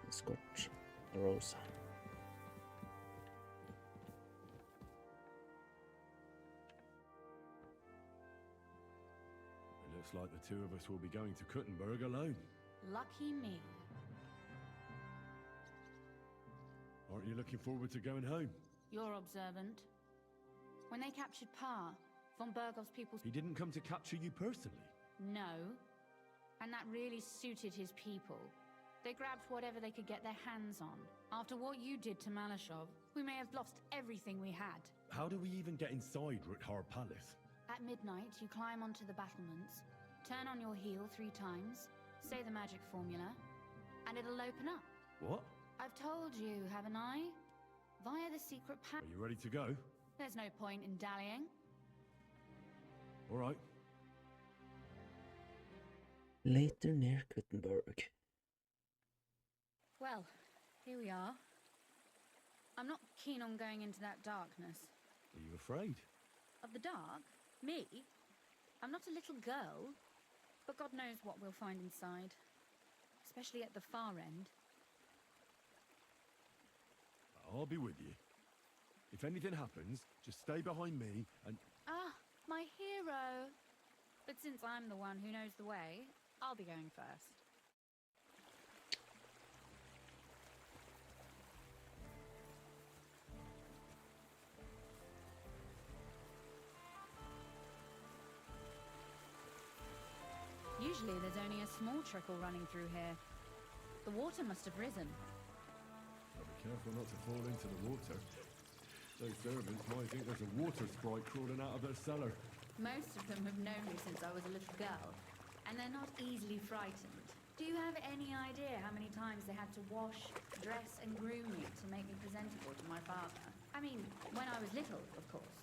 Escort Rosa. It looks like the two of us will be going to Kuttenberg alone. Lucky me. Aren't you looking forward to going home? You're observant. When they captured Pa, von Bergov's people... He didn't come to capture you personally? No. And that really suited his people. They grabbed whatever they could get their hands on. After what you did to Malashov, we may have lost everything we had. How do we even get inside Ruthar Palace? At midnight, you climb onto the battlements, turn on your heel 3 times, say the magic formula, and it'll open up. What? I've told you, haven't I? Via the secret Are you ready to go? There's no point in dallying. All right. Later near Kuttenberg. Well, here we are. I'm not keen on going into that darkness. Are you afraid? Of the dark? Me? I'm not a little girl, but God knows what we'll find inside. Especially at the far end. I'll be with you. If anything happens, just stay behind me and... Ah, my hero! But since I'm the one who knows the way, I'll be going first. Usually there's only a small trickle running through here. The water must have risen. Be careful not to fall into the water. Those servants might think there's a water sprite crawling out of their cellar. Most of them have known me since I was a little girl, and they're not easily frightened. Do you have any idea how many times they had to wash, dress, and groom me to make me presentable to my father? I mean, when I was little, of course.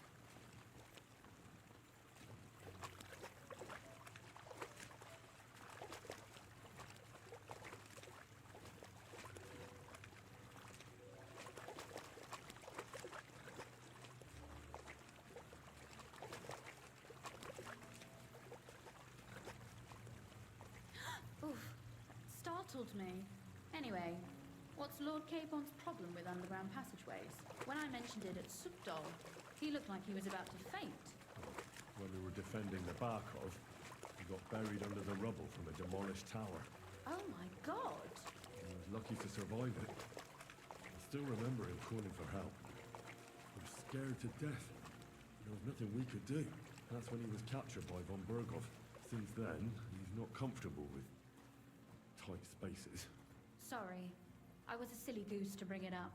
Startled me. Anyway, what's Lord Capon's problem with underground passageways? When I mentioned it at Supdol, he looked like he was about to faint. When we were defending the Barkov, he got buried under the rubble from a demolished tower. Oh my god! I was lucky to survive it. I still remember him calling for help. He was scared to death. There was nothing we could do. That's when he was captured by von Bergov. Since then, he's not comfortable with tight spaces. Sorry. I was a silly goose to bring it up.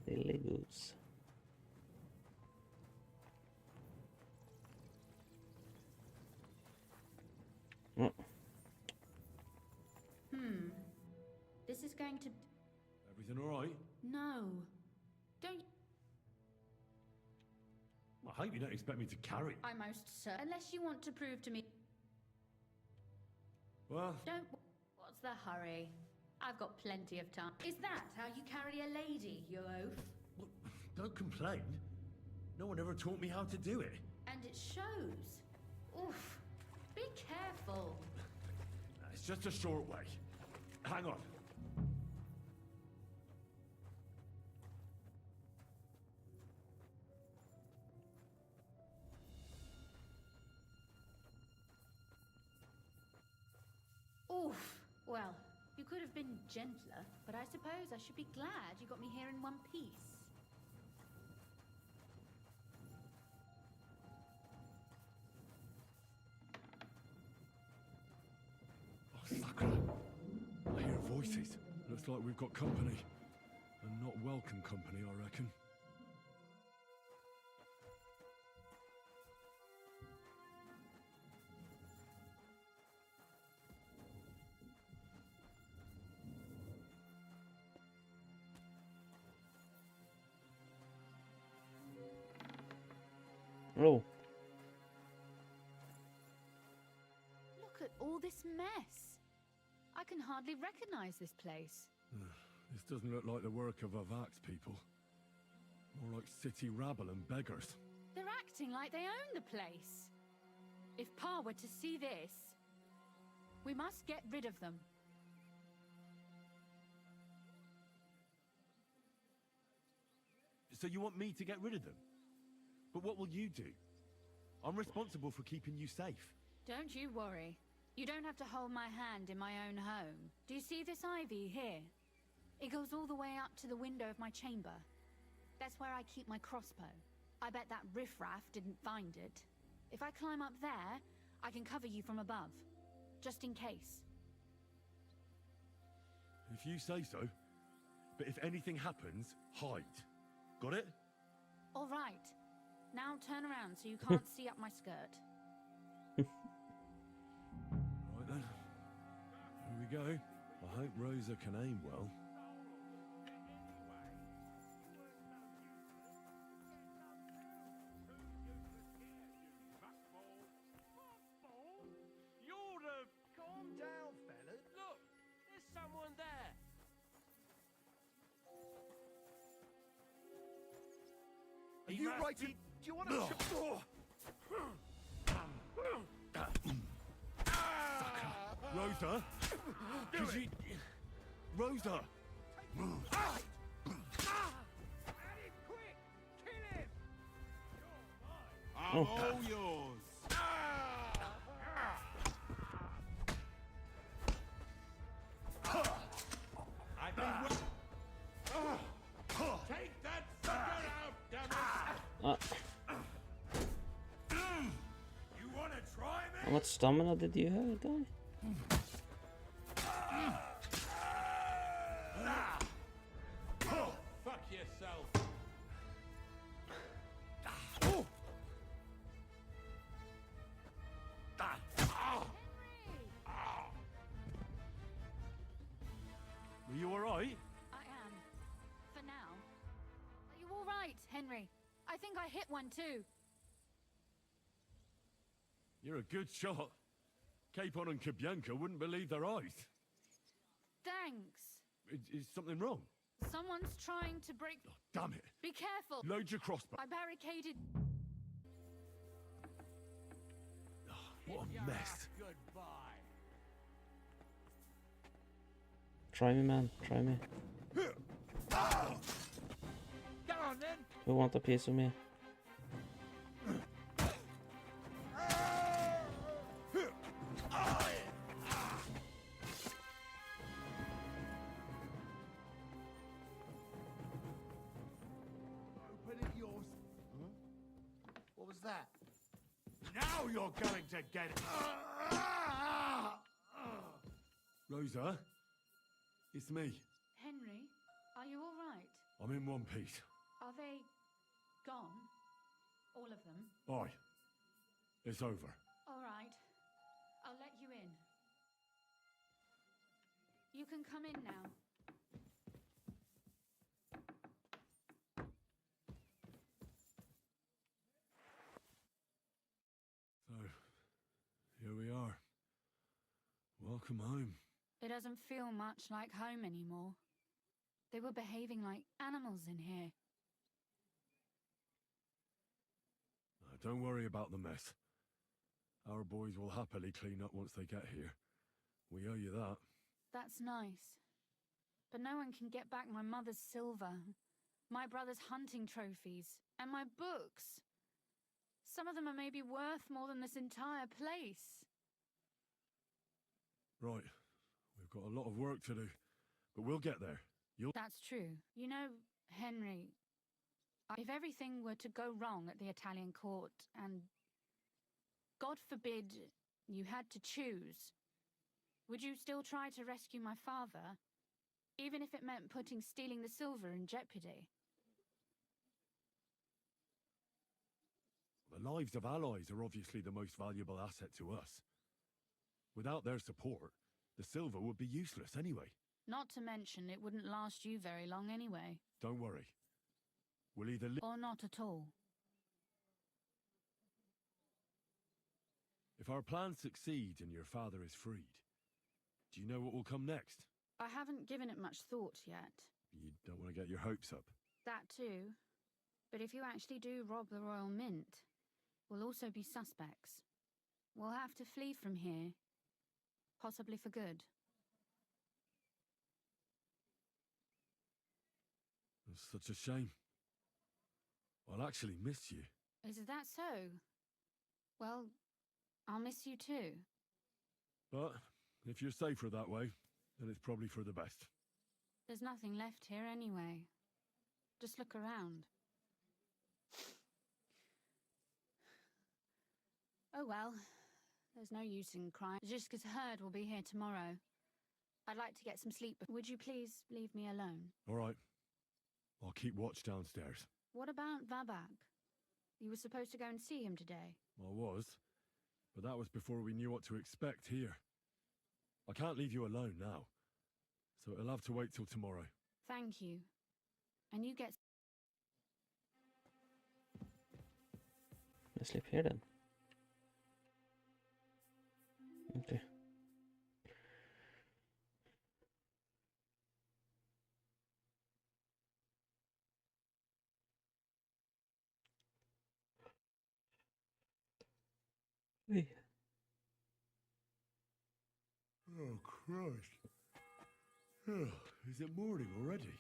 Silly goose. Oh. This is going to... Everything all right? No. Don't... I hope you don't expect me to carry. I most certain. Unless you want to prove to me... Well, Don't... What's the hurry? I've got plenty of time. Is that how you carry a lady, you oaf? well, don't complain. No one ever taught me how to do it. And it shows. Oof. Be careful. It's just a short way. Hang on. Oof. Well, you could have been gentler, but I suppose I should be glad you got me here in one piece. Oh, Sakura. I hear voices. Looks like we've got company. And not welcome company, I reckon. Oh. Look at all this mess. I can hardly recognize this place. This doesn't look like the work of Avak's people. More like city rabble and beggars. They're acting like they own the place. If Pa were to see this... We must get rid of them. So you want me to get rid of them? But what will you do? I'm responsible for keeping you safe. Don't you worry. You don't have to hold my hand in my own home. Do you see this ivy here? It goes all the way up to the window of my chamber. That's where I keep my crossbow. I bet that riffraff didn't find it. If I climb up there, I can cover you from above. Just in case. If you say so. But if anything happens, hide. Got it? All right. Now turn around so you can't see up my skirt. Right then. Here we go. I hope Rosa can aim well. Calm down, fellas. Look, there's someone there. Are you writing? Do you want to? Rosa? Could you... Rosa! At him, quick! Kill him! I'm all yours. I think take that sucker out, damn it! You want to try me? How much stamina did you have, guy? Fuck yourself. Are you alright? I am. For now. Are you all right, Henry? I think I hit one too. You're a good shot. Capon and Kabianka wouldn't believe their eyes. Thanks. Is something wrong? Someone's trying to break... Oh, damn it. Be careful. Load your crossbow. I barricaded... What a mess. Goodbye. Try me, man. Try me. Go on then. Who want a piece of me? Open it yours. What was that? Now you're going to get it. Rosa? It's me. Henry, are you all right? I'm in one piece. Are they... gone? All of them? Aye. It's over. All right. I'll let you in. You can come in now. So, here we are. Welcome home. It doesn't feel much like home anymore. They were behaving like animals in here. Don't worry about the mess. Our boys will happily clean up once they get here. We owe you that. That's nice. But no one can get back my mother's silver, my brother's hunting trophies, and my books. Some of them are maybe worth more than this entire place. Right. We've got a lot of work to do. But we'll get there. That's true. You know, Henry, if everything were to go wrong at the Italian court and, God forbid, you had to choose, would you still try to rescue my father, even if it meant putting stealing the silver in jeopardy? The lives of allies are obviously the most valuable asset to us. Without their support, the silver would be useless anyway. Not to mention it wouldn't last you very long anyway. Don't worry. We'll either Or not at all. If our plans succeed and your father is freed, do you know what will come next? I haven't given it much thought yet. You don't want to get your hopes up. That too. But if you actually do rob the Royal Mint, we'll also be suspects. We'll have to flee from here. Possibly for good. It's such a shame. I'll actually miss you. Is that so? Well, I'll miss you too. But if you're safer that way, then it's probably for the best. There's nothing left here anyway. Just look around. Oh well, there's no use in crying. Ziska's herd will be here tomorrow. I'd like to get some sleep, but would you please leave me alone? All right. I'll keep watch downstairs. What about Vabak? You were supposed to go and see him today. I was, but that was before we knew what to expect here. I can't leave you alone now, so it'll have to wait till tomorrow. Thank you. And you get... I sleep here then. Okay. Hey. Oh, Christ. Oh, is it morning already?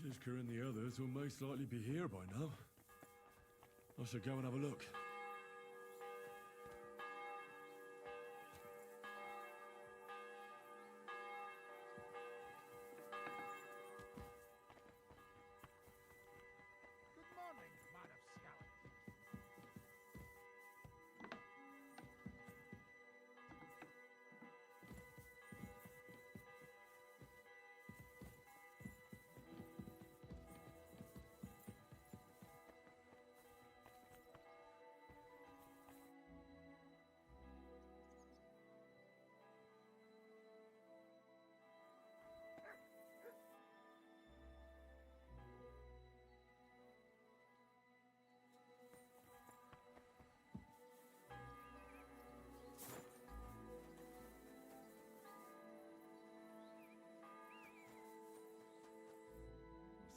Ziska and the others will most likely be here by now. I should go and have a look. Good morning, man of Scout.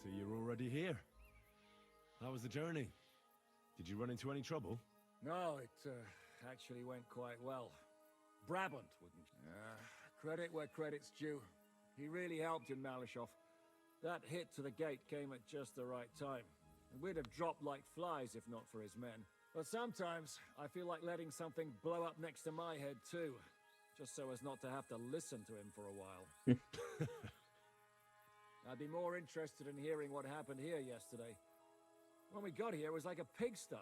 See, you're already here. How was the journey? Did you run into any trouble? No, it actually went quite well. Brabant, wouldn't you? Credit where credit's due. He really helped in Malishov. That hit to the gate came at just the right time. We'd have dropped like flies if not for his men. But sometimes I feel like letting something blow up next to my head too, just so as not to have to listen to him for a while. I'd be more interested in hearing what happened here yesterday. When we got here, it was like a pigsty.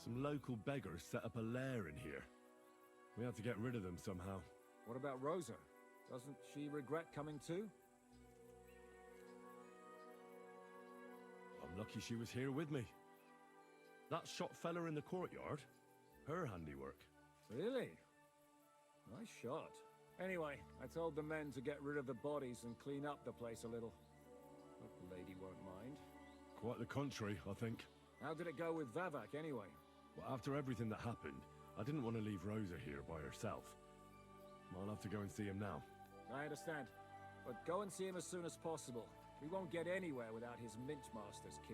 Some local beggars set up a lair in here. We had to get rid of them somehow. What about Rosa? Doesn't she regret coming too? I'm lucky she was here with me. That shot fella in the courtyard, her handiwork. Really? Nice shot. Anyway, I told the men to get rid of the bodies and clean up the place a little. Hope the lady won't mind. Quite the contrary, I think. How did it go with Vavak anyway? Well, after everything that happened, I didn't want to leave Rosa here by herself. I'll have to go and see him now. I understand. But go and see him as soon as possible. We won't get anywhere without his Mintmaster's key.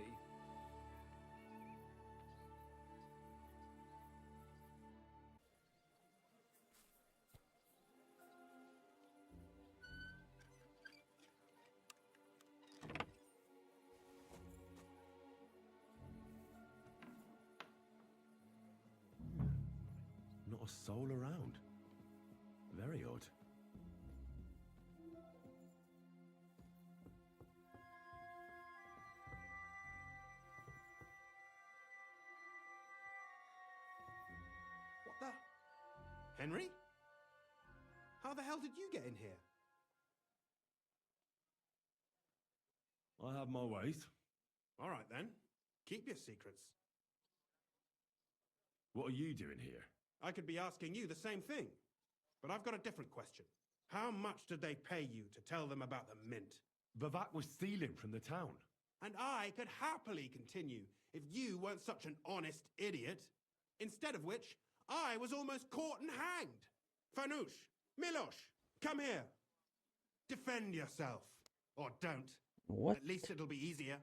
Not a soul around. Very odd. What the? Henry? How the hell did you get in here? I have my ways. All right then. Keep your secrets. What are you doing here? I could be asking you the same thing. But I've got a different question. How much did they pay you to tell them about the mint? Vivak was stealing from the town. And I could happily continue if you weren't such an honest idiot. Instead of which, I was almost caught and hanged. Fanush, Milosh, come here. Defend yourself. Or don't. What? At least it'll be easier.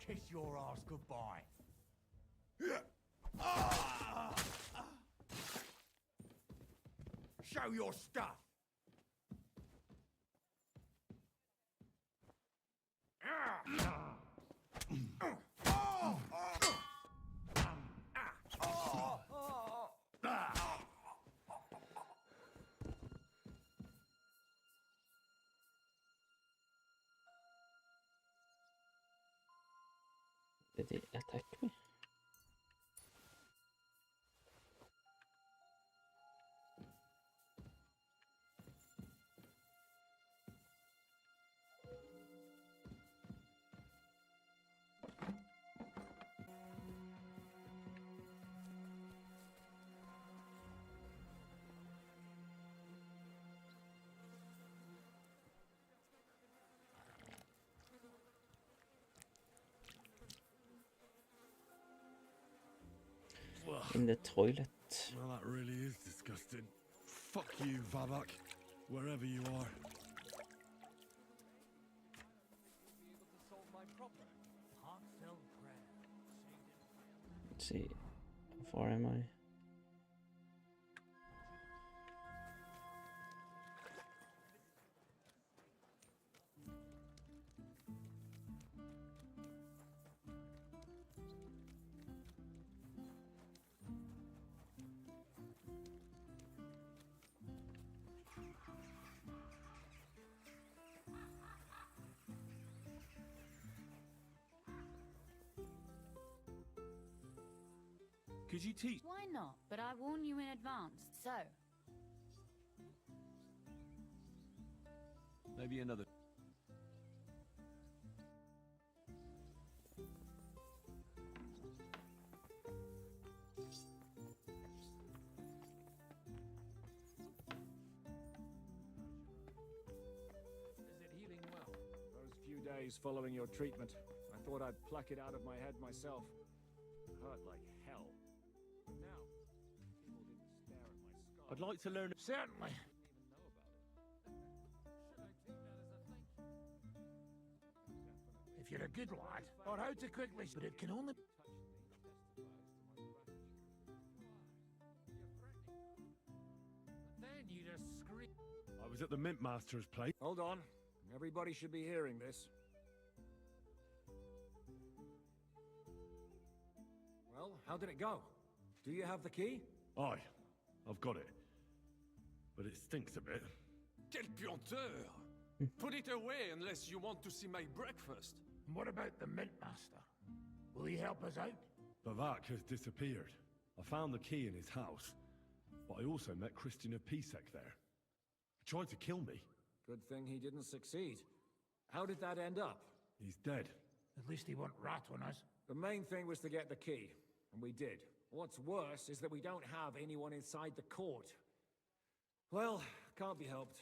kiss your ass goodbye. Show your stuff. Did he attack me? In the toilet. Well, that really is disgusting. Fuck you, Vavak, wherever you are. Let's see. How far am I? Could you teach? Why not? But I warn you in advance. So, Maybe another. Is it healing well? Those few days following your treatment, I thought I'd pluck it out of my head myself. Hurt like hell. But now, people didn't stare at my scar. I'd like to learn. Certainly. If you're a good lad, or how to quickly, but it can only. Then you just scream. I was at the Mint Master's place. Hold on. Everybody should be hearing this. Well, how did it go? Do you have the key? Aye, I've got it. But it stinks a bit. Quel puanteur! Put it away unless you want to see my breakfast. And what about the Mint Master? Will he help us out? Vavak has disappeared. I found the key in his house. But I also met Christina Pisek there. He tried to kill me. Good thing he didn't succeed. How did that end up? He's dead. At least he won't rat on us. The main thing was to get the key, and we did. What's worse is that we don't have anyone inside the court. Well, can't be helped.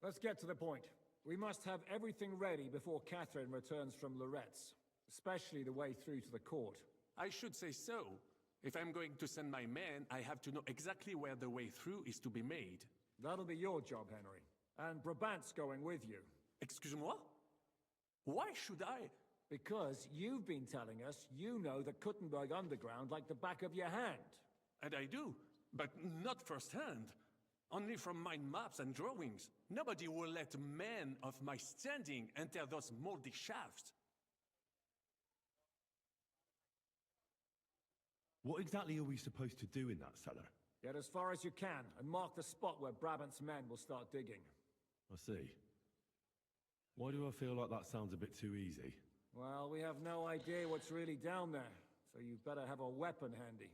Let's get to the point. We must have everything ready before Catherine returns from Loretz, especially the way through to the court. I should say so. If I'm going to send my men, I have to know exactly where the way through is to be made. That'll be your job, Henry. And Brabant's going with you. Excuse-moi? Why should I? Because you've been telling us you know the Kuttenberg underground like the back of your hand. And I do, but not firsthand. Only from mind maps and drawings. Nobody will let men of my standing enter those moldy shafts. What exactly are we supposed to do in that cellar? Get as far as you can and mark the spot where Brabant's men will start digging. I see. Why do I feel like that sounds a bit too easy? Well, we have no idea what's really down there, so you better have a weapon handy.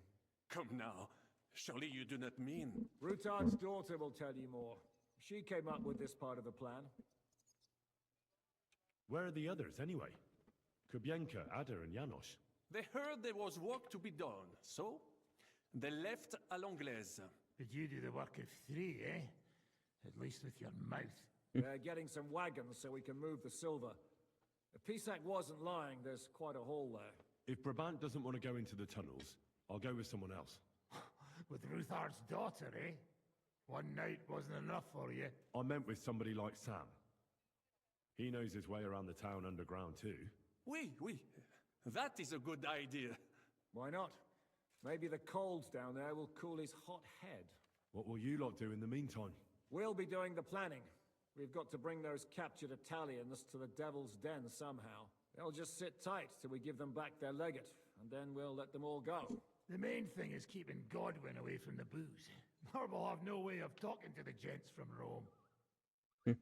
Come now. Surely you do not mean... Rutard's daughter will tell you more. She came up with this part of the plan. Where are the others, anyway? Kubienka, Ada, and Janos. They heard there was work to be done, so they left à l'anglaise. But you do the work of three, eh? At least with your mouth. They're getting some wagons so we can move the silver. If Pisak wasn't lying, there's quite a hole there. If Brabant doesn't want to go into the tunnels, I'll go with someone else. With Ruthard's daughter, eh? One night wasn't enough for you. I meant with somebody like Sam. He knows his way around the town underground too. Oui, oui. That is a good idea. Why not? Maybe the cold down there will cool his hot head. What will you lot do in the meantime? We'll be doing the planning. We've got to bring those captured Italians to the Devil's Den somehow. They'll just sit tight till we give them back their legate, and then we'll let them all go. The main thing is keeping Godwin away from the booze. Marble have no way of talking to the gents from Rome. Can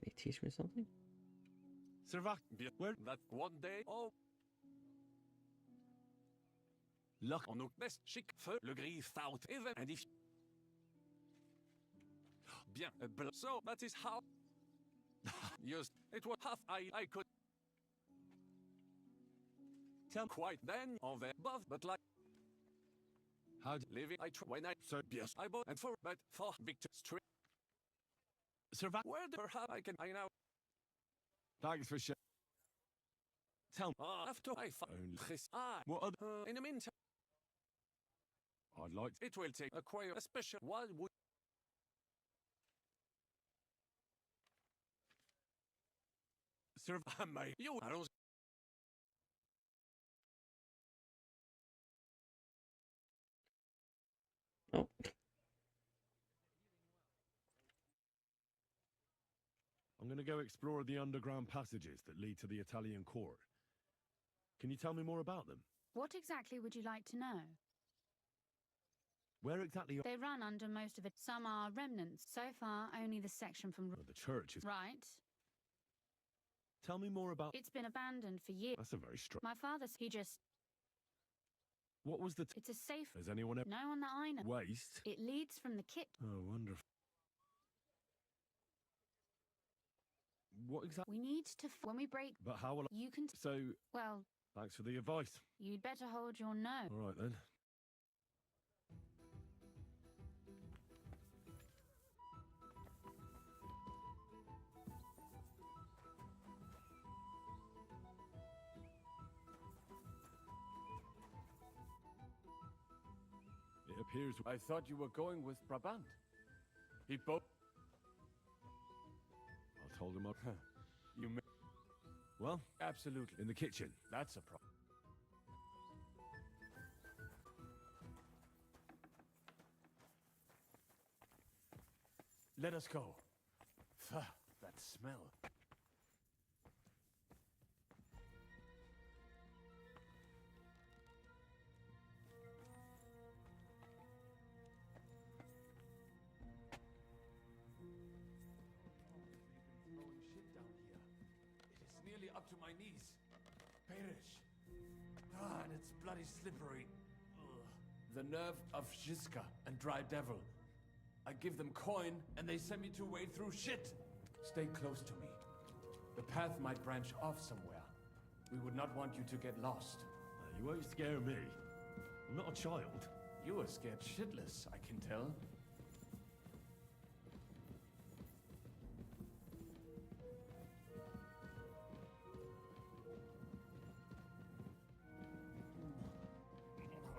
he teach me something? Servac, where that one day, oh. Look on nos best chic feu, le gris out even, and if. Bien, so that is how. Yes, it was half I could. Tell quite then on the above, but like. How living I try when I so yes I bought and for but for Victor Street. Servac, where the perhaps I can I now. Thanks for shit. Tell me. After I found this, What other... in the meantime, I'd like to... it will take acquire a special wildwood. Serve my you are also. Oh, I'm going to go explore the underground passages that lead to the Italian court. Can you tell me more about them? What exactly would you like to know? Where exactly are... They run under most of it. Some are remnants. So far, only the section from... The church is... Right. Tell me more about... It's been abandoned for years. That's a very strong... My father's... He just... What was the... It's a safe... Has anyone ever... No one that I know. Waste? It leads from the kit. Oh, wonderful. What exactly... We need to... When we break... But how will I... You can... So... Well... Thanks for the advice. You'd better hold your nose. All right, then. It appears... I thought you were going with Brabant. He both... I told him up... You may... Well, Absolutely. in the kitchen. That's a problem. Let us go. Pho, that smell. Nearly up to my knees. Perish. And it's bloody slippery. Ugh. The nerve of Jiska and Dry Devil. I give them coin, and they send me to wade through shit. Stay close to me. The path might branch off somewhere. We would not want you to get lost. You won't scare me. I'm not a child. You are scared shitless, I can tell.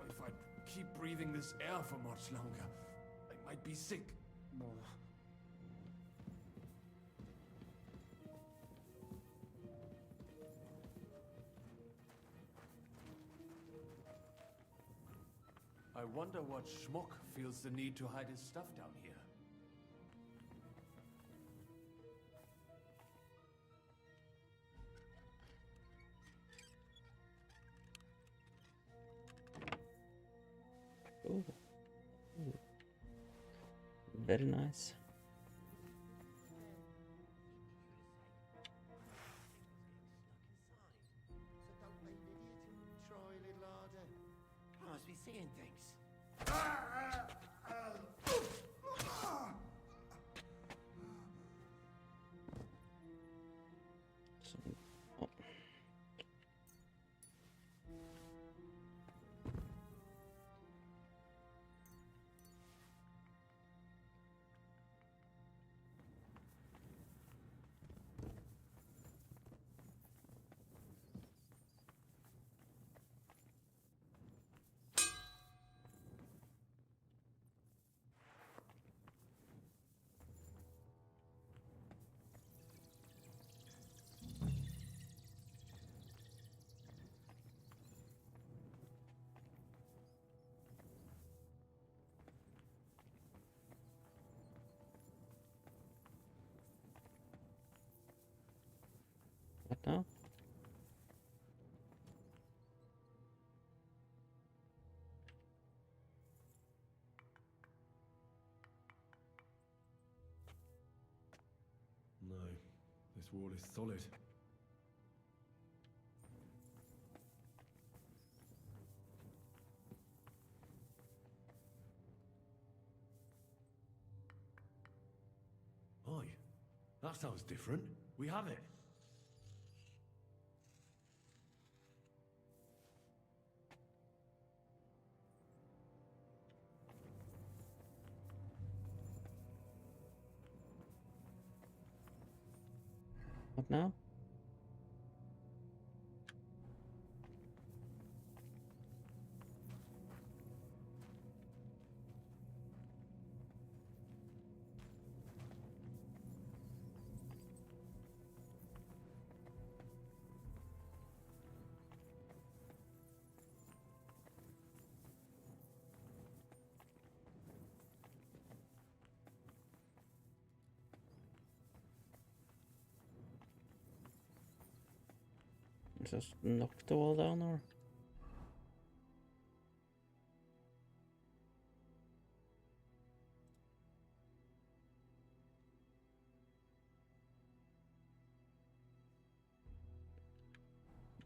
If I keep breathing this air for much longer, I might be sick. I wonder what schmuck feels the need to hide his stuff down here. oh. Ooh. Very nice. I must be seeing things. So, oh. This wall is solid. Aye, that sounds different. We have it. What now? Just knock the wall down, or?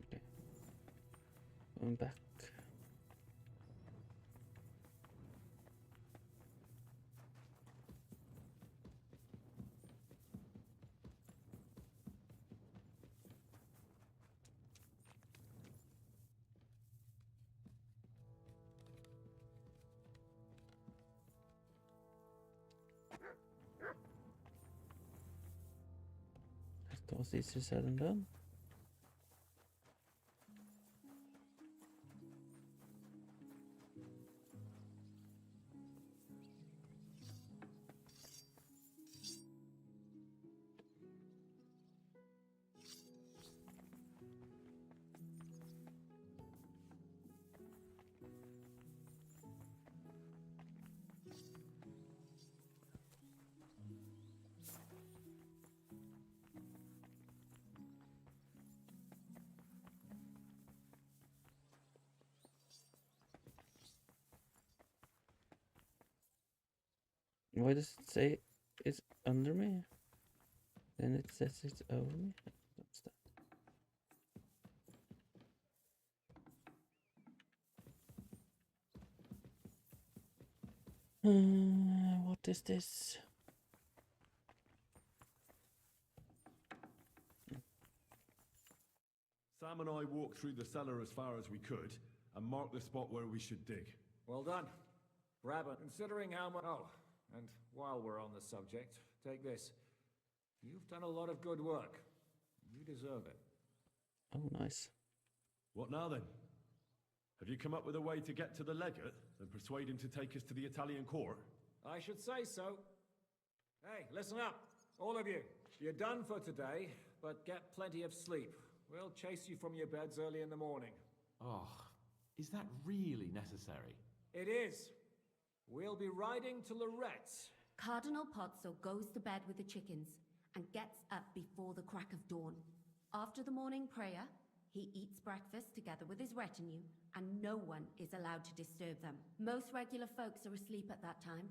Okay. Going back. That was easier said than done. Why does it say it's under me? Then it says it's over me? What's that? What is this? Sam and I walked through the cellar as far as we could and marked the spot where we should dig. Well done. Brabant, considering how much... Oh, and while we're on the subject, take this. You've done a lot of good work. You deserve it. Oh, nice. What now then? Have you come up with a way to get to the legate and persuade him to take us to the Italian court? I should say so. Hey, listen up, all of you. You're done for today, but get plenty of sleep. We'll chase you from your beds early in the morning. Oh, is that really necessary? It is. We'll be riding to Lorette's. Cardinal Pozzo goes to bed with the chickens and gets up before the crack of dawn. After the morning prayer, he eats breakfast together with his retinue, and no one is allowed to disturb them. Most regular folks are asleep at that time,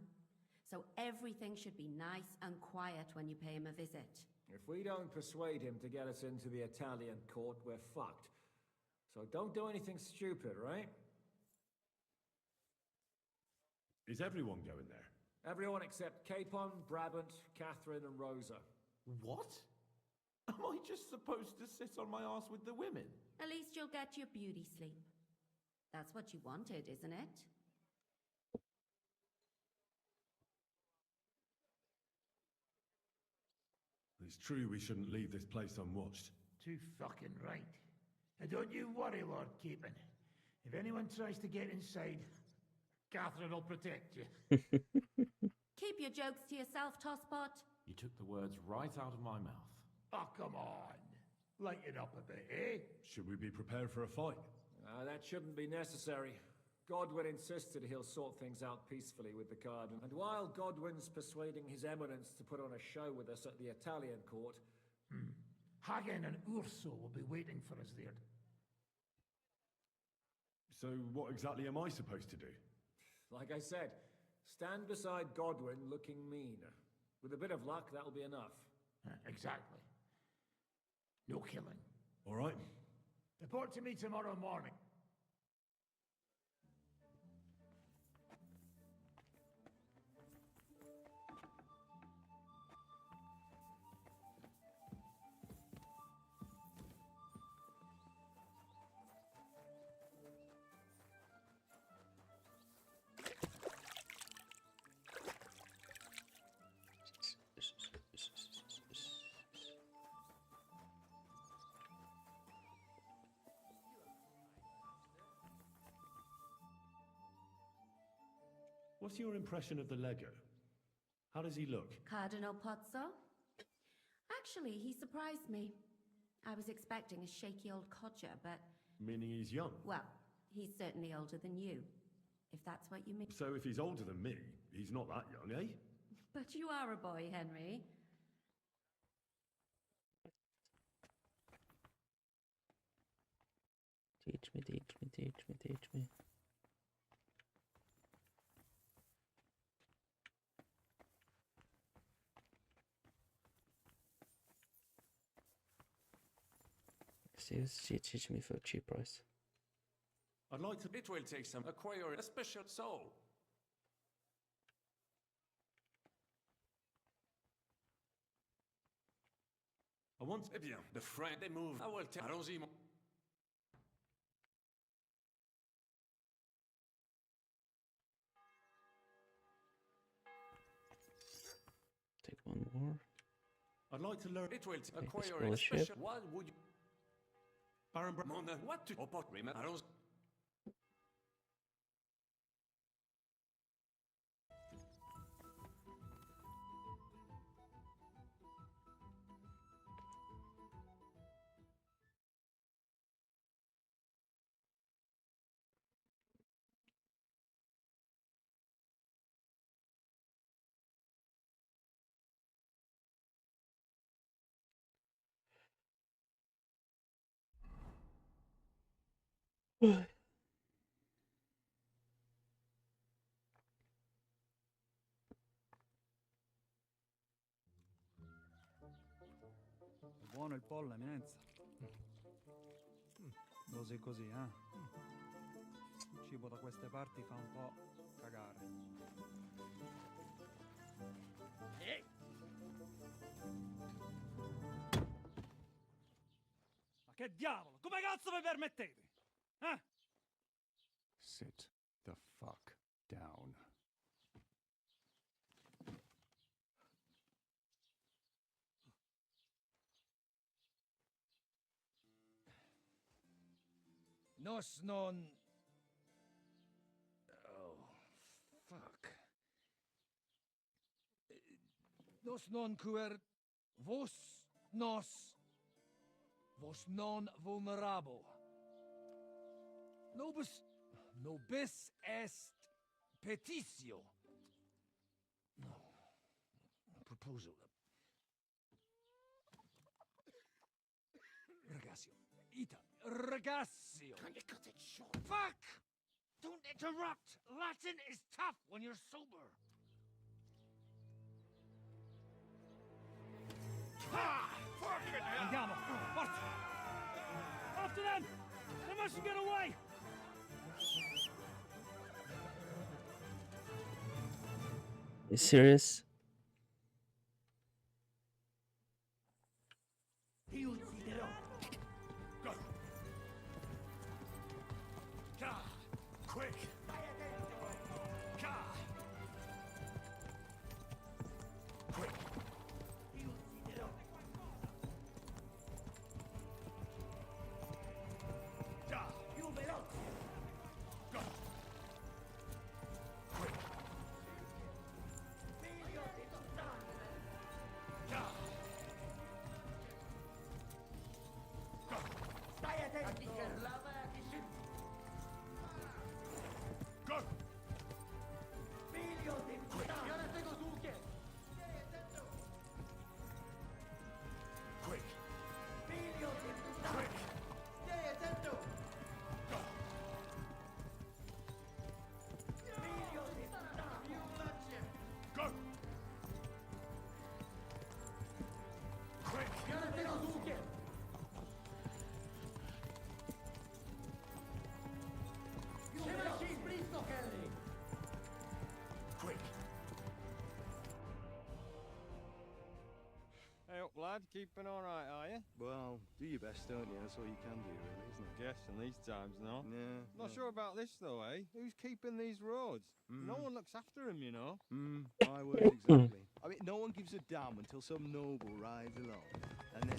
so everything should be nice and quiet when you pay him a visit. If we don't persuade him to get us into the Italian court, we're fucked. So don't do anything stupid, right? Is everyone going there? Everyone except Capon, Brabant, Catherine, and Rosa. What? Am I just supposed to sit on my arse with the women? At least you'll get your beauty sleep. That's what you wanted, isn't it? It's true we shouldn't leave this place unwatched. Too fucking right. And don't you worry, Lord Capon. If anyone tries to get inside, Catherine will protect you. Keep your jokes to yourself, Tosspot. You took the words right out of my mouth. Oh, come on. Lighten up a bit, eh? Should we be prepared for a fight? That shouldn't be necessary. Godwin insisted he'll sort things out peacefully with the Cardinal. And while Godwin's persuading His Eminence to put on a show with us at the Italian court... Hagen and Urso will be waiting for us there. So what exactly am I supposed to do? Like I said, stand beside Godwin looking mean. With a bit of luck, that'll be enough. Exactly. No killing. All right. Report to me tomorrow morning. What's your impression of the Lego? How does he look? Cardinal Pozzo? Actually, he surprised me. I was expecting a shaky old codger, but... Meaning he's young? Well, he's certainly older than you, if that's what you mean. So if he's older than me, he's not that young, eh? But you are a boy, Henry. Teach me, teach me, teach me, teach me. See, she teach me for a cheap price. I'd like to... It will take some acquire a special soul. I want... Eh bien, the friend they move. I will tell. Allons-y, mon... Take one more. I'd like to learn... It will Take a acquire a scholarship. special... What would you... Baron Mon... What to... Opot, remember? Allons... Buono il pollo, eminenza. Così così, eh? Il cibo da queste parti fa un po' cagare. Ma che diavolo? Come cazzo vi permettete? Eh? Sit the fuck down. Nos non... Oh, fuck. Nos non quer... Vos nos... Vos non vulnerabo. Nobis... Nobis est petitio. No. Proposal. Ragazio. Ita. Ragazio. Can you cut it short? Fuck! Don't interrupt! Latin is tough when you're sober. Ah! Fucking hell! Andiamo, forza! After them! They mustn't get away! Are you serious? Quick! Quick! You belong! Go! Quick! lad? Keeping all right, are you? Well, do your best, don't you? That's all you can do, really, isn't it? Guess in these times, no? Yeah. Not sure about this, though, eh? Who's keeping these roads? No one looks after them, you know. My words exactly. I mean, no one gives a damn until some noble rides along. And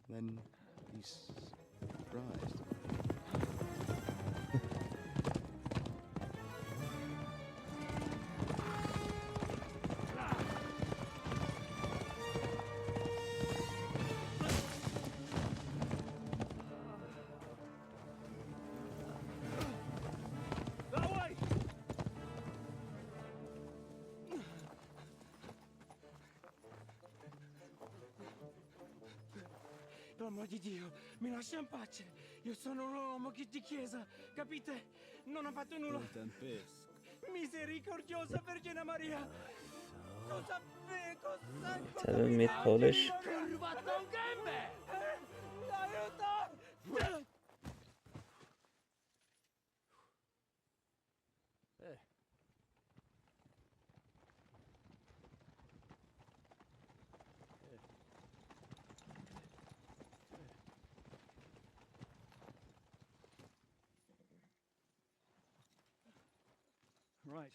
then he's surprised. Per amor di Dio, mi lascia in pace. Io sono un uomo di chiesa, capite? Non ho fatto nulla. Misericordiosa Vergine Maria. Cosa Tell him in Polish. Mi ho rubato un gambe! Aiuto! Right,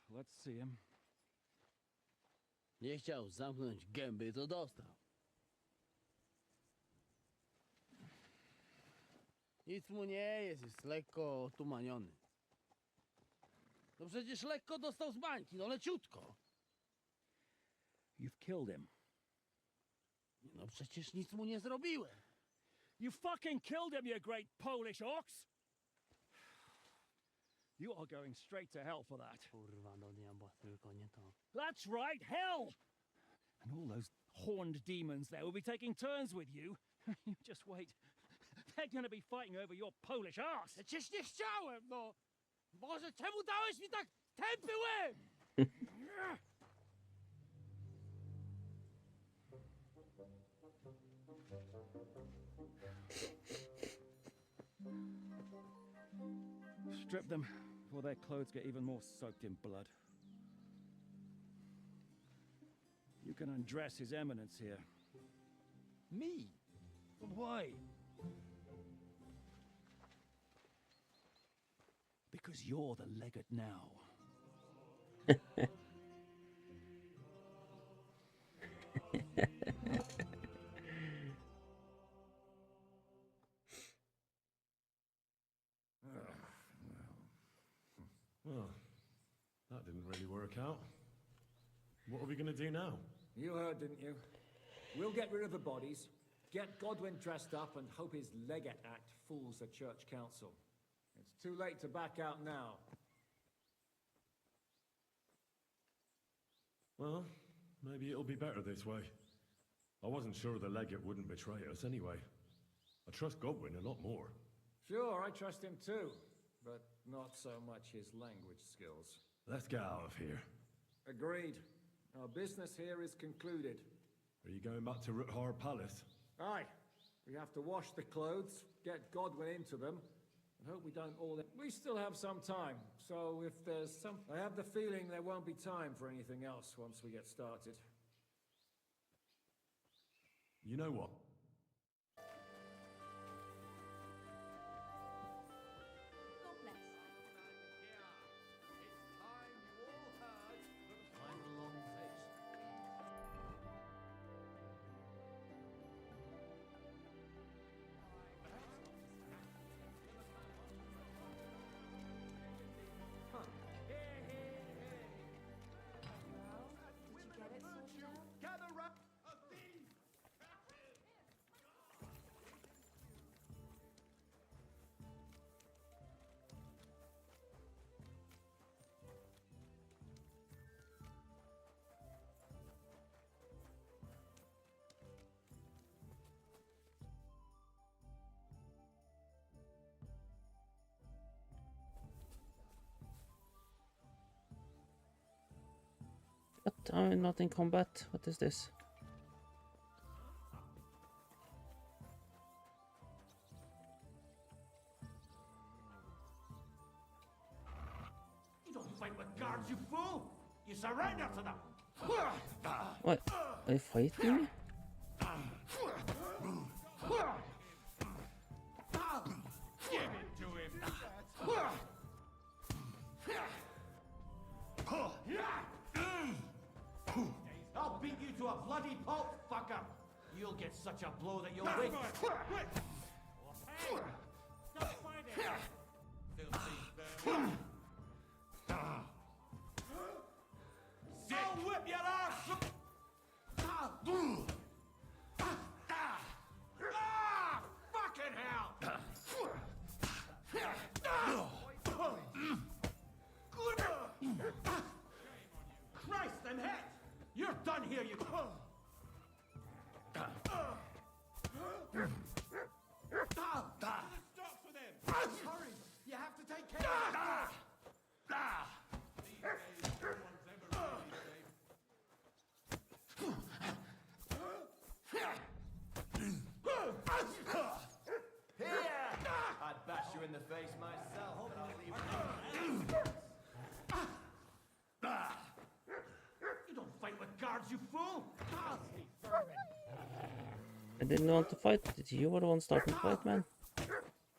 let's see him. Nie chciał zamknąć gęby, to dostał. Nic mu nie jest lekko otumaniony. No przecież lekko dostał z bańki, no leciutko. You've killed him. No przecież nic mu nie zrobiłem. You fucking killed him, you great Polish ox! You are going straight to hell for that. Kurwa, do diabła, tylko nie to. That's right, hell! And all those horned demons there will be taking turns with you. You just wait. They're gonna be fighting over your Polish ass. Przecież nie chciałem, no! Boże, czemu dałeś mi tak tępy łeb? Strip them before their clothes get even more soaked in blood. You can undress His Eminence here. Me? But why? Because you're the legate now. Well, that didn't really work out. What are we going to do now? You heard, didn't you? We'll get rid of the bodies, get Godwin dressed up, and hope his Legate Act fools the Church Council. It's too late to back out now. Well, maybe it'll be better this way. I wasn't sure the legate wouldn't betray us anyway. I trust Godwin a lot more. Sure, I trust him too, but not so much his language skills. Let's get out of here. Agreed. Our business here is concluded. Are you going back to Ruthar Palace? Aye. We have to wash the clothes, get Godwin into them, and hope we don't all... We still have some time, so if there's some... I have the feeling there won't be time for anything else once we get started. You know what? What? I'm not in combat. What is this? You don't fight with guards, you fool! You surrender to them. What? Are you fighting me? Give it to him. I'll beat you to a bloody pulp, fucker. You'll get such a blow that you'll wake. I'll whip your ass! Fucking hell! Christ and heck! You're done here, you... Stop for them! Hurry! You have to take care of it! I'd bash you in the face myself, but I'll leave You don't fight with guards, you fool! I didn't want to fight. You were the one starting the fight, man. That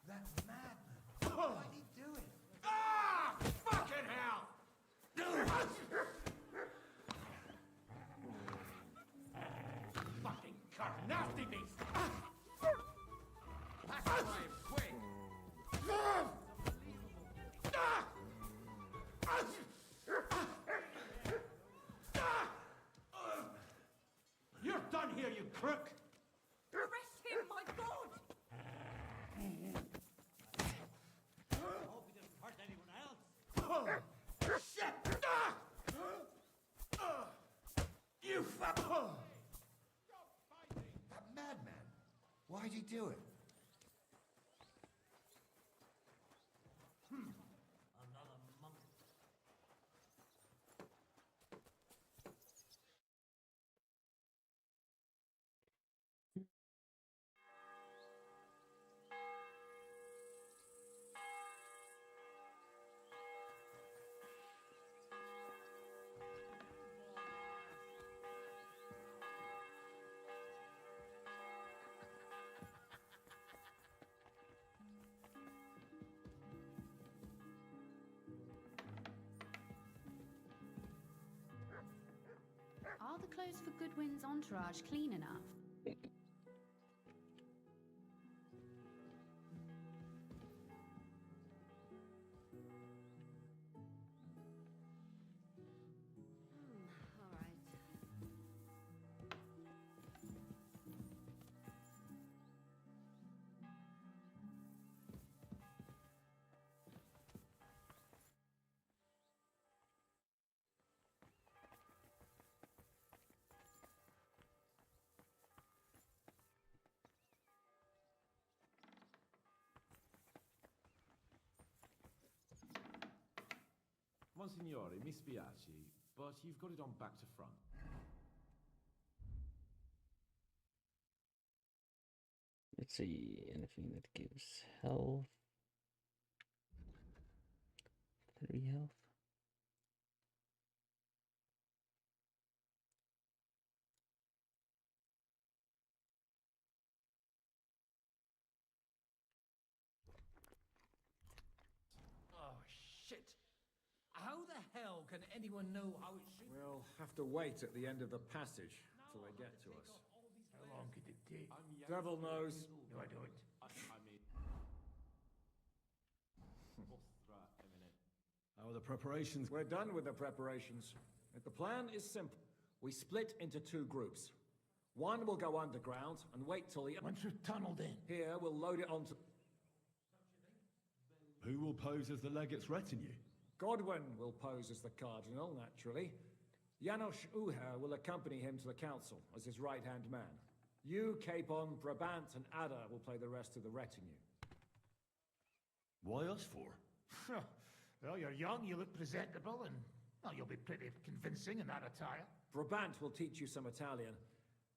madman! Why'd he do it? Ah! Fucking hell! Fucking car, nasty beast! Pass by him, quick! You're done here, you crook! Arrest him, my God! Hope he doesn't hurt anyone else. Shit! You fuck! That madman. Why'd he do it? Another monk. Are the clothes for Goodwin's entourage clean enough? All right. Monsignore, mi spiace, but you've got it on back to front. Let's see, anything that gives health. 3 health. Oh, shit. How the hell can anyone know how it should... We'll have to wait at the end of the passage till they get to us. How long could it take? Devil knows. No, I don't. How are the preparations? We're done with the preparations. The plan is simple. We split into 2 groups. One will go underground and wait till the... Once we've tunneled in. Here, we'll load it onto... Who will pose as the legate's retinue? Godwin will pose as the cardinal, naturally. Janos Uher will accompany him to the council as his right-hand man. You, Capon, Brabant, and Ada will play the rest of the retinue. Why us for? Well, you're young, you look presentable, and well, you'll be pretty convincing in that attire. Brabant will teach you some Italian.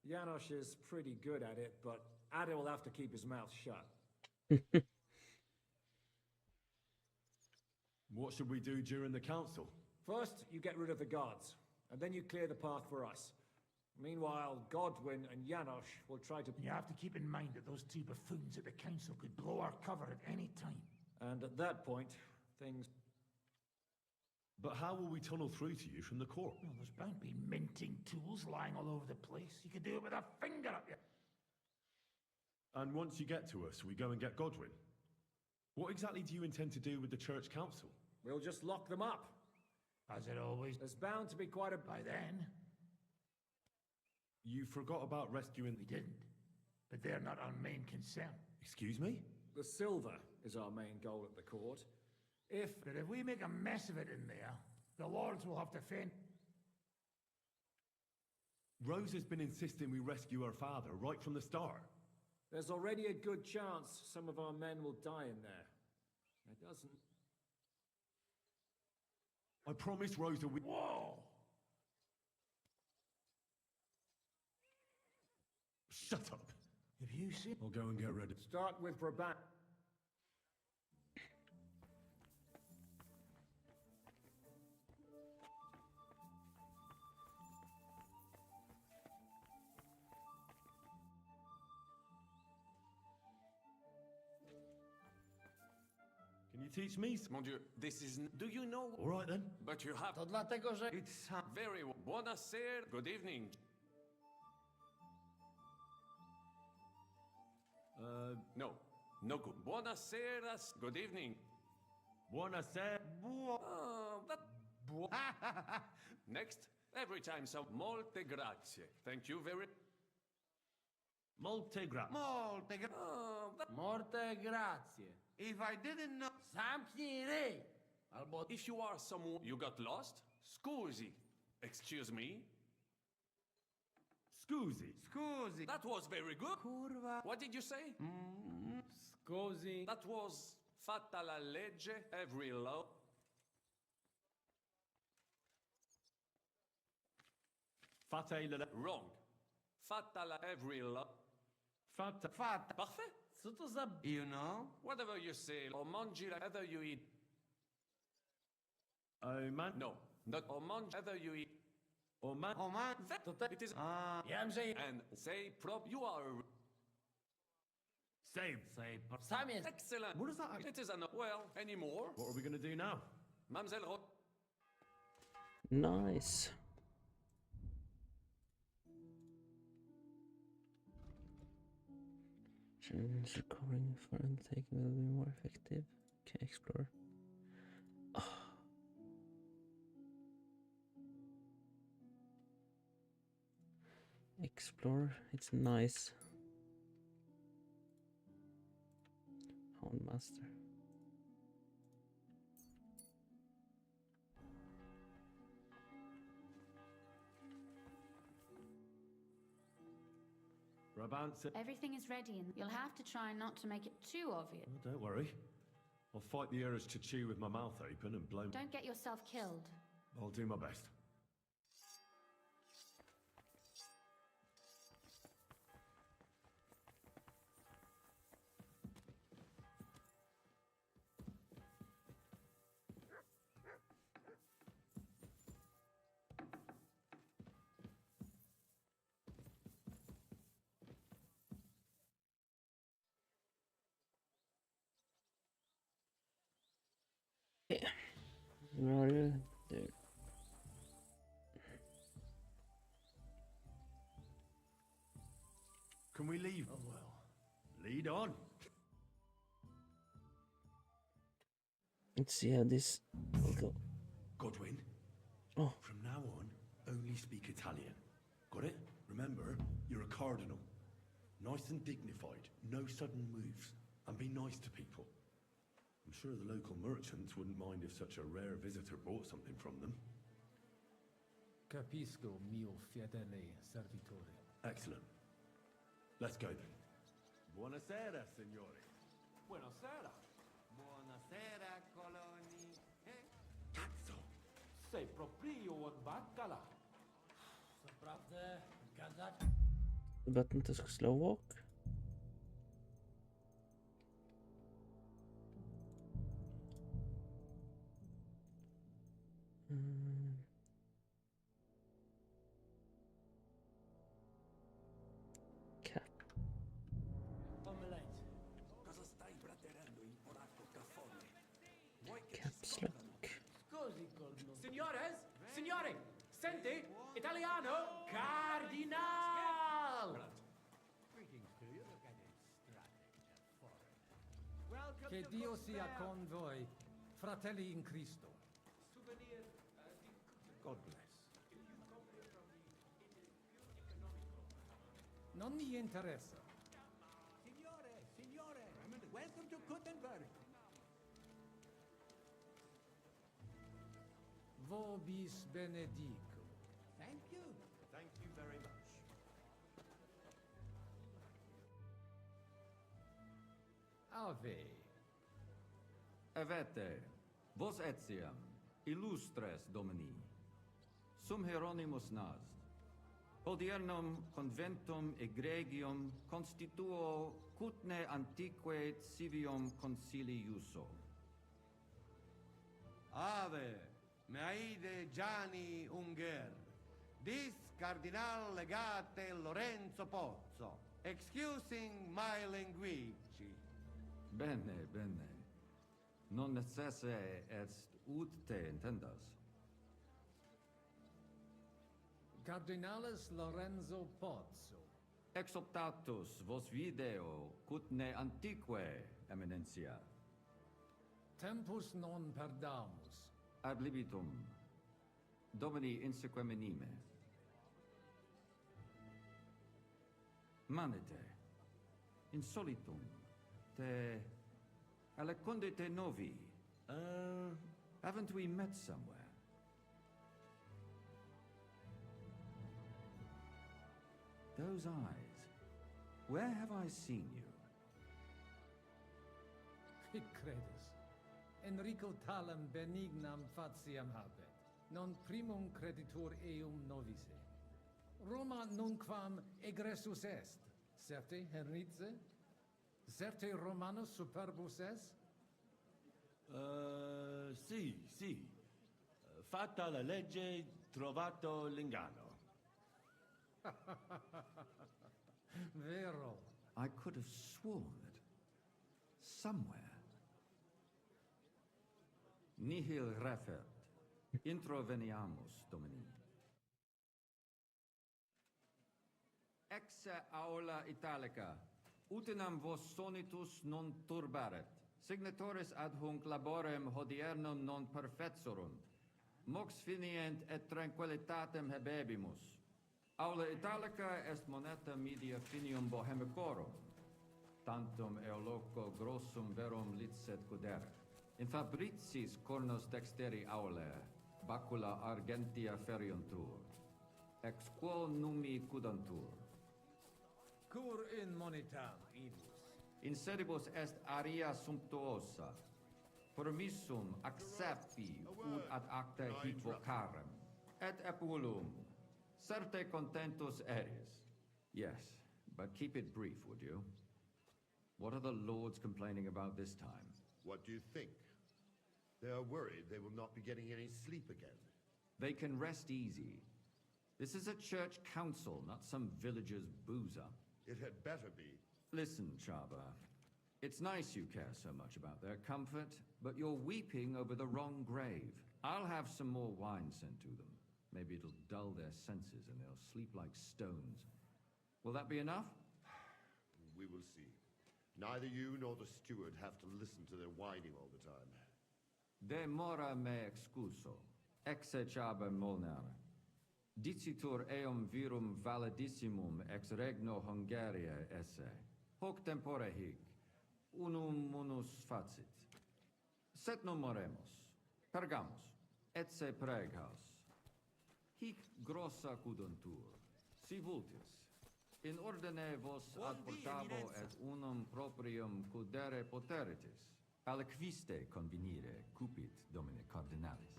Janos is pretty good at it, but Ada will have to keep his mouth shut. What should we do during the council? First, you get rid of the guards, and then you clear the path for us. Meanwhile, Godwin and Janosch will try to... You have to keep in mind that those two buffoons at the council could blow our cover at any time. And at that point, things... But how will we tunnel through to you from the court? Well, there's bound to be minting tools lying all over the place. You could do it with a finger up your... And once you get to us, we go and get Godwin. What exactly do you intend to do with the church council? We'll just lock them up. As it always... There's bound to be quite a... By then... You forgot about rescuing... We didn't. But they're not our main concern. Excuse me? The silver is our main goal at the court. But if we make a mess of it in there, the lords will have to fend... Rose has been insisting we rescue her father right from the start. There's already a good chance some of our men will die in there. It doesn't... I promised Rosa we... Whoa! Shut up! Have you seen... I'll go and get ready. Start with Brabant. Can you teach me? Mon Dieu, this is... Do you know... All right then. But you have... To dlatego, że... It's very... Buonasera. Good evening. No. No good. Buonasera. Good evening. Buonasera. Next. Every time so... Molte grazie. Thank you very... Molte grazie. Molte grazie. Molte grazie. If I didn't know... Zamknij ryj! Albo... If you are someone... You got lost? Scusi. Excuse me? Scusi. Scusi. That was very good. Curva. What did you say? Scusi. That was fatta la legge, every law. Fate la... Wrong. Fatta la every law. Fate... Fatta. Parfait. Co to za... You know? Whatever you say, or mangi whatever you eat. Oh man. No, not or mangi whatever you eat. Oh man. Oh man. It is... Ja wiem, że... And say prop, you are... Save. Sam jest... Excellent. What does that... It is an... Well, any more? What are we going to do now? Mademoiselle Ro... Nice. Change recovering for intake will be more effective. Okay, explore. Explore, it's nice. Houndmaster. Brabant said... Everything is ready, and you'll have to try not to make it too obvious. Oh, don't worry. I'll fight the urge to chew with my mouth open and blow... Don't get yourself killed. I'll do my best. Where are you? There. Can we leave? Oh, well. Lead on. Let's see how this will go. Godwin. Oh. From now on, only speak Italian. Got it? Remember, you're a cardinal. Nice and dignified, no sudden moves, and be nice to people. I'm sure the local merchants wouldn't mind if such a rare visitor bought something from them. Capisco, mio fedele servitore. Excellent. Let's go then. Buonasera, signori. Buonasera. Buonasera, coloni. Cazzo! Sei proprio un baccala. Naprawdę, gadać? The button to slow walk. Cap. Omelette. Cosa stai bratterando in polacco caffone? Vuoi che ci Caps scopano? look. Scusi col nome. Signores, signore, senti, italiano, cardinal! Che Dio sia con voi, fratelli in Cristo. God bless. Non mi interessa. Signore, welcome to Gutenberg. Vobis benedico. Thank you. Thank you very much. Ave. Avete, vos etiam, illustres domini, sum Hieronymus nas, odiernum conventum egregium constituo cutne antique civium concili iuso. Ave, Meide Gianni Unger, dis Cardinal Legate Lorenzo Pozzo, excusing my language. Bene, bene. Non necesse est ut te intendas. Cardinales Lorenzo Pozzo. Ex optatus vos video cutne antique eminentia. Tempus non perdamus. Ad libitum, Domini insequem inime. Manete, insolitum, te alecunde te novi. Haven't we met somewhere? Those eyes, where have I seen you? Hic credus. Enrico talam benignam faciam habet, non primum creditur eum novice. Roma nunquam egressus est, certe Henrice? Certe Romanus superbus est? Sì. Fatta la legge, trovato l'inganno. Vero. I could have sworn that somewhere. Nihil refert. Introveniamus, Domini. Ex aula italica. Utinam vos sonitus non turbaret. Signatoris ad hunc laborem hodiernum non perfetsorunt. Mox finient et tranquillitatem habebimus. Aula italica est moneta media finium bohemicorum. Tantum eoloco grossum verum licet cudere. In fabricis cornos dexteri aule, bacula argentia feriuntur. Ex quo numi cudantur. Cur in monitam, idus. In sedibus est aria sumptuosa. Permissum accepti ut ad acta hic vocarem. Et epulum. Certe contentus eris. Yes, but keep it brief, would you? What are the lords complaining about this time? What do you think? They are worried they will not be getting any sleep again. They can rest easy. This is a church council, not some villager's boozer. It had better be. Listen, Chaba. It's nice you care so much about their comfort, but you're weeping over the wrong grave. I'll have some more wine sent to them. Maybe it'll dull their senses and they'll sleep like stones. Will that be enough? We will see. Neither you nor the steward have to listen to their whining all the time. De mora me excuso. Exe Chaba Molnar. Dicitur eum virum validissimum ex regno Hungaria esse. Hoc tempore hic. Unum munus facit. Set non moremus. Pergamus. Etse preghaus. Hic grossa cudantur. Si vultis. In ordine vos ad portabo et unum proprium cudere poteritis. Aliquiste convenire cupit domine cardinalis.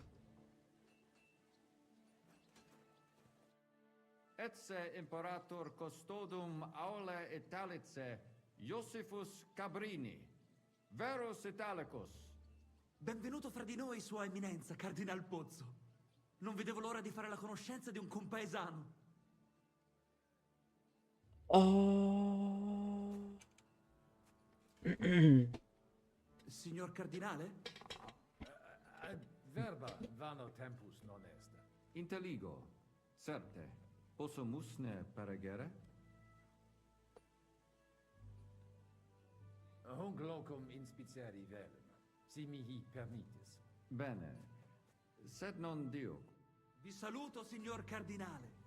Etse imperator custodum aule Italice Iosifus Cabrini, Verus Italicus. Benvenuto fra di noi, Sua Eminenza, Cardinal Pozzo. Non vedevo l'ora di fare la conoscenza di un compaesano. Oh. Signor Cardinale? Verba vano tempus non est. Inteligo. Certe. Posso musne paregere? Hunc locum inspiceri velum, si mihi permittis. Bene. Sed non Dio. Vi saluto, signor Cardinale.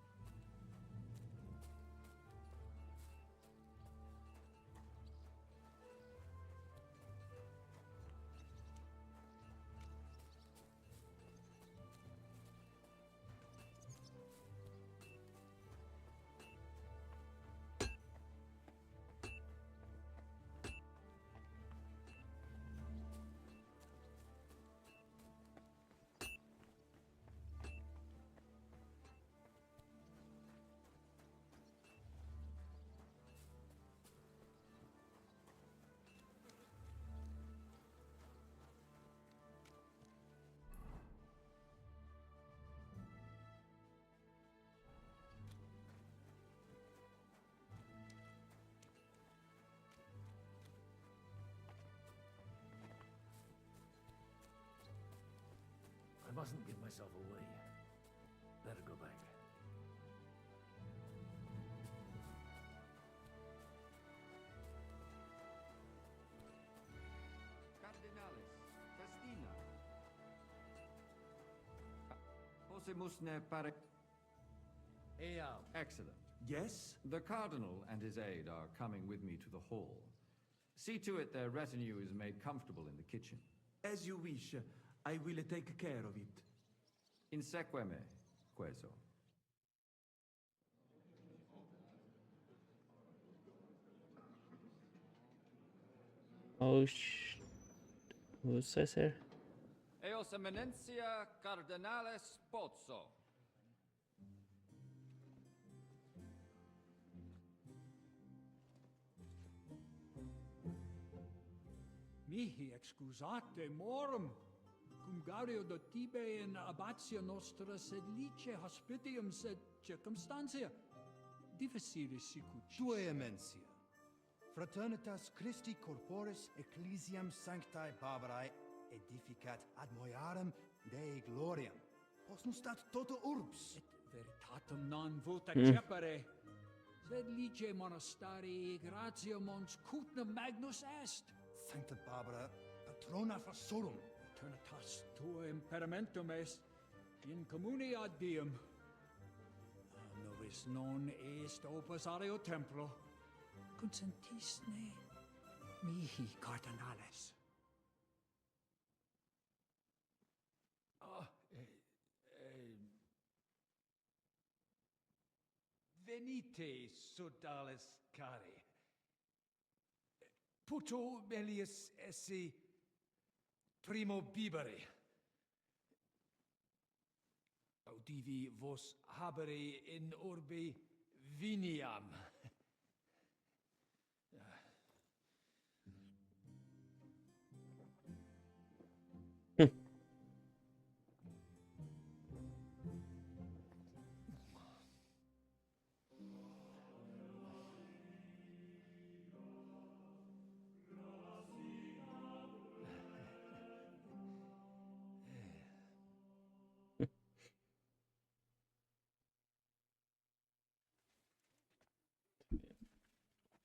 I mustn't give myself away. Better go back. Cardinales. Festina. Posse musne pare... Excellent. Yes? The Cardinal and his aide are coming with me to the hall. See to it their retinue is made comfortable in the kitchen. As you wish. I will take care of it. Inseque me, queso. Oh, who says here? Eos eminentia Cardinales Pozzo. Mihi excusate morum, cum gaudio de tibe in abatia nostra sed lice hospitium sed circumstantia difficile sicut. Tue emensia. Fraternitas Christi corporis ecclesiam sanctae Barbarae edificat ad moiarem Dei gloriam. Posnustat toto urbs. Et veritatem non vult accepere, sed lice monastarii gratia mons cutnam magnus est. Sancta Barbara, patrona forsorum. Eternitas tua imperamentum est in communi ad diem. Novis non est opus ario templo. Consentisne mihi cardinales. Venite, sodales cari. Puto melius esse primo bibere. Audivi vos habere in urbe viniam.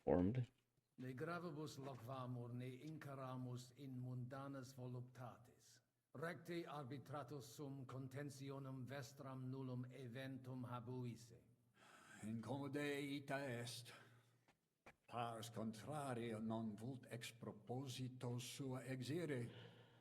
Formed. Ne gravibus loquamur ne incaramus in mundanas voluptatis. Recte arbitratus sum contentionum vestram nullum eventum habuisse. Incomode ita est. Pars contrario non vult ex proposito sua exire,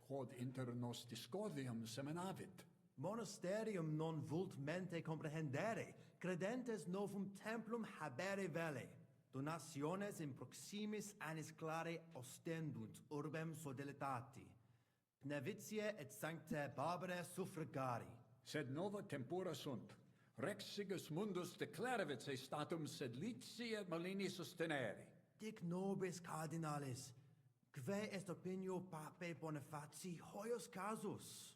quod inter nos discordium seminavit. Monasterium non vult mente comprehendere, credentes novum templum habere vele. Donationes in proximis annis clare ostendunt urbem sodelitati. Nevitiae et sanctae Barbarae suffragari. Sed nova tempora sunt. Rex sigus mundus declaravit se statum sed litia malini sustenere. Dic nobis cardinales, kve est opinio pape Bonifati hoius casus?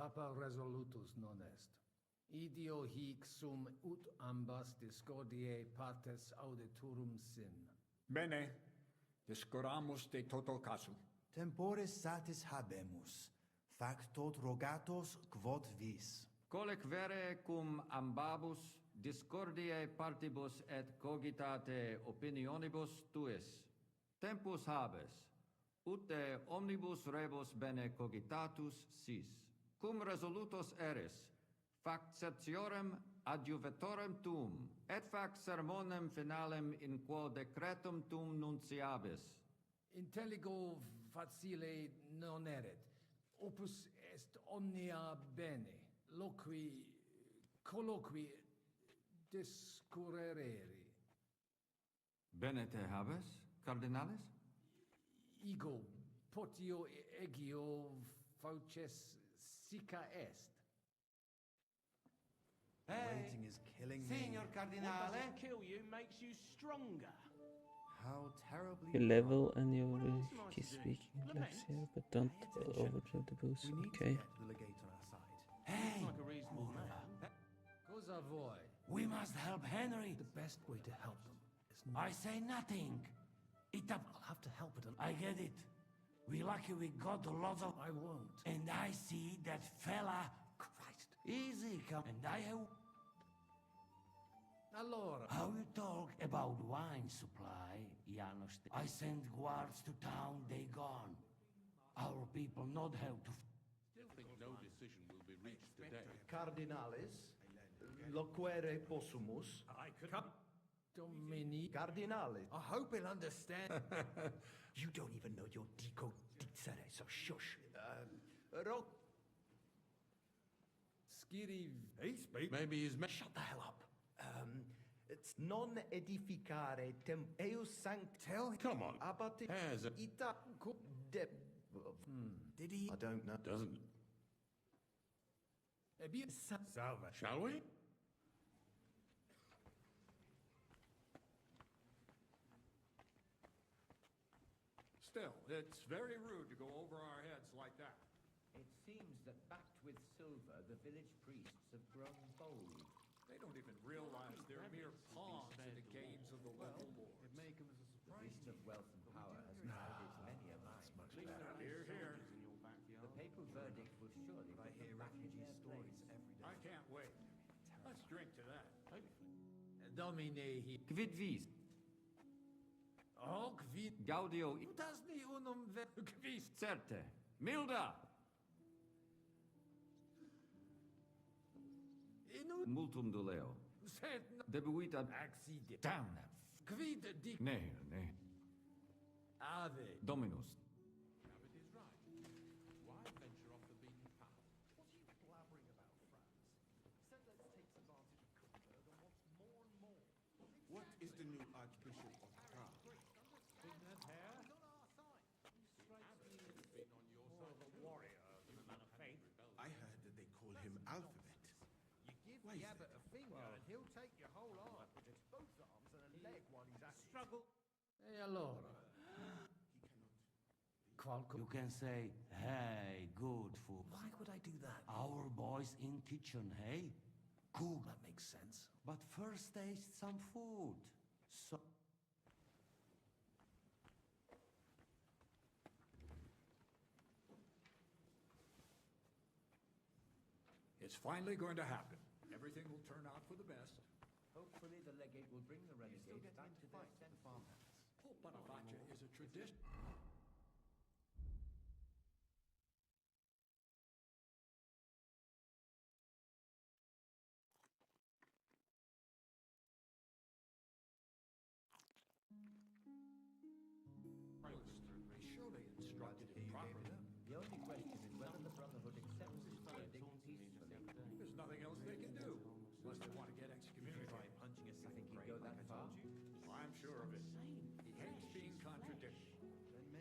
Papa resolutus non est. Idio hic sum ut ambas discordiae partes auditorum sin. Bene, discuramus de toto casu. Temporis satis habemus. Factot rogatos quod vis. Colec vere cum ambabus discordiae partibus et cogitate opinionibus tuis. Tempus habes, ut de omnibus rebus bene cogitatus sis. Cum resolutos eris, fac septiorem adjuvetorem tuum, et fac sermonem finalem in quo decretum tuum nunciabis. Intelligo facile non erit. Opus est omnia bene. Loqui, colloqui, discurrere. Bene te habes, cardinalis? Ego, potio egio fauces sica est. Waiting is killing me. Signor Cardinale. What doesn't kill you makes you stronger. How terribly You level and you What will else am I to keep do? speaking less Lament? here, but don't Pay attention. overdo the boost. We need Okay. to get the legate on our side. Hey, Like a reasonable man. Cosa voi? we must help Henry. The best way to help them is I say nothing. I'll have to help it. I get it. We lucky we got a lot of... I won't. And I see that fella... Christ. Easy, come. And I have... Allora. How you talk about wine supply, Janos? I send guards to town, they gone. Our people not have to... Still think no decision will be reached today. Cardinalis, loquere possumus. I could... Domini. Cardinale. I hope he'll understand. You don't even know your dico dicere, so shush. Skiri. He speak. Maybe he's... Shut the hell up. It's non edificare eus sanct. Tell him. Come on. Abate Has a... ita de. Did he? I don't know. Doesn't... Salve. Shall we? Still, it's very rude to go over our heads like that. It seems that backed with silver, the village priests have grown bold. They don't even realize they're mere pawns in the games of the local lords. It may come as a The surprise. beast of wealth and power has clouded many a mind. Hear, hear. The papal verdict will surely I put hear them back in refugee their stories place. every day. I can't wait. Let's drink to that. Domine hi. Quid vis? Oh, quid. Gaudio Tasni unum quis. certe. Milda! Inu Multum doleo. sed Debuit ad... accident. Damn that. Quid dic Ne, ne. ave. Dominus. Abbot is right. Why venture off the beaten path? What are you blabbering about, Franz? Said let's take advantage of Kuttenberg and wants more and more. What is the new Archbishop of Prague? In that hair? He's on our side. He strikes me as Been on your more of a warrior than a man of faith. I heard that they call him Alphabet. You give Why the is abbot that? a finger and he'll take your whole arm. It's both arms and a leg while he's at Struggle. E allora? Qualco. You can say, hey, good food. Why would I do that? Our boys in kitchen, hey? Cool. That makes sense. But first taste some food. So... It's finally going to happen. Everything will turn out for the best. Hopefully the legate will bring the renegades back to their senses. Oh, Bonavacia is a tradition. Surely instructed him properly. The only question is whether the Brotherhood accepts this verdict peacefully. There's nothing else they can do, unless they want to get excommunicated. Punching a think he'd go that far? I'm sure of it. He hates being contradicted.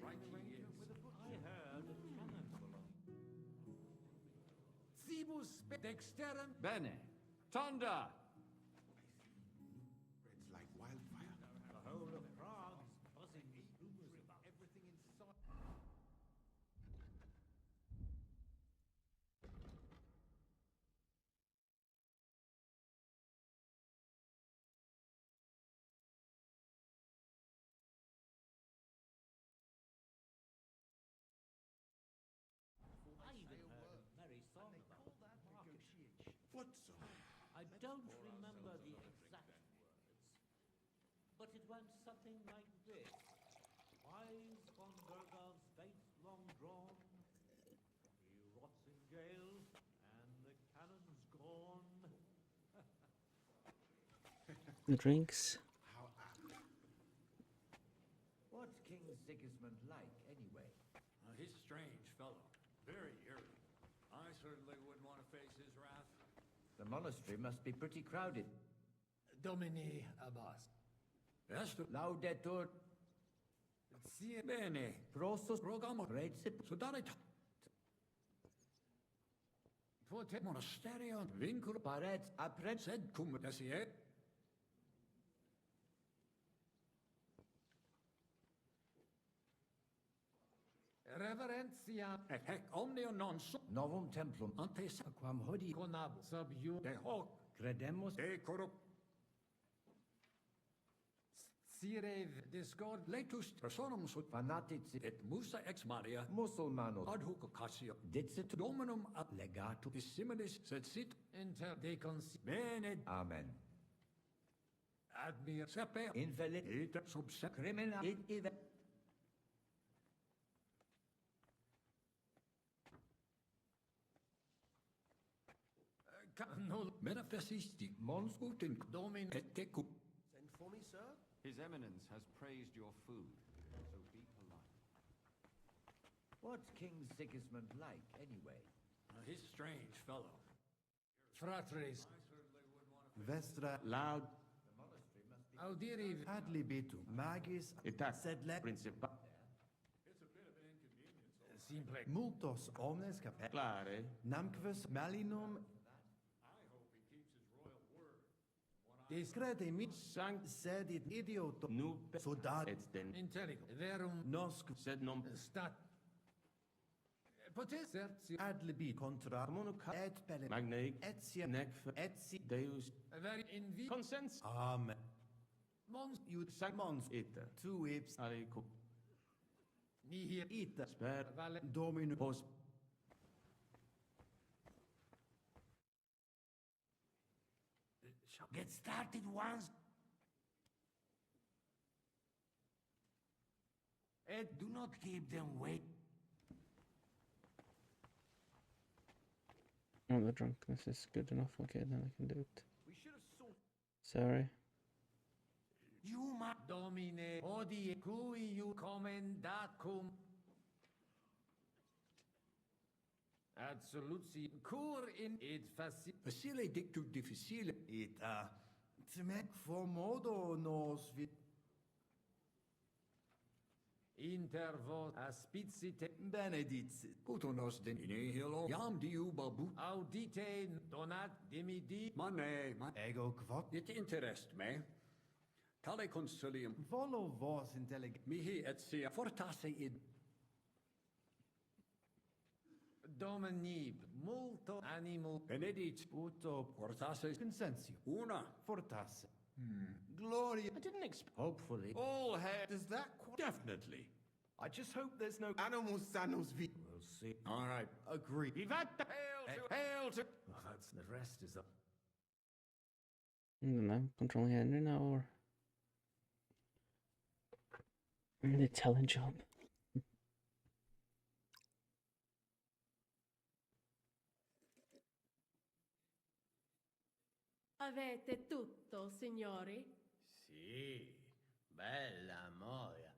Right he is. I heard a cannon below. Cibus dexterum. Bene. Tonda! Spreads like wildfire. The whole of Prague is buzzing with rumors about everything in sight. don't remember the exact words, but it went something like this. Wise von Bergov's faith long drawn, he rots in jail, and the cannon's gone. Drinks. What's King Sigismund like, anyway? He's a strange fellow. Very eerie. I certainly wouldn't want to face his wrath. The monastery must be pretty crowded. Domini Abbas. Yes, Laudetur. Sia bene. Prostos Rogamo. Recip. Sudarita. Forte monasterion vincul Paret apret. Sed cum desie. Reverentia. Et hec omnio non sum. Novum templum. Antes Quam hodie Conab sub iu. de hoc. credemus. De corrupt. Sire Discord letus personum sut Fanatici. et musa ex Maria. Musulmanos. Ad hoc occasio. Dixit Dominum ad legatus. dissimilis sed sit. inter decons Bene. Amen. Admir sepe. Infelit. Iter sub se. Crimina. It ive. Null metaphysisti. Mons utin domin et tecum. Send for me, sir? His Eminence has praised your food, so be polite. What's King Sigismund like, anyway? He's a strange fellow. fratres. Vestra laud Audiri adlibitum magis Itac. sed le Principa. simple. multos omnes Clare. namquus malinum discrede mi Sanct sed it idioto nupe sodat et den Intelligo. Verum nosc sed non stat. Potes sertio. adlibi contra monuca et pelle magnei etia nec etsi Deus Very invi. consens. amen Mons iud Sanct mons ita. tu ips Alico. nihil. ita Sper. Vale. dominus Pos. Get started once. And do not keep them wait. Oh, the drunkenness is good enough. Okay, then I can do it. We should have sought. Sorry. Juma Domine hodie cui iu commendacum absoluti cur in id Facile dictu difficile. ita tmec formodo nos vi inter vos aspicite benedicit Puto nos de nihilo. Jam diu babu. audite donat dimidi Mane, ego quod it interest me. Tale consilium volo vos intelligent mihi et sia fortasse id. Dominib multo animo Benedit uto fortasse consensio una. fortasse gloria I didn't expect. hopefully. all hair does that definitely I just hope there's no animals sanos vi We'll see. All right. agree Vivat hail to oh, that's the rest is up. I don't know. Controlling Henry now, or the talent job. Avete tutto, signori? Sì, bella moia.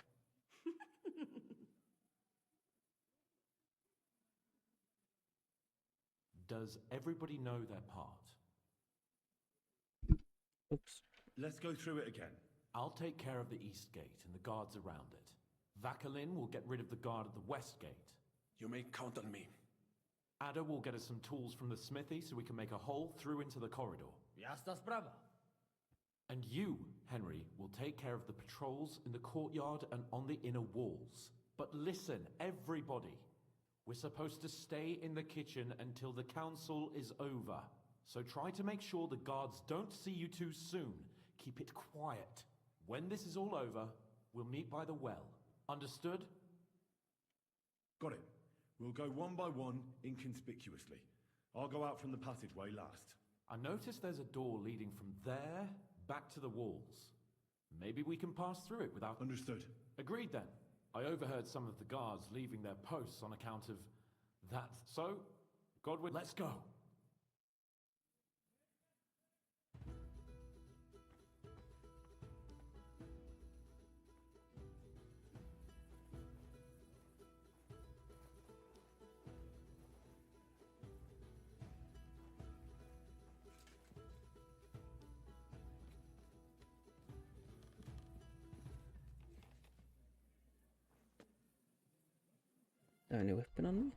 Does everybody know their part? Oops. Let's go through it again. I'll take care of the east gate and the guards around it. Vakalin will get rid of the guard at the west gate. You may count on me. Ada will get us some tools from the smithy so we can make a hole through into the corridor. Jasna sprawa. And you, Henry, will take care of the patrols in the courtyard and on the inner walls. But listen, everybody. We're supposed to stay in the kitchen until the council is over. So try to make sure the guards don't see you too soon. Keep it quiet. When this is all over, we'll meet by the well. Understood? Got it. We'll go one by one, inconspicuously. I'll go out from the passageway last. I noticed there's a door leading from there back to the walls. Maybe we can pass through it without... Understood. Agreed then. I overheard some of the guards leaving their posts on account of that. So, Godwin, let's go. Any weapon on me?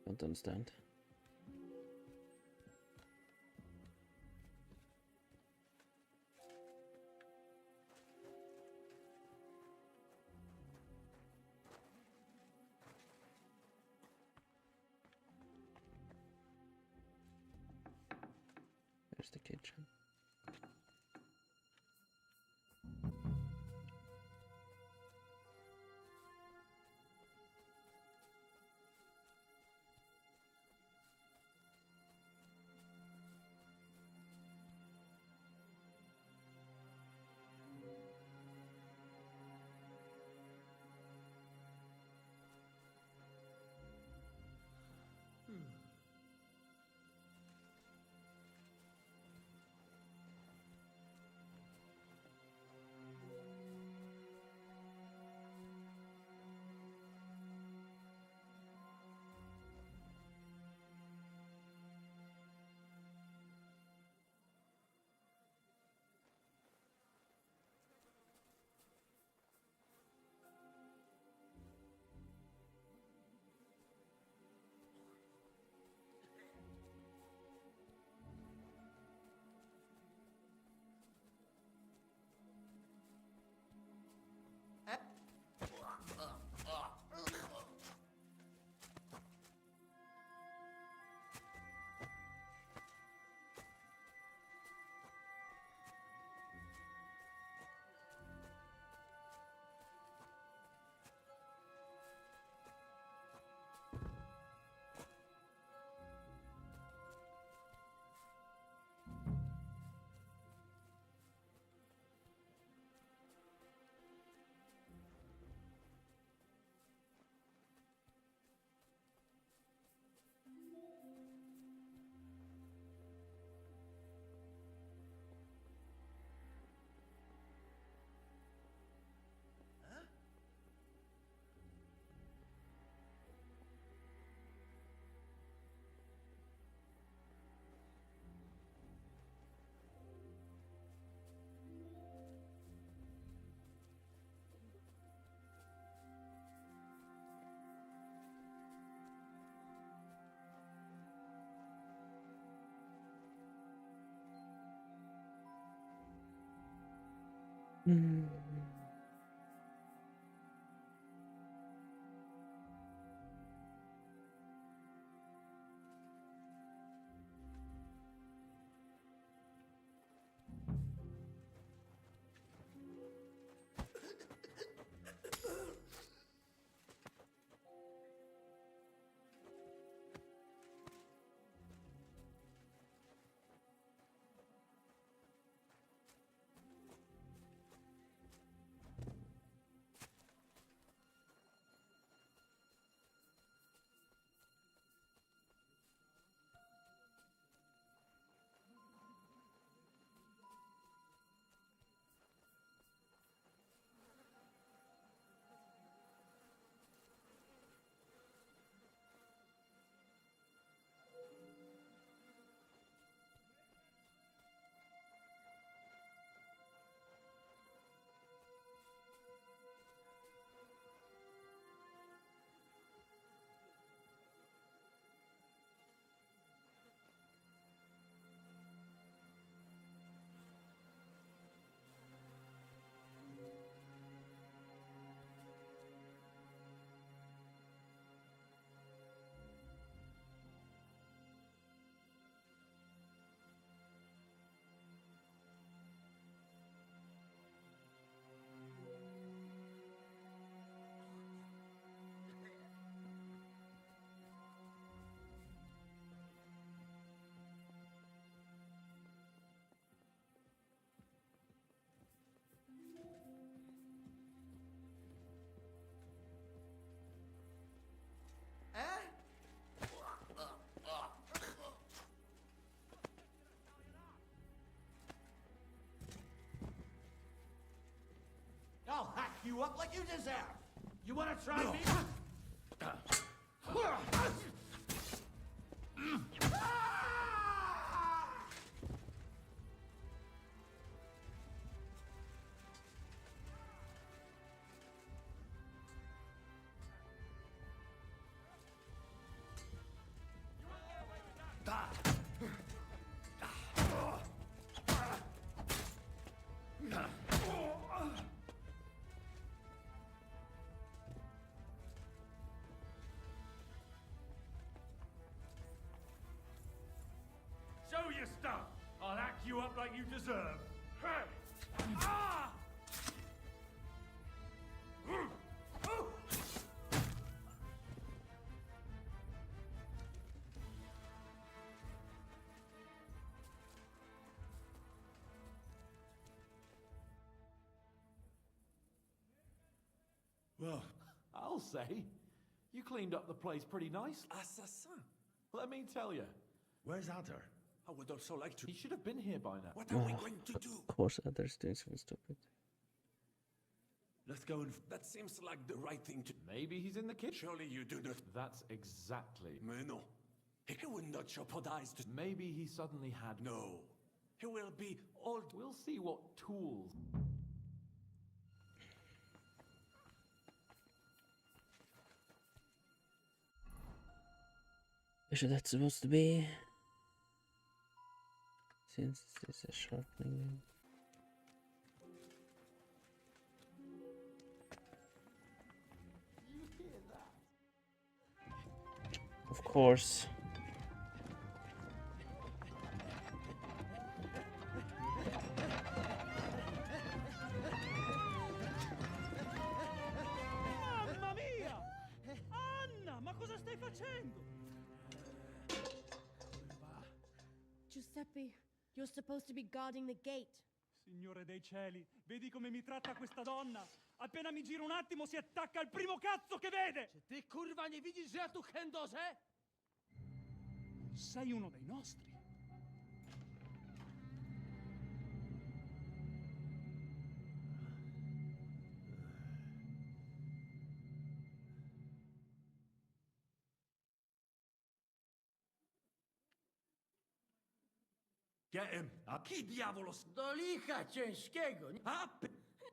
Don't understand. There's the kitchen. Mm. I'll hack you up like you deserve. You want to try me? Show your stuff. I'll hack you up like you deserve. Hey! Ah! Well, I'll say, you cleaned up the place pretty nice. Assassin. Let me tell you. Where's Adder? I would also like to. He should have been here by now. What are we going to do? Of course, others doing something stupid. Let's go and... That seems like the right thing to... Maybe he's in the kitchen. Surely you do not... That's exactly... Mais non. He will not jeopardize the... Maybe he suddenly had... No. He will be old... We'll see what tools... Where that's supposed to be? Since this is a sharpening. Of course. Mamma mia! Anna, ma cosa stai facendo? Giuseppe, you're supposed to be guarding the gate. Signore dei cieli, vedi come mi tratta questa donna? Appena mi giro un attimo si attacca al primo cazzo che vede! Ty kurwa nie widzisz, że ja tu chędożę? Sei uno dei nostri. Get him! A chi diavolo... Do licha ciężkiego. A...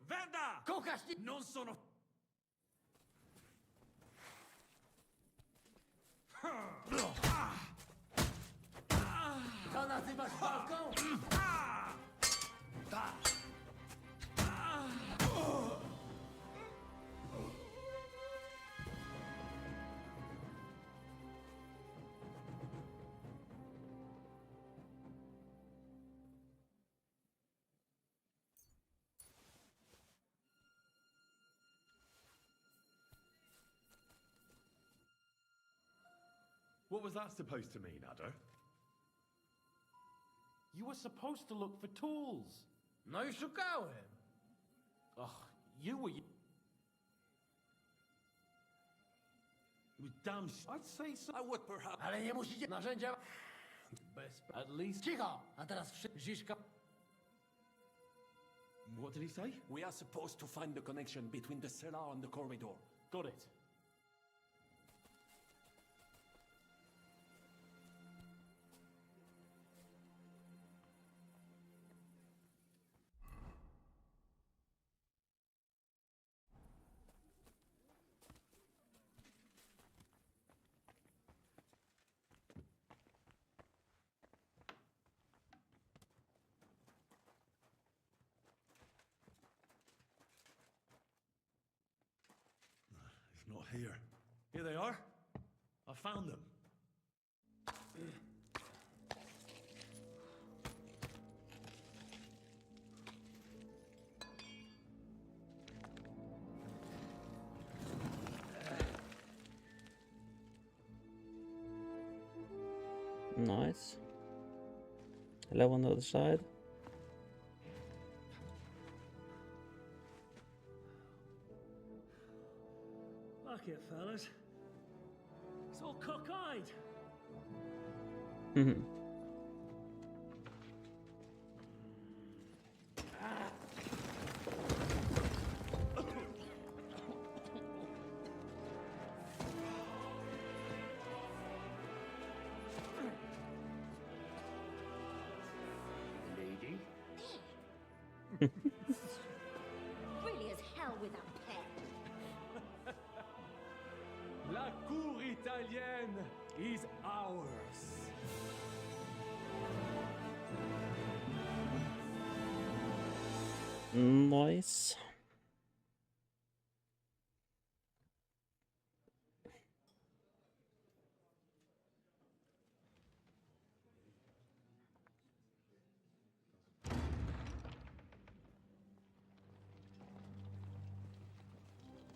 Venda! Kochasz nie... Non sono... To nazywasz walką? What was that supposed to mean, Adder? You were supposed to look for tools. No i szukałem. Ugh, you were... It was damn I'd say so. I would perhaps... Ale nie musicie narzędzia... Bez... At least... Cicho! A teraz Ziszka... What did he say? We are supposed to find the connection between the cellar and the corridor. Got it. It's not here. Here they are. I found them. Nice. Hello on the other side. Fuck it, fellas. It's all cockeyed. Lady? Really as hell with that pen. La cour italienne is ours. Nice.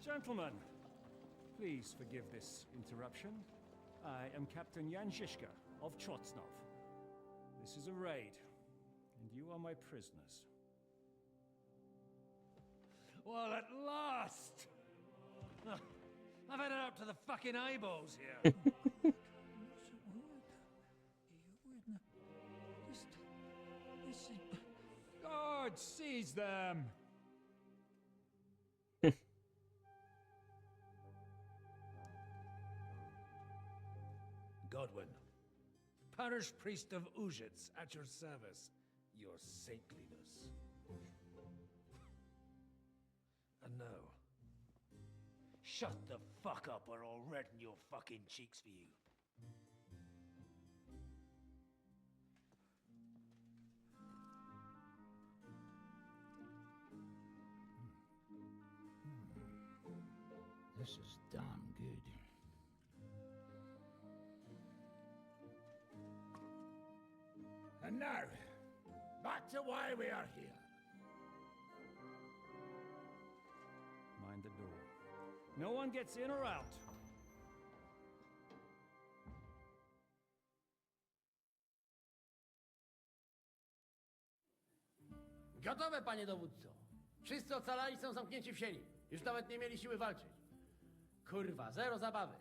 Gentlemen, please forgive this interruption. I am Captain Jan Žižka of Trotsnov. This is a raid, and you are my prisoners. Well, at last! I've had it up to the fucking eyeballs here. Guard, seize them! Godwin, parish priest of Uzhitz, at your service. Your saintliness. And now, shut the fuck up or I'll redden your fucking cheeks for you. This is damn good. And now, back to why we are here. Mind the door. No one gets in or out. Gotowe, panie dowódco. Wszyscy ocalali są zamknięci w sieni. Już nawet nie mieli siły walczyć. Kurwa, zero zabawy.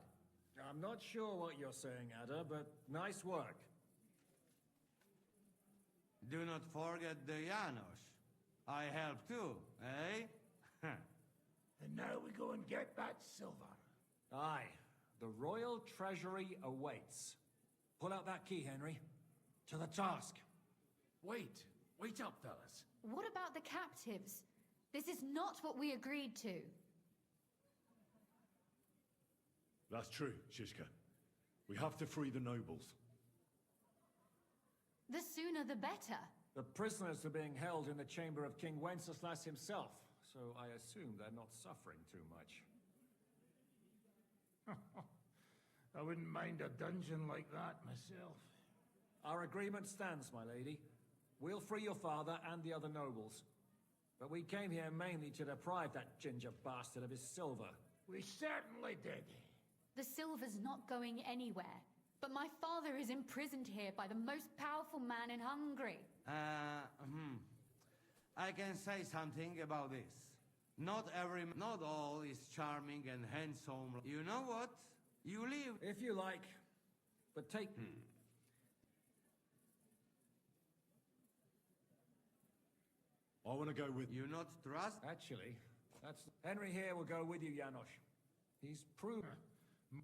I'm not sure what you're saying, Ada, but nice work. Do not forget the Janos. I help too, eh? And now we go and get that silver. Aye, the royal treasury awaits. Pull out that key, Henry. To the task. Wait up, fellas. What about the captives? This is not what we agreed to. That's true, Shishka. We have to free the nobles. The sooner the better. The prisoners are being held in the chamber of King Wenceslas himself, so I assume they're not suffering too much. I wouldn't mind a dungeon like that myself. Our agreement stands, my lady. We'll free your father and the other nobles. But we came here mainly to deprive that ginger bastard of his silver. We certainly did. The silver's not going anywhere. But my father is imprisoned here by the most powerful man in Hungary. I can say something about this. Not all is charming and handsome. You know what? You live. If you like. But take... I want to go with... You not trust? Actually, that's... Henry here will go with you, Janosch. He's proven...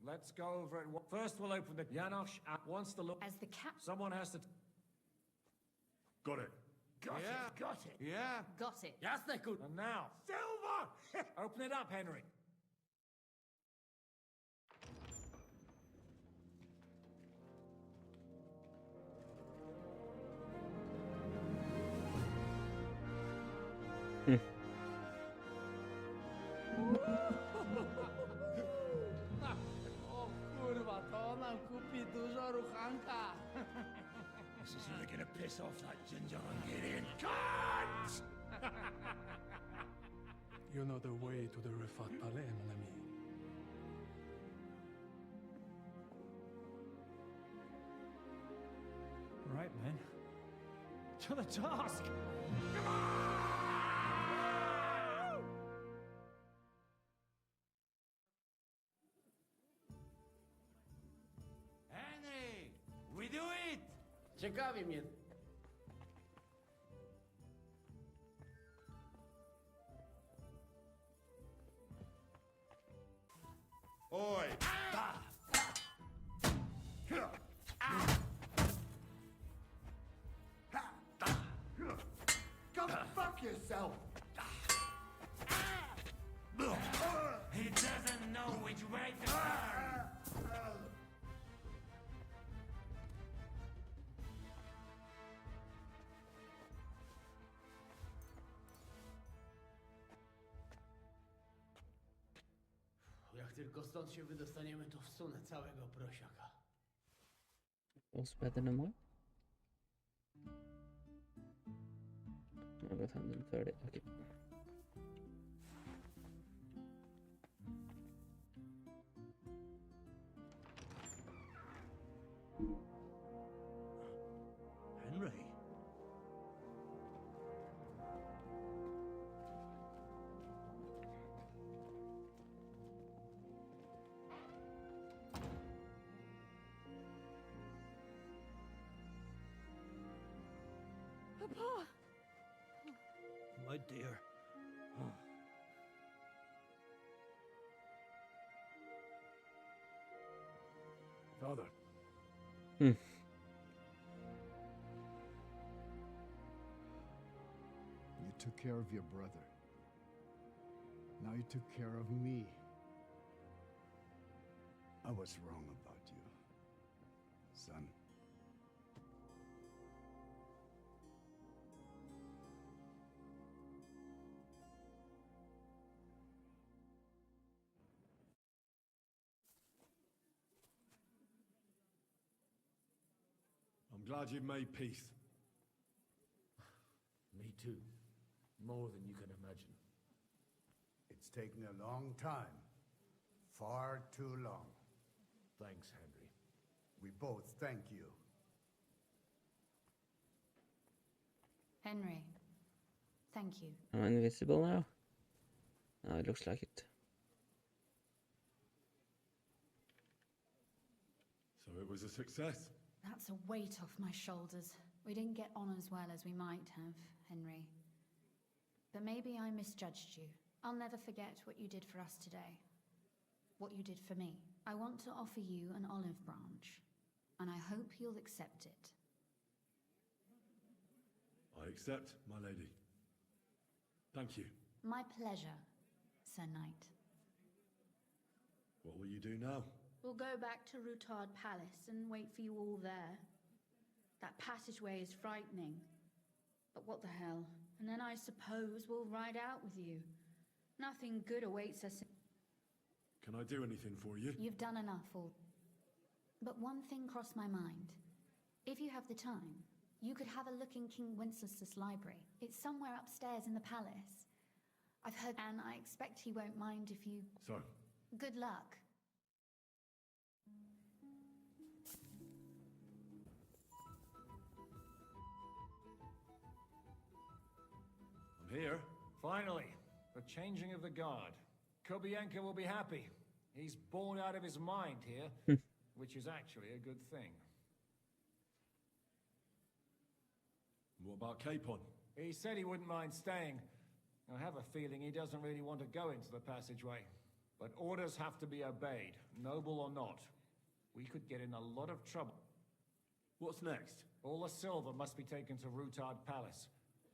Let's go over it. First, we'll open the... Janosch wants to look... As the cap... Someone has to... Got it. Got it, got it. Yeah. Got it. Jasne, good. And now... Silver! Open it up, Henry. O kurwa, to nam kupi dużo ruchanka. This is really gonna piss off that ginger Hungarian cunt! You know the way to the Rifat Palais, mon ami. Right, men. To the task! Henry! We do it! Ciekawi mnie. Oi! Go fuck yourself! He doesn't know which way to turn! Jak tylko stąd się wydostaniemy, to wsunę całego prosiaka. Also better than what? I got 130. Okay. Henry? Papa! My dear. Father. Hmm. You took care of your brother. Now you took care of me. I was wrong about you, son. I'm glad you've made peace. Me too. More than you can imagine. It's taken a long time. Far too long. Thanks, Henry. We both thank you. Henry, thank you. Am I invisible now? Oh, it looks like it. So it was a success? That's a weight off my shoulders. We didn't get on as well as we might have, Henry. But maybe I misjudged you. I'll never forget what you did for us today. What you did for me. I want to offer you an olive branch, and I hope you'll accept it. I accept, my lady. Thank you. My pleasure, Sir Knight. What will you do now? We'll go back to Rutard Palace and wait for you all there. That passageway is frightening. But what the hell? And then I suppose we'll ride out with you. Nothing good awaits us. Can I do anything for you? You've done enough, all. But one thing crossed my mind. If you have the time, you could have a look in King Wenceslas' library. It's somewhere upstairs in the palace. I've heard, and I expect he won't mind if you... So? Good luck. here. Finally, the changing of the guard. Kobienko will be happy. He's born out of his mind here, which is actually a good thing. What about Capon? He said he wouldn't mind staying. I have a feeling he doesn't really want to go into the passageway. But orders have to be obeyed, noble or not. We could get in a lot of trouble. What's next? All the silver must be taken to Rutard Palace.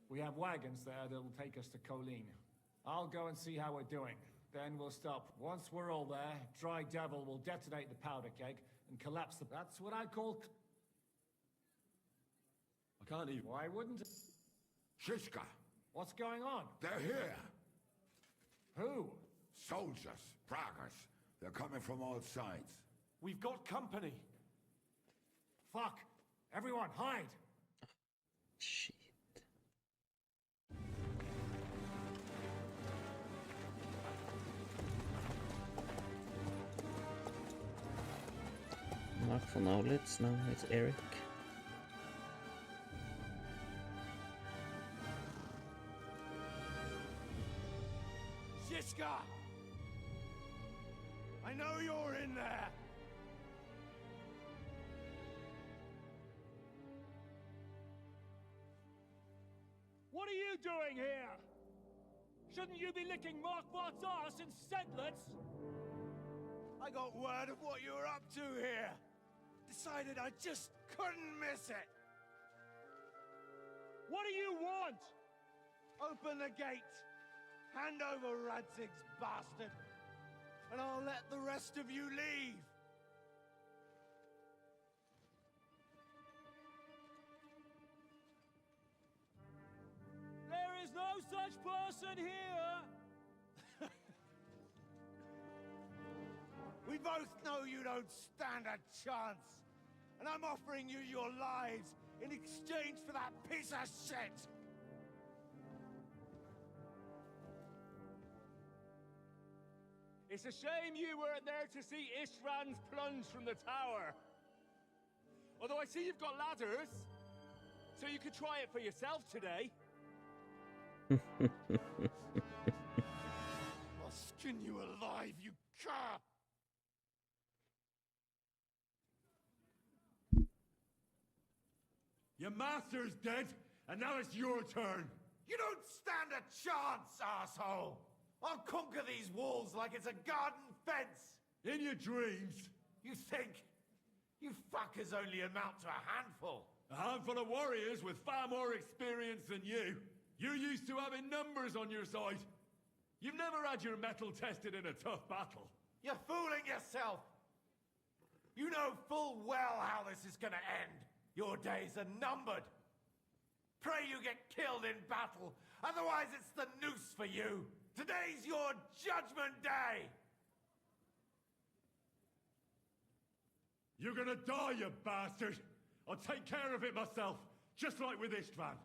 We have wagons there that'll take us to Colleen. I'll go and see how we're doing. Then we'll stop. Once we're all there, Dry Devil will detonate the powder keg and collapse the... That's what I call... I can't even... Why wouldn't it? Shiska. What's going on? They're here. Who? Soldiers. Pragas. They're coming from all sides. We've got company. Fuck. Everyone, hide. Shit. Mark for knowledge. Now it's Eric. Shiska! I know you're in there! What are you doing here? Shouldn't you be licking Markvart's arse in Sedlitz? I got word of what you were up to here. Decided I just couldn't miss it. What do you want? Open the gate. Hand over Radzig's bastard. And I'll let the rest of you leave. There is no such person here! We both know you don't stand a chance. And I'm offering you your lives in exchange for that piece of shit! It's a shame you weren't there to see Ishrand's plunge from the tower. Although I see you've got ladders, so you could try it for yourself today. I'll skin you alive, you cur! Your master's dead, and now it's your turn. You don't stand a chance, asshole! I'll conquer these walls like it's a garden fence! In your dreams. You think? You fuckers only amount to a handful. A handful of warriors with far more experience than you. You're used to having numbers on your side. You've never had your mettle tested in a tough battle. You're fooling yourself! You know full well how this is gonna end. Your days are numbered. Pray you get killed in battle, otherwise it's the noose for you. Today's your judgment day! You're gonna die, you bastard! I'll take care of it myself, just like with Istvan.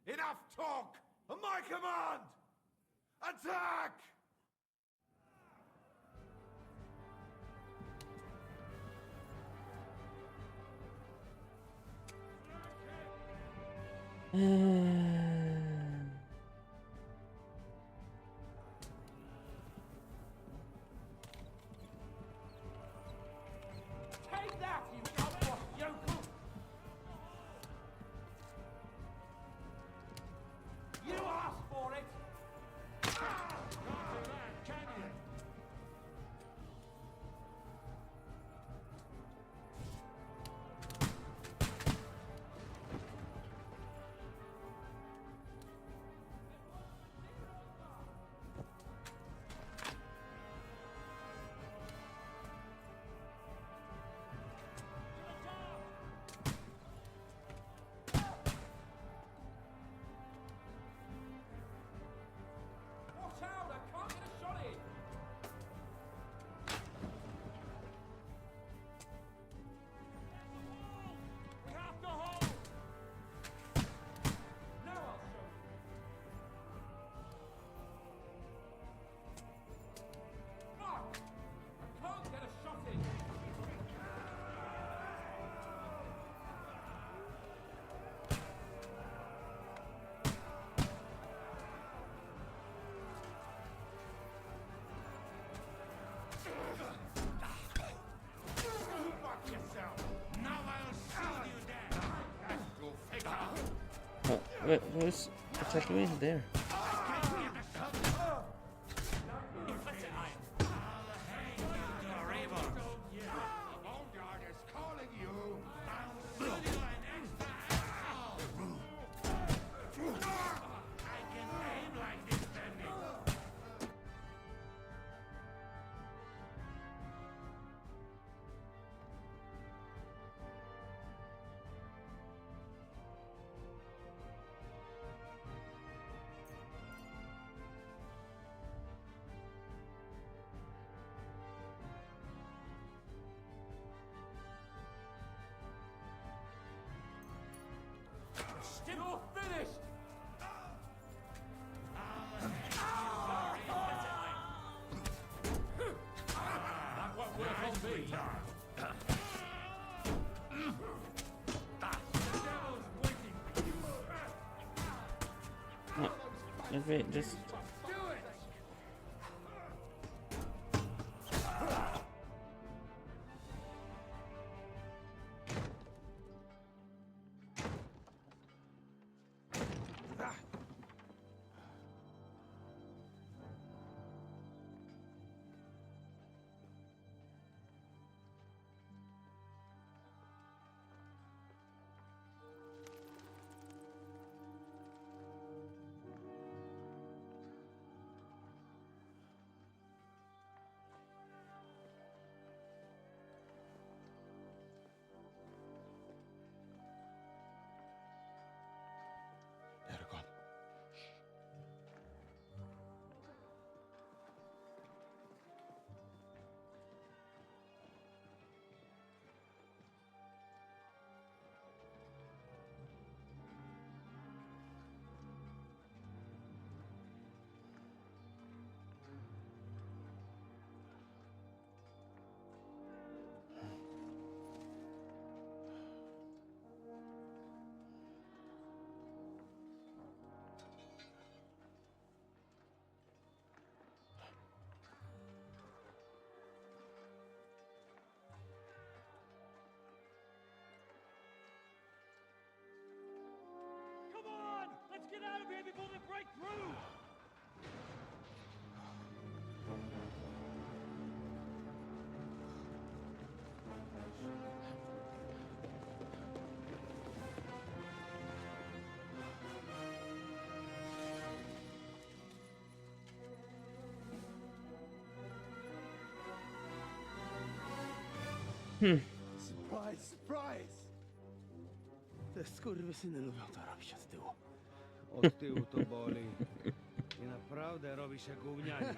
Enough talk! On my command! Attack! Take that, you outlaw yokel! You asked for it! Can't do that, can you? Who's attacking me? There. You're finished! That won't work on me. No, let me just. Let's get out of here before they break through! Surprise, surprise! Te skurwysyny lubią to robić od tyłu. Od tyłu to boli. I naprawdę robi się gównianie.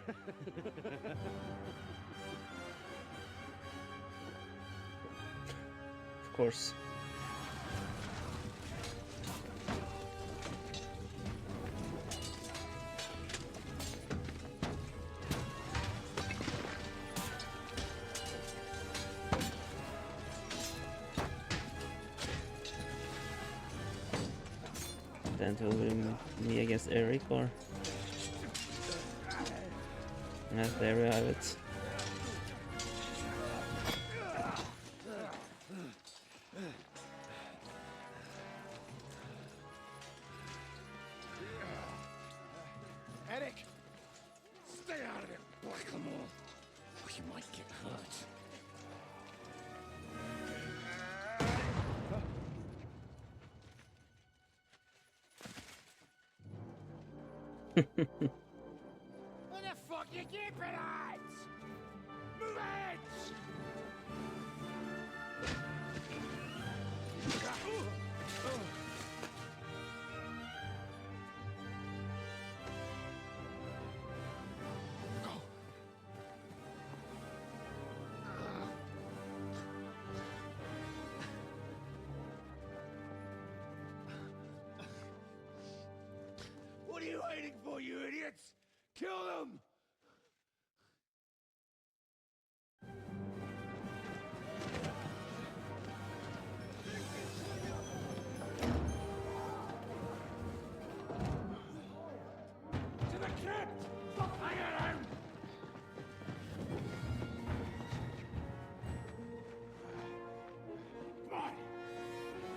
Of course. Then it will be me against Eric, or there we have it. Eric, stay out of it, Blackamoor. You might get hurt. What the fuck you keeping at? Move it! What are you waiting for, you idiots? Kill them! To the crypt! Fire him! Come on!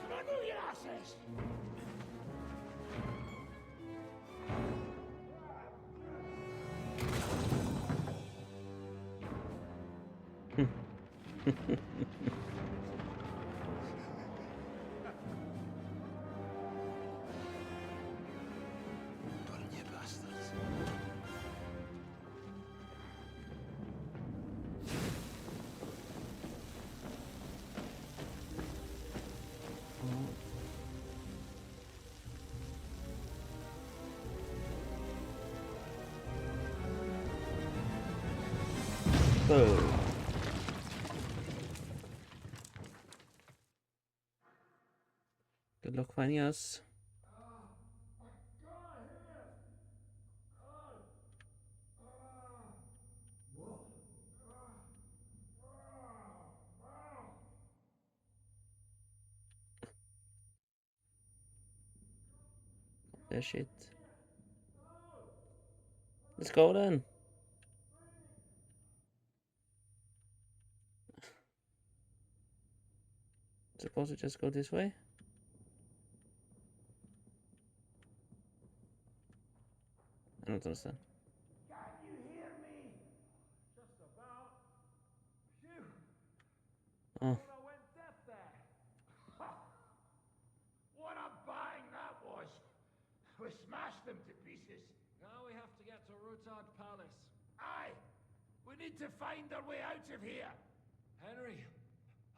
Come on, move your asses! Durnie bastards. Boom. Good luck finding us. That shit. Let's go then. Suppose we just go this way. I don't understand. Can you hear me? Just about. Phew. Oh. Thought I went deaf there. What a bang that was. We smashed them to pieces. Now we have to get to Rutard Palace. Aye. We need to find our way out of here. Henry,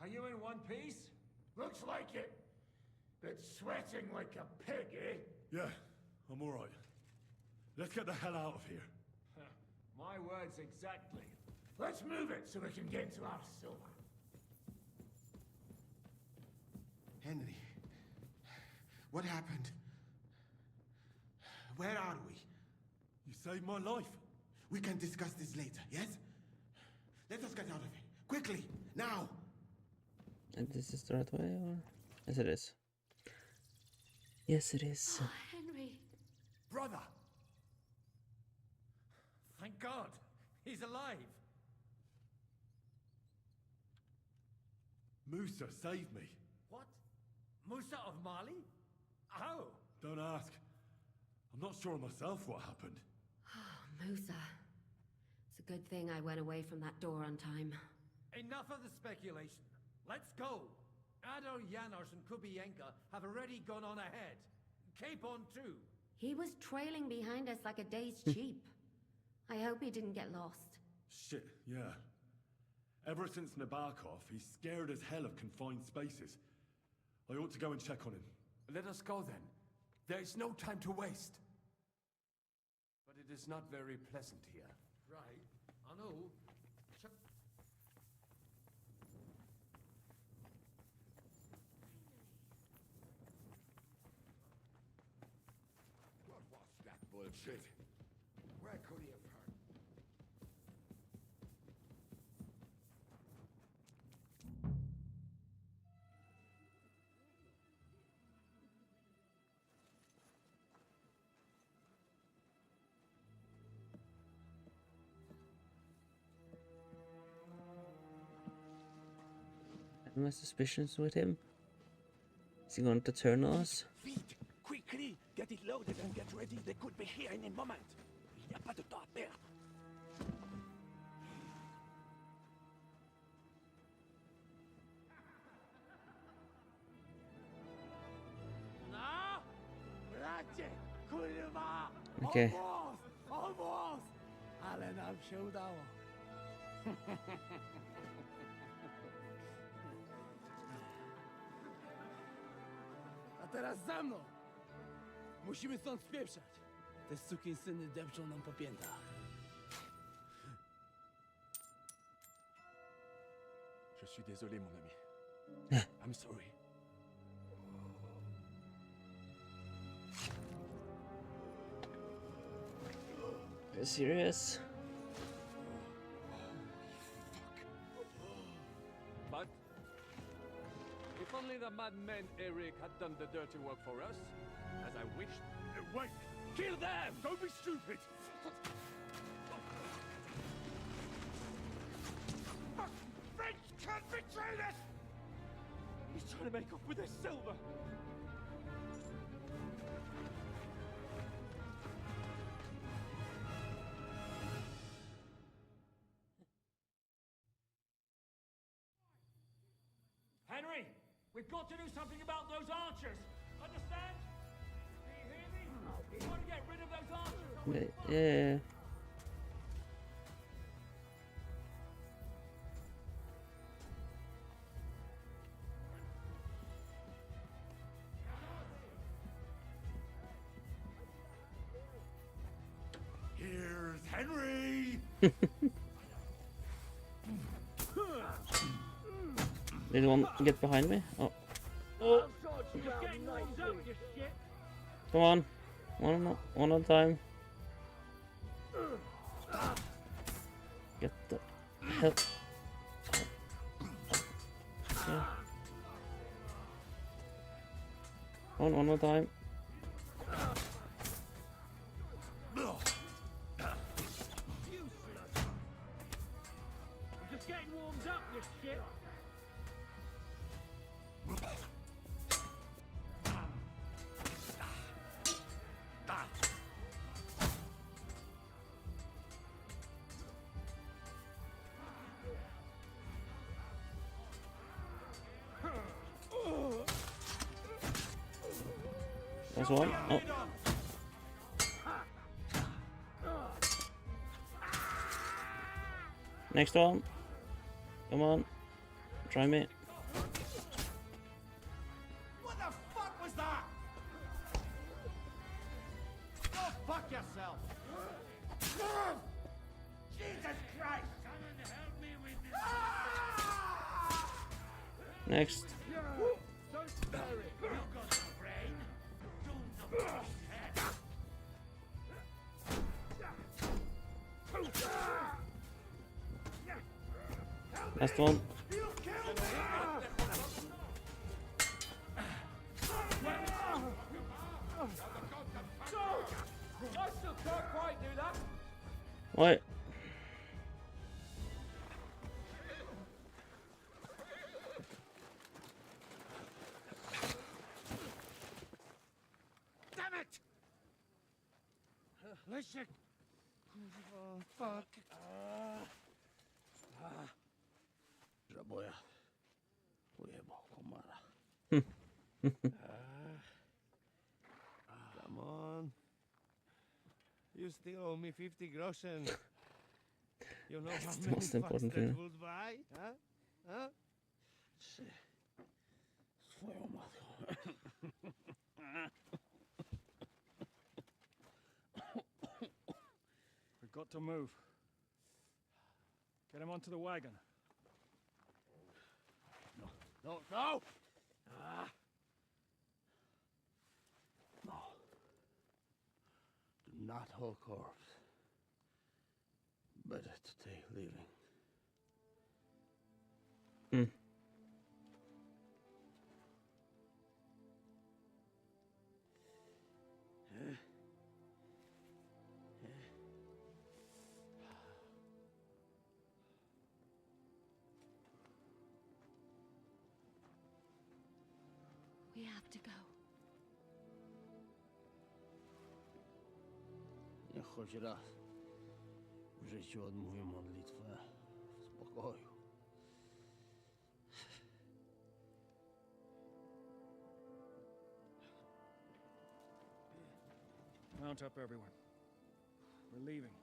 are you in one piece? Looks like it. But sweating like a pig, eh? Yeah, I'm all right. Let's get the hell out of here. My words exactly. Let's move it so we can get to our silver. Henry, what happened? Where are we? You saved my life. We can discuss this later, yes? Let us get out of here. Quickly, now! And this is the right way, or? Yes, it is. Yes, it is. Oh, Henry. Brother! Thank God. He's alive. Musa saved me. What? Musa of Mali? How? Don't ask. I'm not sure myself what happened. Musa. It's a good thing I went away from that door on time. Enough of the speculation. Let's go. Adar, Janos, and Kubienka have already gone on ahead. Capon too. He was trailing behind us like a dazed sheep. I hope he didn't get lost. Shit, yeah. Ever since Nabokov, he's scared as hell of confined spaces. I ought to go and check on him. Let us go then. There is no time to waste. But it is not very pleasant here. Right. I know. What was that bullshit? Where could he have heard? I have my suspicions with him. Is he going to turn on us? Vite, quickly, get it loaded and get ready. They could be here any moment. Il n'y a pas de temps à perdre. No! Bracie! Kurwa! Okay. Almost! Almost! Ale nam się udało. A teraz za mną! Musimy stąd spieprzać. Te sukinsyny depczą nam po piętach. Je suis désolé, mon ami. I'm sorry. Are you serious? But if only the madman Eric had done the dirty work for us, as I wished. Wait! Kill them! Don't be stupid! French can't betray us! He's trying to make off with his silver. Henry, we've got to do something about those archers. Understand? Do you hear me? We want to get rid of those archers. Yeah. Here's Henry! Did one get behind me? Oh. Oh. Come on. One at a time. Get the hell. Yeah. One at a time. Just getting warmed up, you shit. That's one. Oh. Next one. Come on. Try me. What the fuck was that? Go fuck yourself. Jesus Christ! Someone help me with this. Next. Don't scare it. You got no brain. Do not Last one. I still can't quite do that. What? Damn it! Leszek! Oh, fuck. Żaboja. Ujebał komara. Come on. You still owe me 50 groschen. You know how the many most fucks important that thing. would buy? Huh? Huh? Swoją matką. We've got to move. Get him onto the wagon. No, no! Ah. No. Do not hold corpse. Better to take living. Hmm. We have to go. Niech choć raz w życiu odmówię modlitwę w spokoju. Mount up, everyone. We're leaving.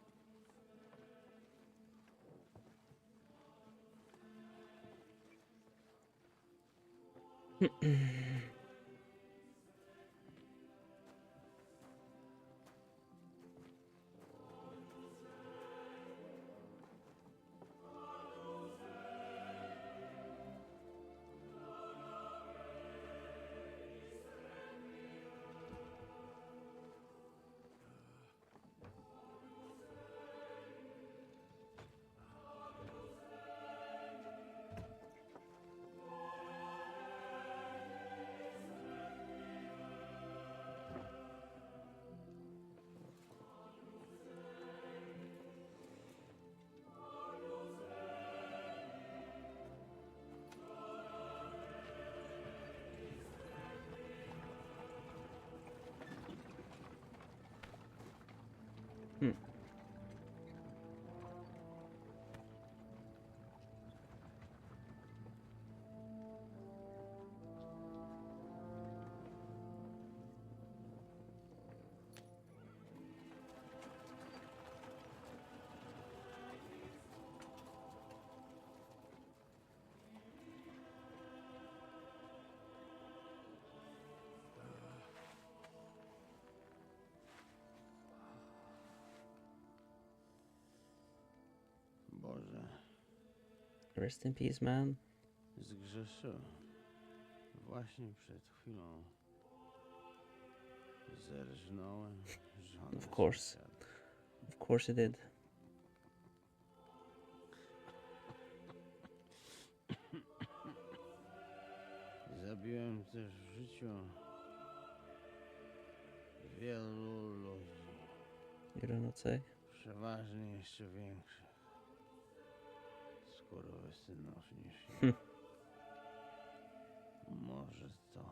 Boże, Rest in peace, man. zgrzeszyłem. Właśnie przed chwilą zerżnąłem żonę Of course. sąsiada. Of course it did. Zabiłem też w życiu wielu ludzi. You do not say. Przeważnie jeszcze większych skurwysynów niż ja. Może to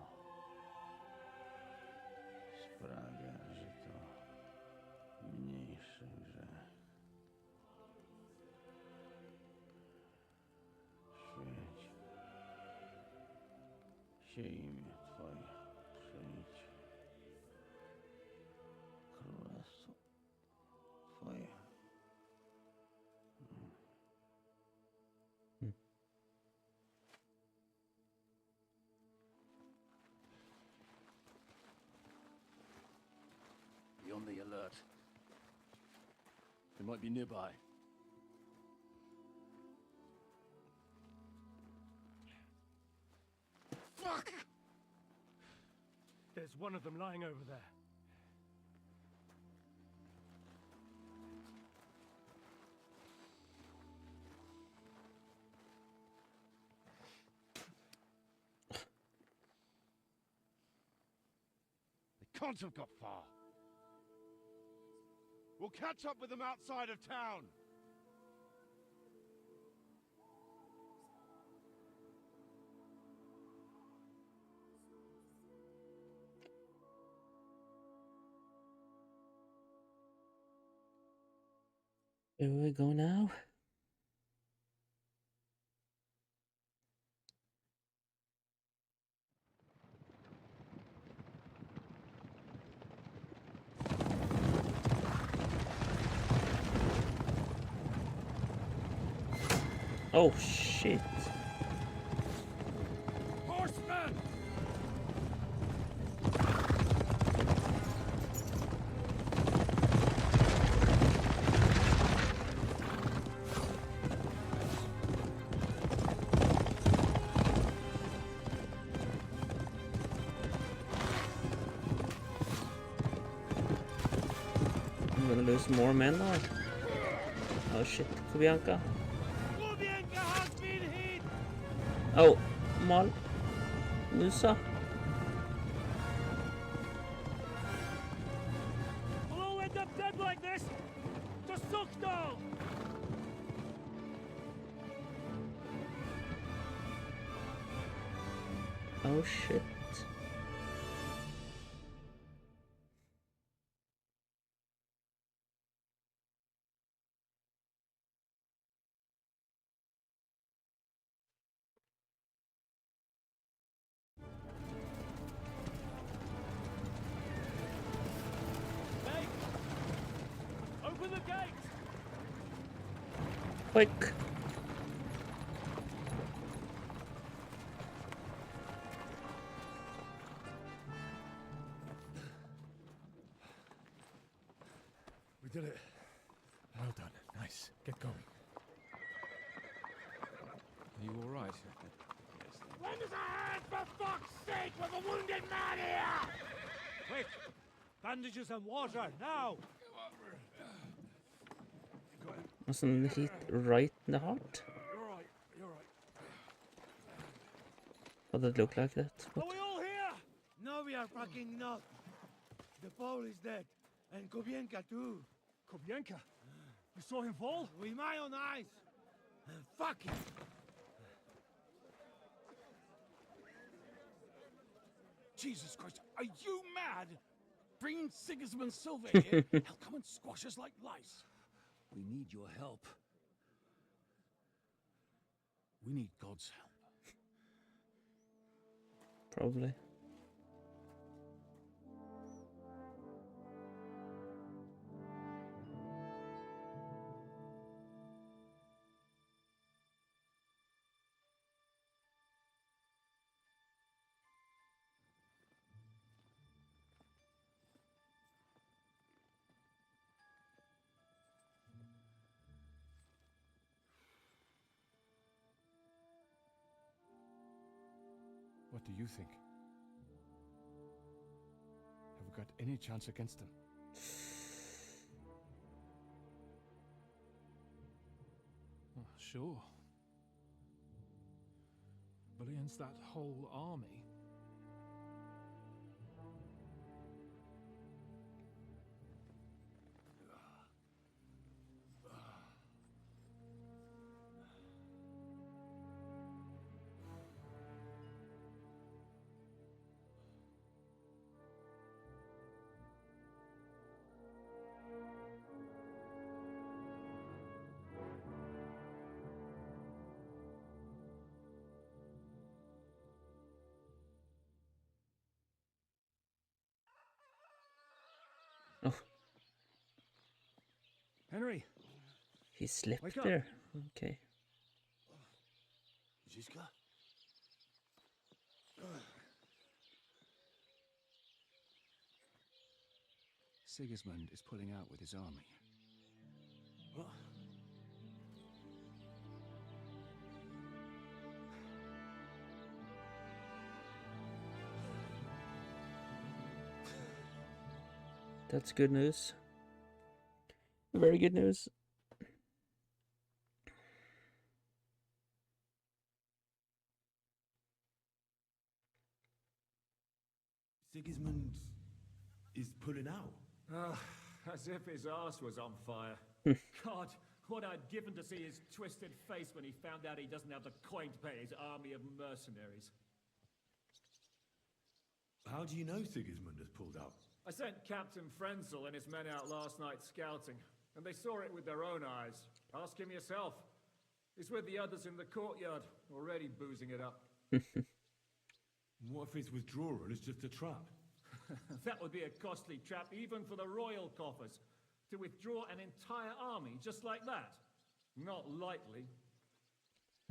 sprawia, że to mniejszy grzech. Świeć się imię Twoje, przyjdź królestwo Twoje. Be on the alert. They might be nearby. Fuck! There's one of them lying over there. They can't have got far. We'll catch up with them outside of town. Where we go now? Oh shit. Horsemen! I'm gonna lose more men now. Oh shit, Kubianka. Kubianka has been hit! Oh, Mal. Musa. We'll all end up dead like this! Just suck now! Oh shit. Hey! Open the gate! Quick. We did it. Well done. Nice. Get going. Are you all right? Lend us a hand, for fuck's sake, with a wounded man here! Quick! Bandages and water, now! Wasn't he right in the heart? You're right, you're right. What did it look like that? Are we all here? No, we are fucking not. The Pole is dead, and Kubienka too. Kubienka? You saw him fall? With my own eyes. Fuck him. Jesus Christ, are you mad? Bring Sigismund Silva here. He'll come and squash us like lice. We need your help. We need God's help. Probably. What do you think? Have we got any chance against them? Oh, sure. But against that whole army? Oh, Henry! he slipped Wake up. there. Okay. Ziska? Sigismund is pulling out with his army. What? That's good news. Very good news. Sigismund is pulling out. As if his arse was on fire. God, what I'd given to see his twisted face when he found out he doesn't have the coin to pay his army of mercenaries. How do you know Sigismund has pulled out? I sent Captain Frenzel and his men out last night scouting, and they saw it with their own eyes. Ask him yourself. He's with the others in the courtyard, already boozing it up. What if his withdrawal is just a trap? That would be a costly trap even for the royal coffers. To withdraw an entire army just like that. Not likely.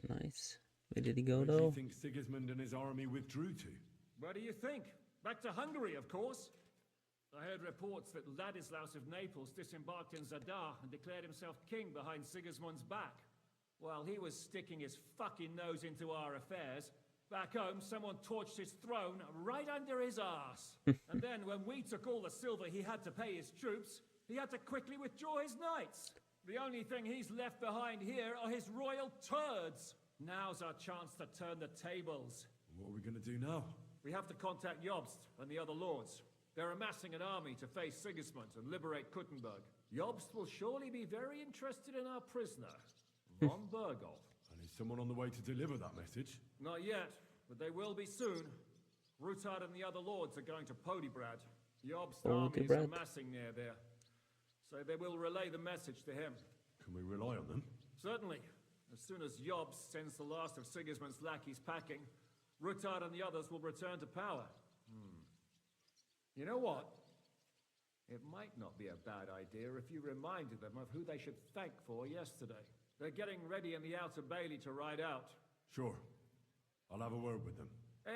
Nice. Where did he go Where do though? you think Sigismund and his army withdrew to? Where do you think? Back to Hungary, of course. I heard reports that Ladislaus of Naples disembarked in Zadar and declared himself king behind Sigismund's back. While he was sticking his fucking nose into our affairs, back home someone torched his throne right under his arse. And then when we took all the silver he had to pay his troops, he had to quickly withdraw his knights. The only thing he's left behind here are his royal turds. Now's our chance to turn the tables. What are we going to do now? We have to contact Jobst and the other lords. They're amassing an army to face Sigismund and liberate Kuttenberg. Jobst will surely be very interested in our prisoner, von Berghoff. And is someone on the way to deliver that message? Not yet, but they will be soon. Rutard and the other lords are going to Podibrad. Jobst's army is amassing near there. So they will relay the message to him. Can we rely on them? Certainly. As soon as Jobst sends the last of Sigismund's lackeys packing, Rutard and the others will return to power. You know what? It might not be a bad idea if you reminded them of who they should thank for yesterday. They're getting ready in the Outer Bailey to ride out. Sure. I'll have a word with them.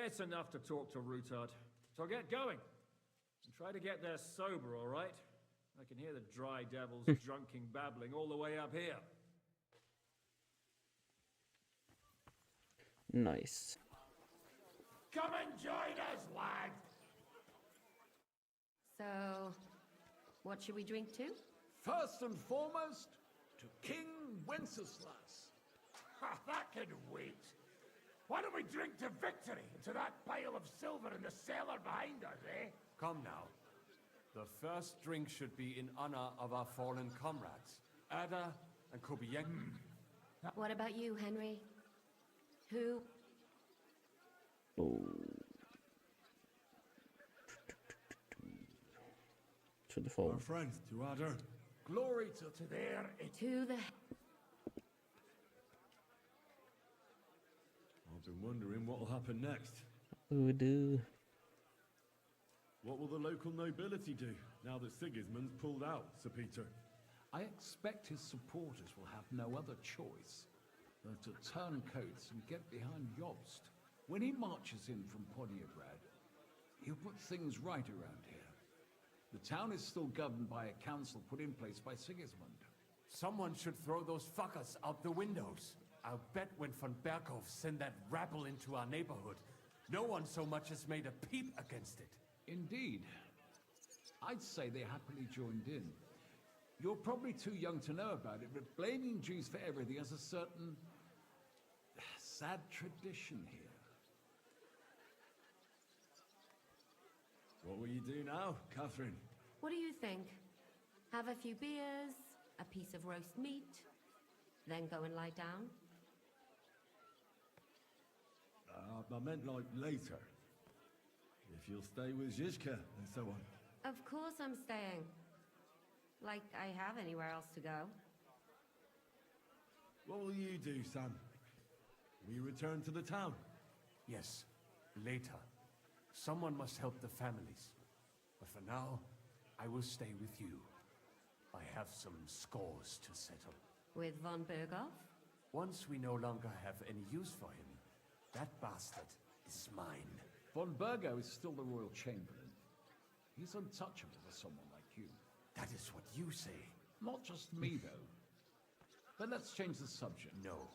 It's enough to talk to Rutard. So get going. And try to get there sober, all right? I can hear the dry devils drunken babbling all the way up here. Nice. Come and join us, lad! So, what should we drink to? First and foremost, to King Wenceslas. Ha, that can wait. Why don't we drink to victory and to that pile of silver in the cellar behind us, eh? Come now. The first drink should be in honor of our fallen comrades, Ada and Kubiak. What about you, Henry? Who? Oh. To the Our phone. friends, to Adder. Glory to their... To the... I've been wondering what will happen next. Voodoo. What will the local nobility do now that Sigismund's pulled out, Sir Peter? I expect his supporters will have no other choice than to turn coats and get behind Jobst. When he marches in from Podiagrad, he'll put things right around here. The town is still governed by a council put in place by Sigismund. Someone should throw those fuckers out the windows. I'll bet when von Berghoff send that rabble into our neighborhood, No one so much as made a peep against it. Indeed. I'd say they happily joined in. You're probably too young to know about it, but blaming Jews for everything has a certain sad tradition here. What will you do now, Catherine? What do you think? Have a few beers, a piece of roast meat, then go and lie down? I meant like later. If you'll stay with Zizka and so on. Of course I'm staying. Like I have anywhere else to go. What will you do, Sam? Will you return to the town? Yes, later. Someone must help the families. But for now, I will stay with you. I have some scores to settle. With von Berghoff? Once we no longer have any use for him, that bastard is mine. Von Burgo is still the royal chamberlain. He's untouchable for someone like you. That is what you say. Not just me, though. But let's change the subject. No.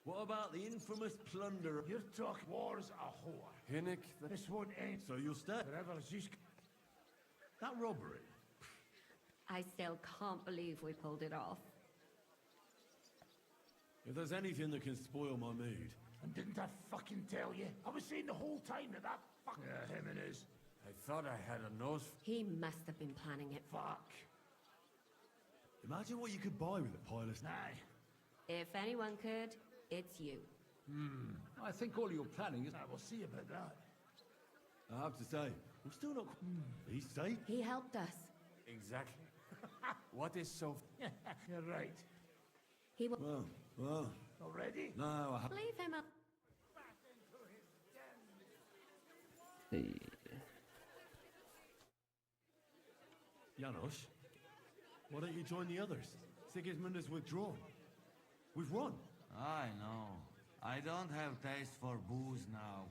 What about the infamous plunder? You're talking war's a whore. Hinnick, This won't end. So you'll stay? Forever Zizka. That robbery? I still can't believe we pulled it off. If there's anything that can spoil my mood. And didn't I fucking tell you? I was saying the whole time that fuck... him and his... I thought I had a nose. He must have been planning it. Fuck. Imagine what you could buy with a pile of... Aye. If anyone could, it's you. I think all you're planning is... We'll see about that. I have to say, we're still not... He's safe. He helped us. Exactly. What is so... You're right. He will... Well... Already? No, I haven't... Leave him up. Hey. Janos, why don't you join the others? Sigismund has withdrawn. We've won. I know. I don't have taste for booze now.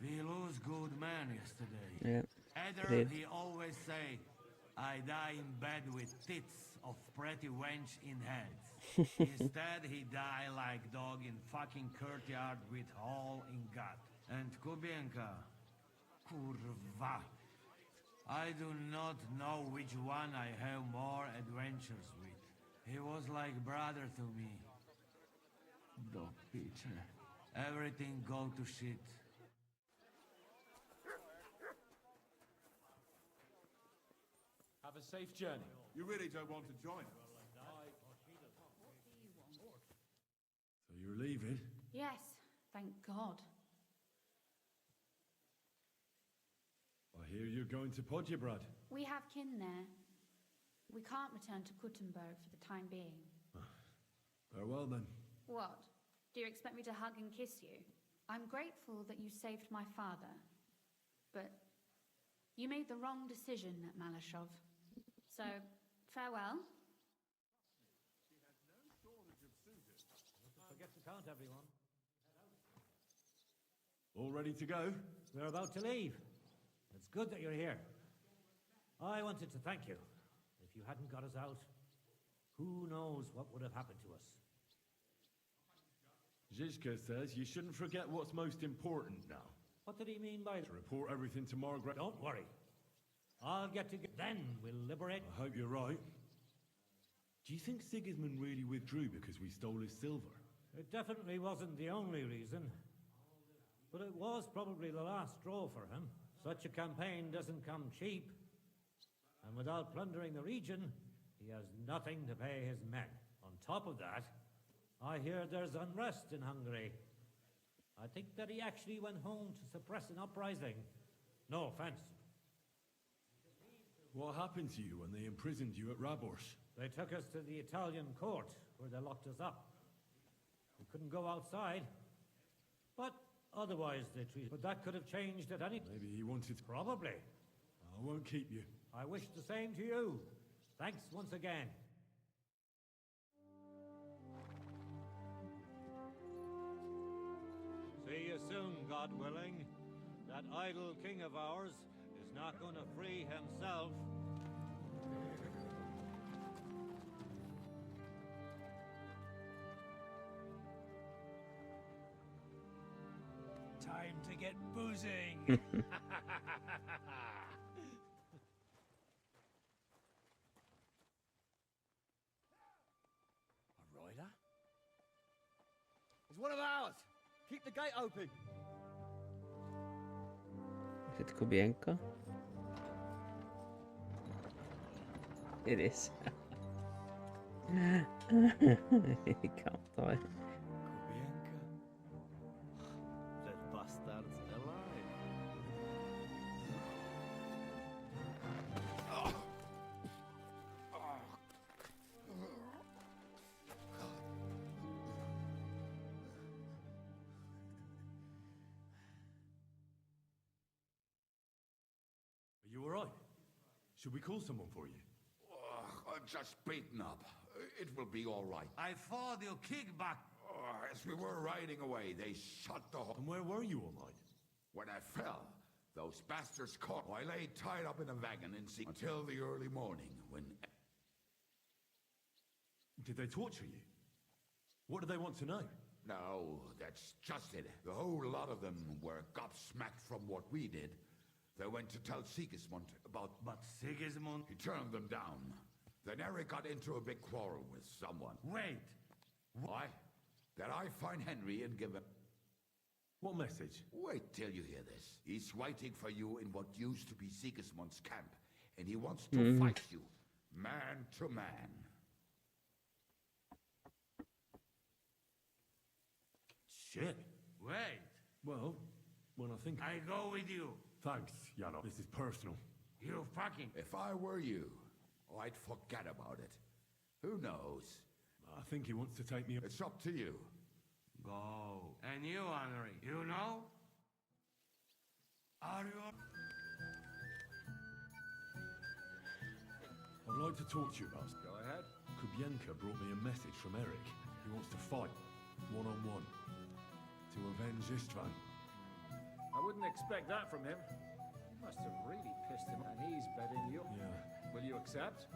We lose good men yesterday. Yeah. Either he always say, I die in bed with tits of pretty wench in heads. Instead, he die like dog in fucking courtyard with hole in gut. And Kubienka, kurva. I do not know which one I have more adventures with. He was like brother to me. Dog Peter. Everything go to shit. Have a safe journey. You really don't want to join us? So you're leaving? Yes, thank God. I hear you're going to Podjebrad. We have kin there. We can't return to Kuttenberg for the time being. Farewell then. What? Do you expect me to hug and kiss you? I'm grateful that you saved my father. But you made the wrong decision at Malashov. So, farewell. Forget to count everyone. All ready to go? We're about to leave. It's good that you're here. I wanted to thank you. If you hadn't got us out, who knows what would have happened to us. Zizka says you shouldn't forget what's most important now. What did he mean by that? To report everything to Margaret. Don't worry. I'll get to... Then we'll liberate... I hope you're right. Do you think Sigismund really withdrew because we stole his silver? It definitely wasn't the only reason. But it was probably the last straw for him. Such a campaign doesn't come cheap. And without plundering the region, he has nothing to pay his men. On top of that, I hear there's unrest in Hungary. I think that he actually went home to suppress an uprising. No offense. What happened to you when they imprisoned you at Raborsh? They took us to the Italian court, where they locked us up. We couldn't go outside. But otherwise they treated... But that could have changed at any... Maybe he wanted to... Probably. I won't keep you. I wish the same to you. Thanks once again. See you soon, God willing. That idle king of ours is not going to free himself. to get boozing. A rider? It's one of ours. Keep the gate open. Is it Kubienka? It is. He can't die. Kubienka? That bastard's alive. Are you alright? Should we call someone for you? I'm just beaten up. It will be all right. I thought you kick back. As we were riding away, they shot the And where were you all night? When I fell, those bastards caught me. I lay tied up in a wagon until the early morning when... Did they torture you? What do they want to know? No, that's just it. The whole lot of them were gobsmacked from what we did. They went to tell Sigismund about... But Sigismund... He turned them down. Then Eric got into a big quarrel with someone. Wait. Why? That I find Henry and give him... What message? Wait till you hear this. He's waiting for you in what used to be Sigismund's camp. And he wants to fight you. Man to man. Shit. Wait. Well, when I think... I go with you. Thanks, Yano. This is personal. You fucking... If I were you, I'd forget about it. Who knows? I think he wants to take me... It's up to you. Go. And you, Henry, you know? Are you... I'd like to talk to you about... Go ahead. Kubienka brought me a message from Eric. He wants to fight, one-on-one, to avenge Istvan. I wouldn't expect that from him. Must have really pissed him, and he's bedding you. Yeah. Will you accept?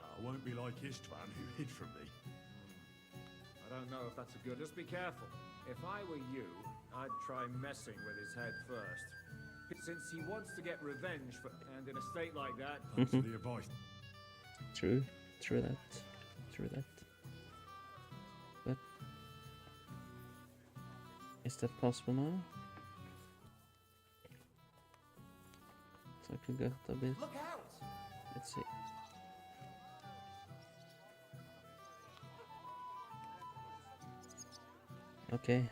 I won't be like Istvan, who hid from me. I don't know if that's a good... Just be careful. If I were you, I'd try messing with his head first. Since he wants to get revenge for... And in a state like that... Thanks for the advice. True that. But... Is that possible now? So I could get a bit... Look out! Let's see. Okay.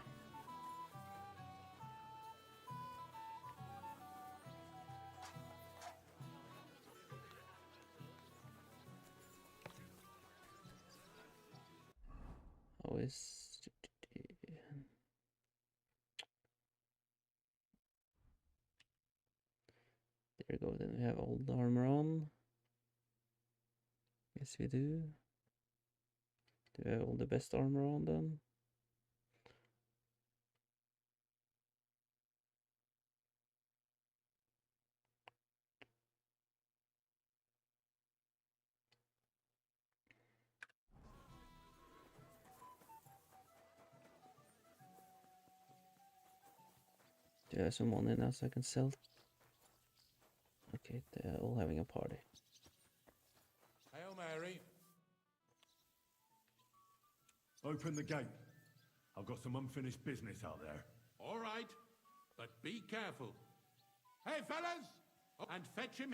Always. There we go. Then we have old armor on. Yes, we do. Do we have all the best armor on then? Do I have some money now so I can sell? Okay, they're all having a party. Hail Mary. Open the gate. I've got some unfinished business out there. All right, but be careful. Hey, fellas! And fetch him.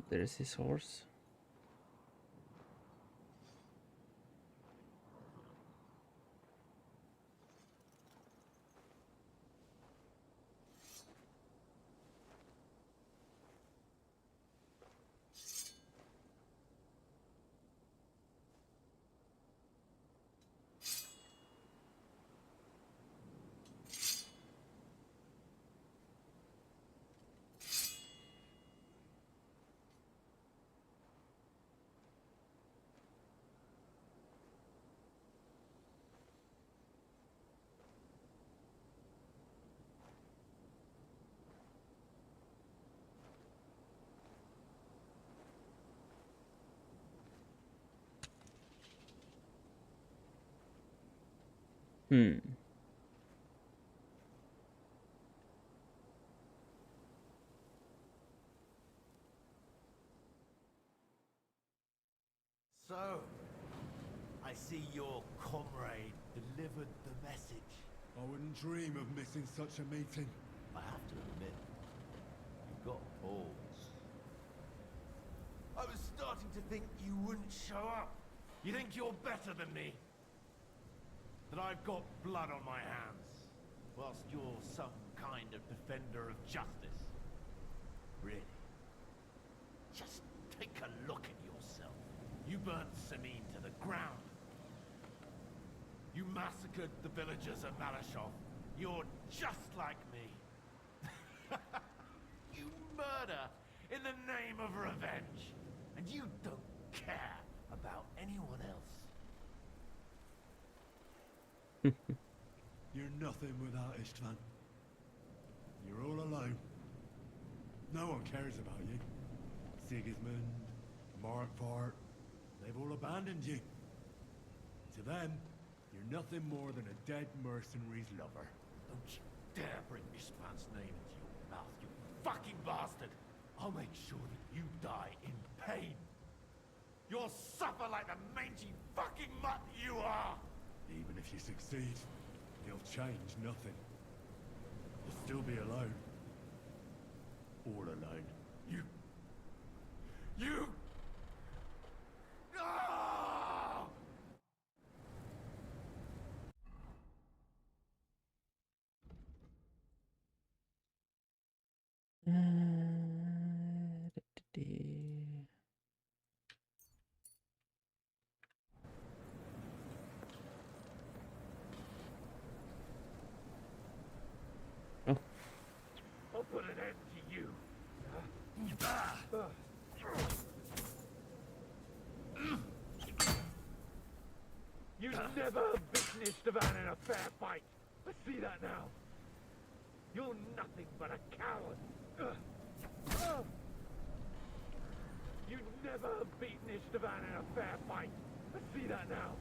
There is his horse. So, I see your comrade delivered the message. I wouldn't dream of missing such a meeting. I have to admit, you've got balls. I was starting to think you wouldn't show up. You think you're better than me? That I've got blood on my hands, whilst you're some kind of defender of justice. Really? Just take a look at yourself. You burnt Sameen to the ground. You massacred the villagers of Malashov. You're just like me. You murder in the name of revenge. And you don't care about anyone else. You're nothing without Istvan. You're all alone. No one cares about you. Sigismund, Markvart, they've all abandoned you. To them, you're nothing more than a dead mercenary's lover. Don't you dare bring Istvan's name into your mouth, you fucking bastard! I'll make sure that you die in pain. You'll suffer like the mangy fucking mutt you are! Even if you succeed, you'll change nothing. You'll still be alone. All alone. You... No! I'll put an end to you. You never beaten Istvan in a fair fight. I see that now. You're nothing but a coward. You never beaten Istvan in a fair fight. I see that now.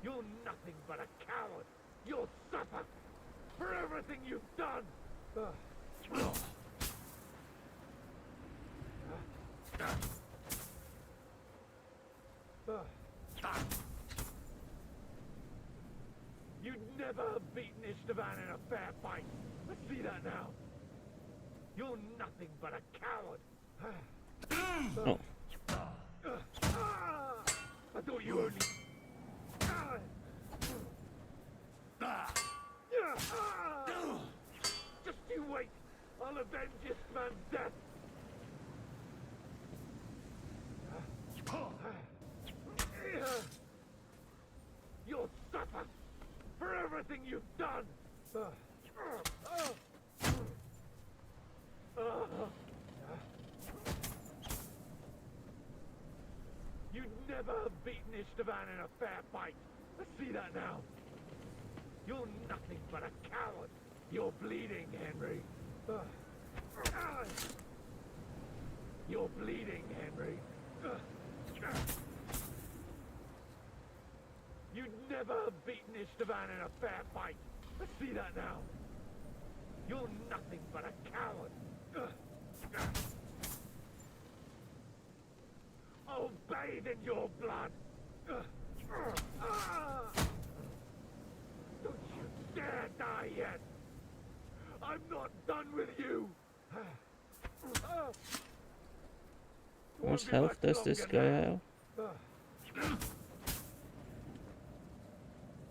You're nothing but a coward. You'll suffer for everything you've done. You'd never beaten Istvan in a fair fight. I see that now. You're nothing but a coward. I thought you only... Just you wait. I'll avenge Istvan's death. You'll suffer for everything you've done. You'd never beaten Istvan in a fair fight. I see that now. You're nothing but a coward. You're bleeding, Henry. You're bleeding, Henry. You'd never beaten Istvan in a fair fight. I see that now. You're nothing but a coward. I'll bathe in your blood. Don't you dare die yet. I'm not done with you. How much health does this guy have?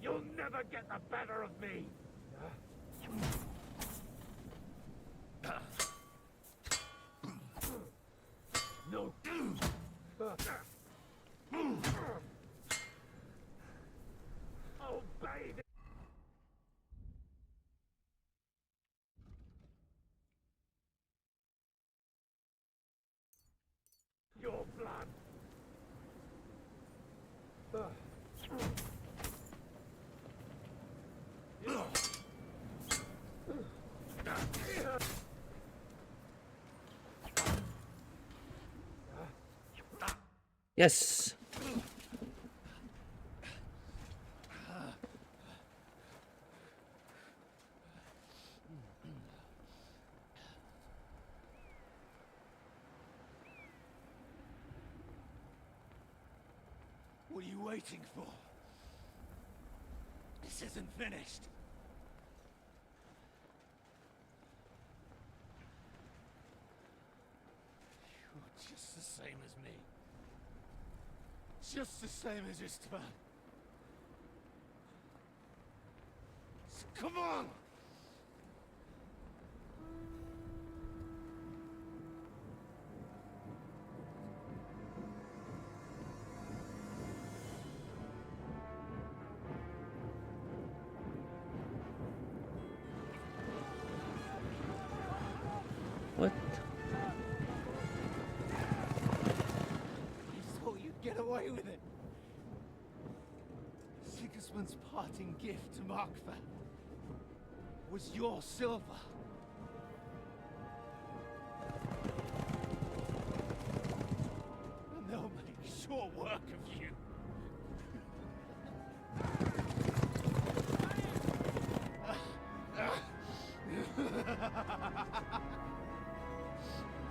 You'll never get the better of me. No. Obey the... Your blood. Yes. What are you waiting for? This isn't finished. You're just the same as me. Just the same as Istvan. So come on! What? I thought you'd get away with it. Sigismund's parting gift to Markva was your silver. And they'll make short work of you.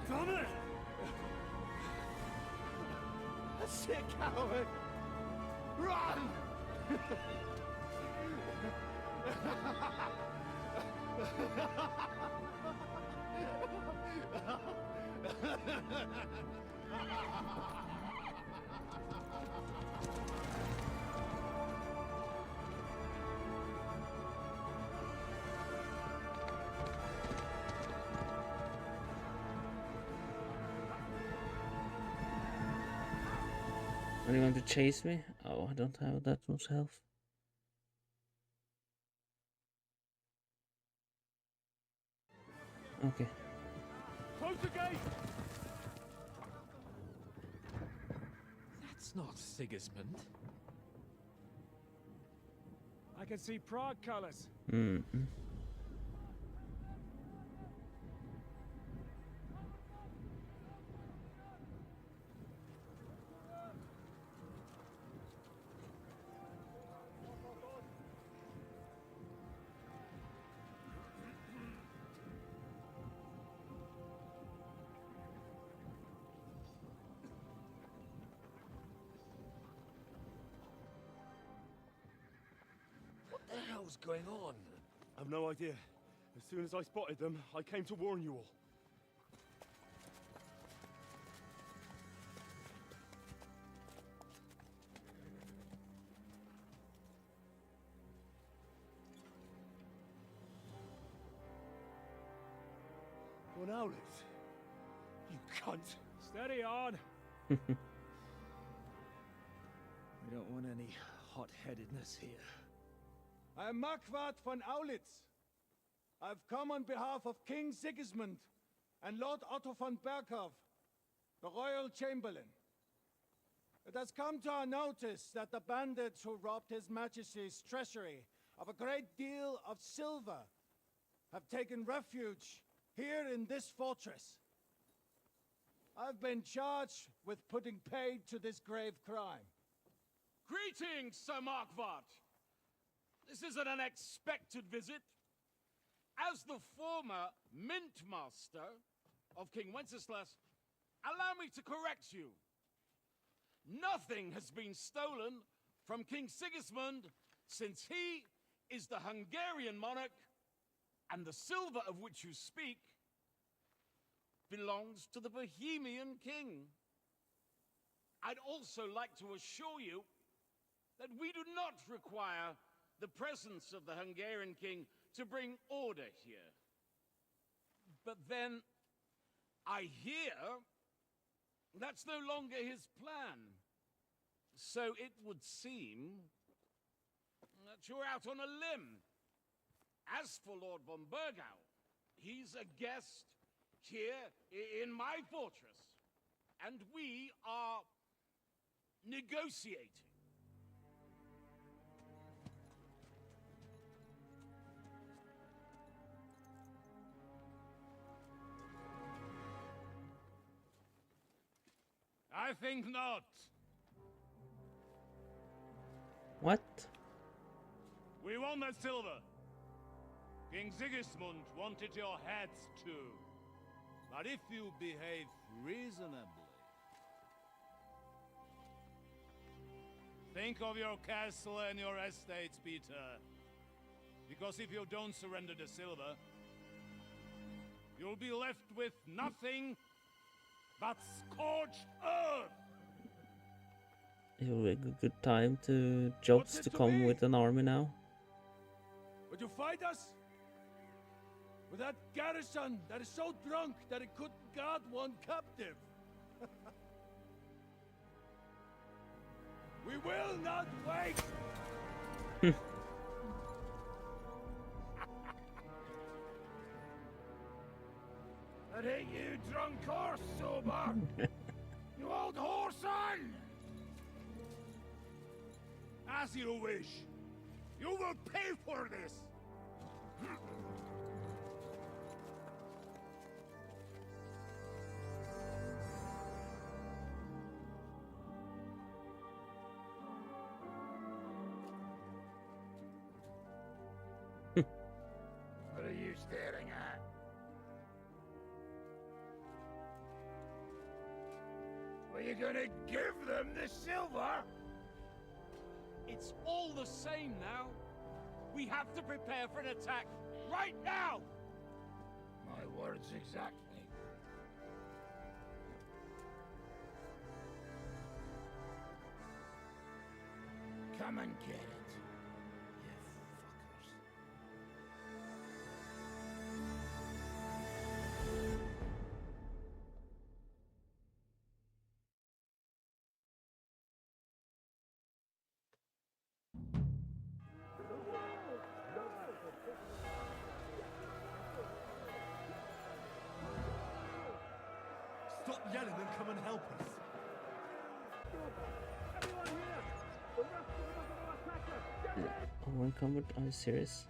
Damn it! That's it, coward! Run! Are you going to chase me? Oh, I don't have that much health. Okay. Close the gate! That's not Sigismund. I can see Prague colors. Mm-hmm. What the hell's going on? I've no idea. As soon as I spotted them, I came to warn you all. One outlet. You cunt. Steady on. We don't want any hot-headedness here. I am Markvart von Aulitz. I've come on behalf of King Sigismund and Lord Otto von Berkhoff, the Royal Chamberlain. It has come to our notice that the bandits who robbed His Majesty's treasury of a great deal of silver have taken refuge here in this fortress. I've been charged with putting paid to this grave crime. Greetings, Sir Markvart. This is an unexpected visit. As the former Mint Master of King Wenceslas, allow me to correct you. Nothing has been stolen from King Sigismund since he is the Hungarian monarch, and the silver of which you speak belongs to the Bohemian king. I'd also like to assure you that we do not require the presence of the Hungarian king to bring order here. But then, I hear that's no longer his plan. So it would seem that you're out on a limb. As for Lord von Burgau, he's a guest here in my fortress, and we are negotiating. I think not. What? We want that silver. King Sigismund wanted your heads too. But if you behave reasonably... Think of your castle and your estates, Peter. Because if you don't surrender the silver, you'll be left with nothing but scorched earth! It will be a good time to Jobs to come with an army now. Would you fight us? With that garrison that is so drunk that it couldn't guard one captive? We will not wait! That ain't you, drunk or sober? You old whoreson! As you wish. You will pay for this! What are you staring at? Are you gonna give them the silver? It's all the same now. We have to prepare for an attack right now! My words exactly. Come and get it, you fuckers. Stop yelling and come and help us. Unencumbered? Are you serious?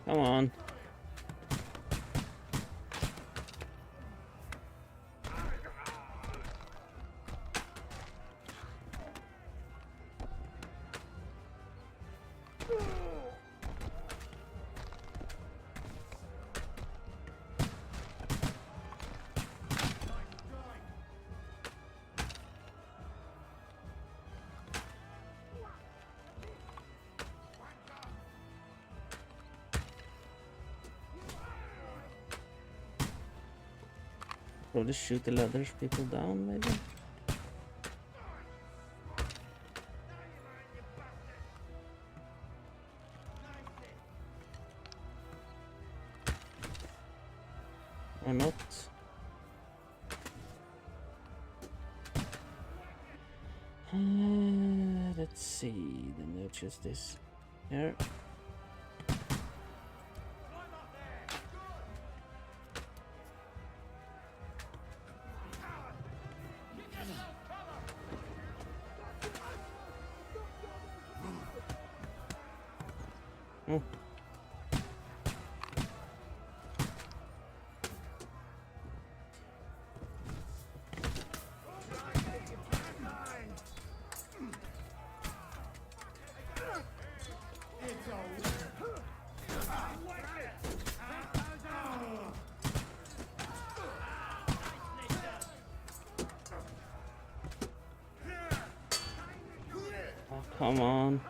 Come on. Probably shoot the other people down, maybe? Or not. Let's see. Then there's just this here. Oh. Oh, come on.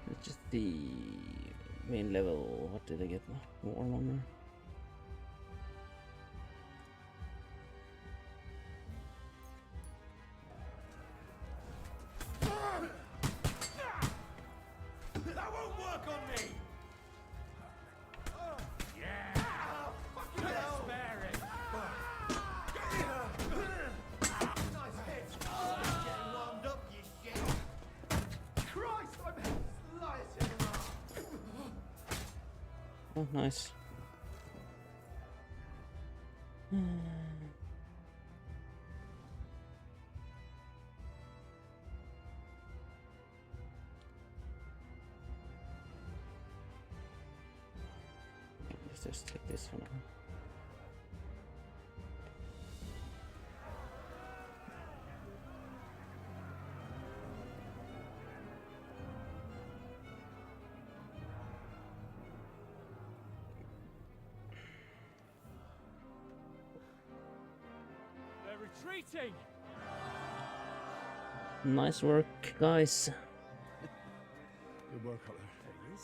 Let's just the main level. What did I get now? Warhammer. That won't work on me! Yeah! Fucking hell! Spare it! Nice hit! Getting warmed up, you shit! Christ, I'm slicing him up! Oh, nice. Let's just take this for now. They're retreating! Nice work, guys. Good work up there. There he is.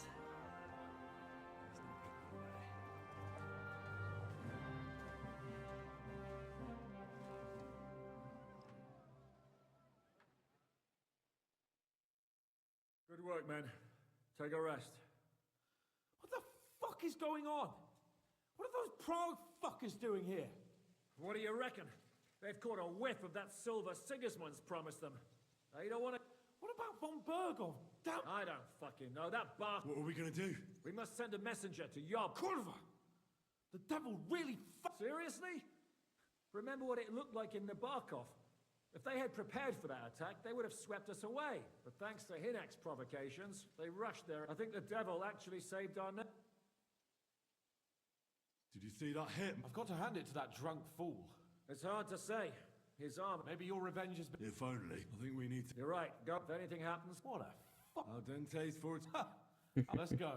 Good work, men. Take a rest. What the fuck is going on? What are those Prague fuckers doing here? What do you reckon? They've caught a whiff of that silver Sigismund's promised them. They don't want to... What about von Bergov? Damn... I don't fucking know. That bar... What are we gonna do? We must send a messenger to Yob. Kurva! The devil really Seriously? Remember what it looked like in Nabokov? If they had prepared for that attack, they would have swept us away. But thanks to Hinek's provocations, they rushed there. I think the devil actually saved our... Did you see that hit? I've got to hand it to that drunk fool. It's hard to say. His arm... Maybe your revenge has been... If only. I think we need to... You're right. Go. If anything happens... What a fuck... Al dente's for... Let's go.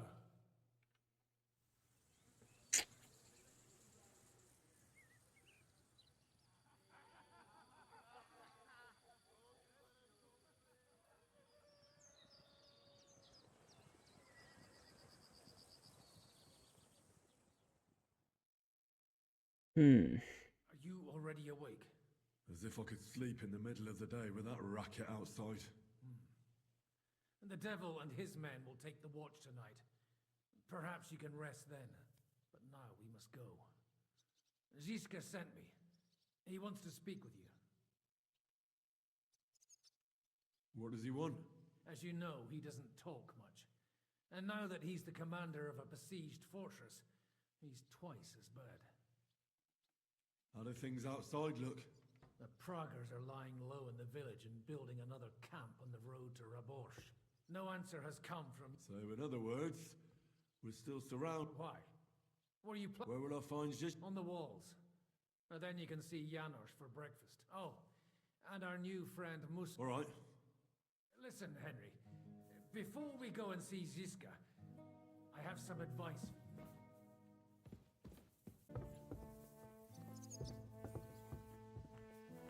Are you already awake? As if I could sleep in the middle of the day with that racket outside. And the devil and his men will take the watch tonight. Perhaps you can rest then. But now we must go. Ziska sent me. He wants to speak with you. What does he want? As you know, he doesn't talk much. And now that he's the commander of a besieged fortress, he's twice as bad. How do things outside look? The Praguers are lying low in the village and building another camp on the road to Raborsh. No answer has come from... So, in other words, we're still surrounded. Why? What are you Where will I find just... On the walls. And then you can see Janos for breakfast. Oh, And our new friend All right. Listen, Henry. Before we go and see Ziska, I have some advice.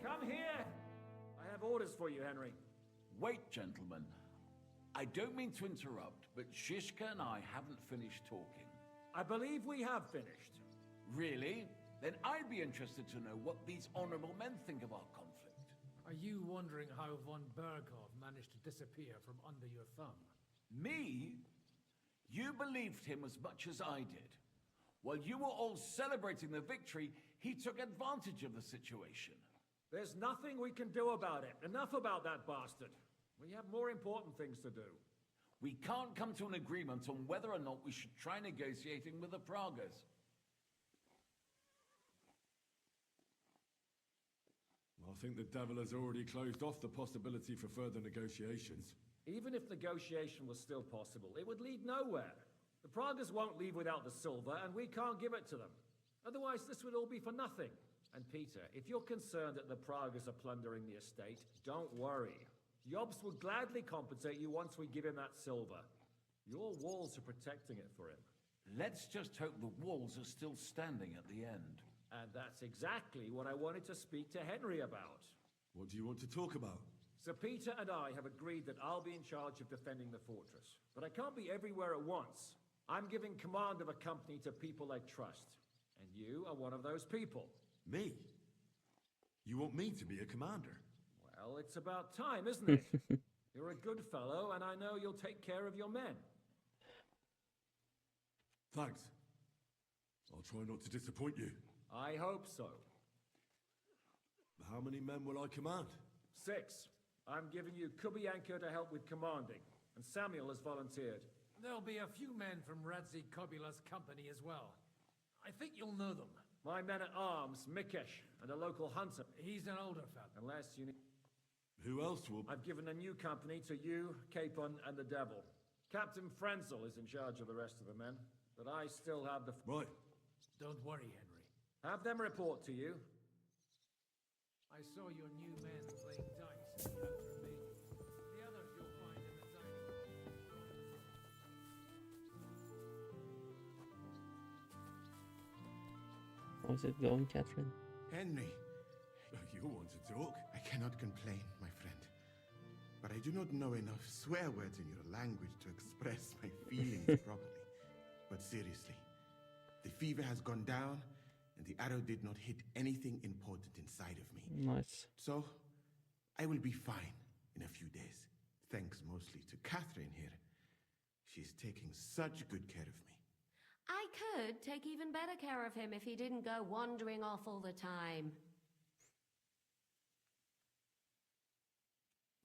Come here! I have orders for you, Henry. Wait, gentlemen. I don't mean to interrupt, but Shishka and I haven't finished talking. I believe we have finished. Really? Then I'd be interested to know what these honorable men think of our conflict. Are you wondering how von Berghoff managed to disappear from under your thumb? Me? You believed him as much as I did. While you were all celebrating the victory, he took advantage of the situation. There's nothing we can do about it. Enough about that bastard. We have more important things to do. We can't come to an agreement on whether or not we should try negotiating with the Pragas. I think the devil has already closed off the possibility for further negotiations. Even if negotiation was still possible, it would lead nowhere. The Pragas won't leave without the silver, and we can't give it to them. Otherwise, this would all be for nothing. And Peter, if you're concerned that the Pragas are plundering the estate, don't worry. Jobst will gladly compensate you once we give him that silver. Your walls are protecting it for him. Let's just hope the walls are still standing at the end. And that's exactly what I wanted to speak to Henry about. What do you want to talk about? Sir Peter and I have agreed that I'll be in charge of defending the fortress. But I can't be everywhere at once. I'm giving command of a company to people I trust. And you are one of those people. Me? You want me to be a commander? Well, it's about time, isn't it? You're a good fellow, and I know you'll take care of your men. Thanks. I'll try not to disappoint you. I hope so. How many men will I command? 6. I'm giving you Kubianka to help with commanding, and Samuel has volunteered. There'll be a few men from Radzi Kobula's company as well. I think you'll know them. My men-at-arms, Mikesh, and a local hunter. He's an older fellow. Unless you need... Who else will... I've given a new company to you, Capon, and the Devil. Captain Frenzel is in charge of the rest of the men, but I still have the... Right. Don't worry, Henry. Have them report to you. I saw your new men playing dice in the outer main. The others you'll find in the dining hall. How's it going, Catherine? Henry. You want to talk? I cannot complain, my friend. But I do not know enough swear words in your language to express my feelings properly. But seriously, the fever has gone down, and the arrow did not hit anything important inside of me. Nice. So, I will be fine in a few days. Thanks mostly to Catherine here. She's taking such good care of me. I could take even better care of him if he didn't go wandering off all the time.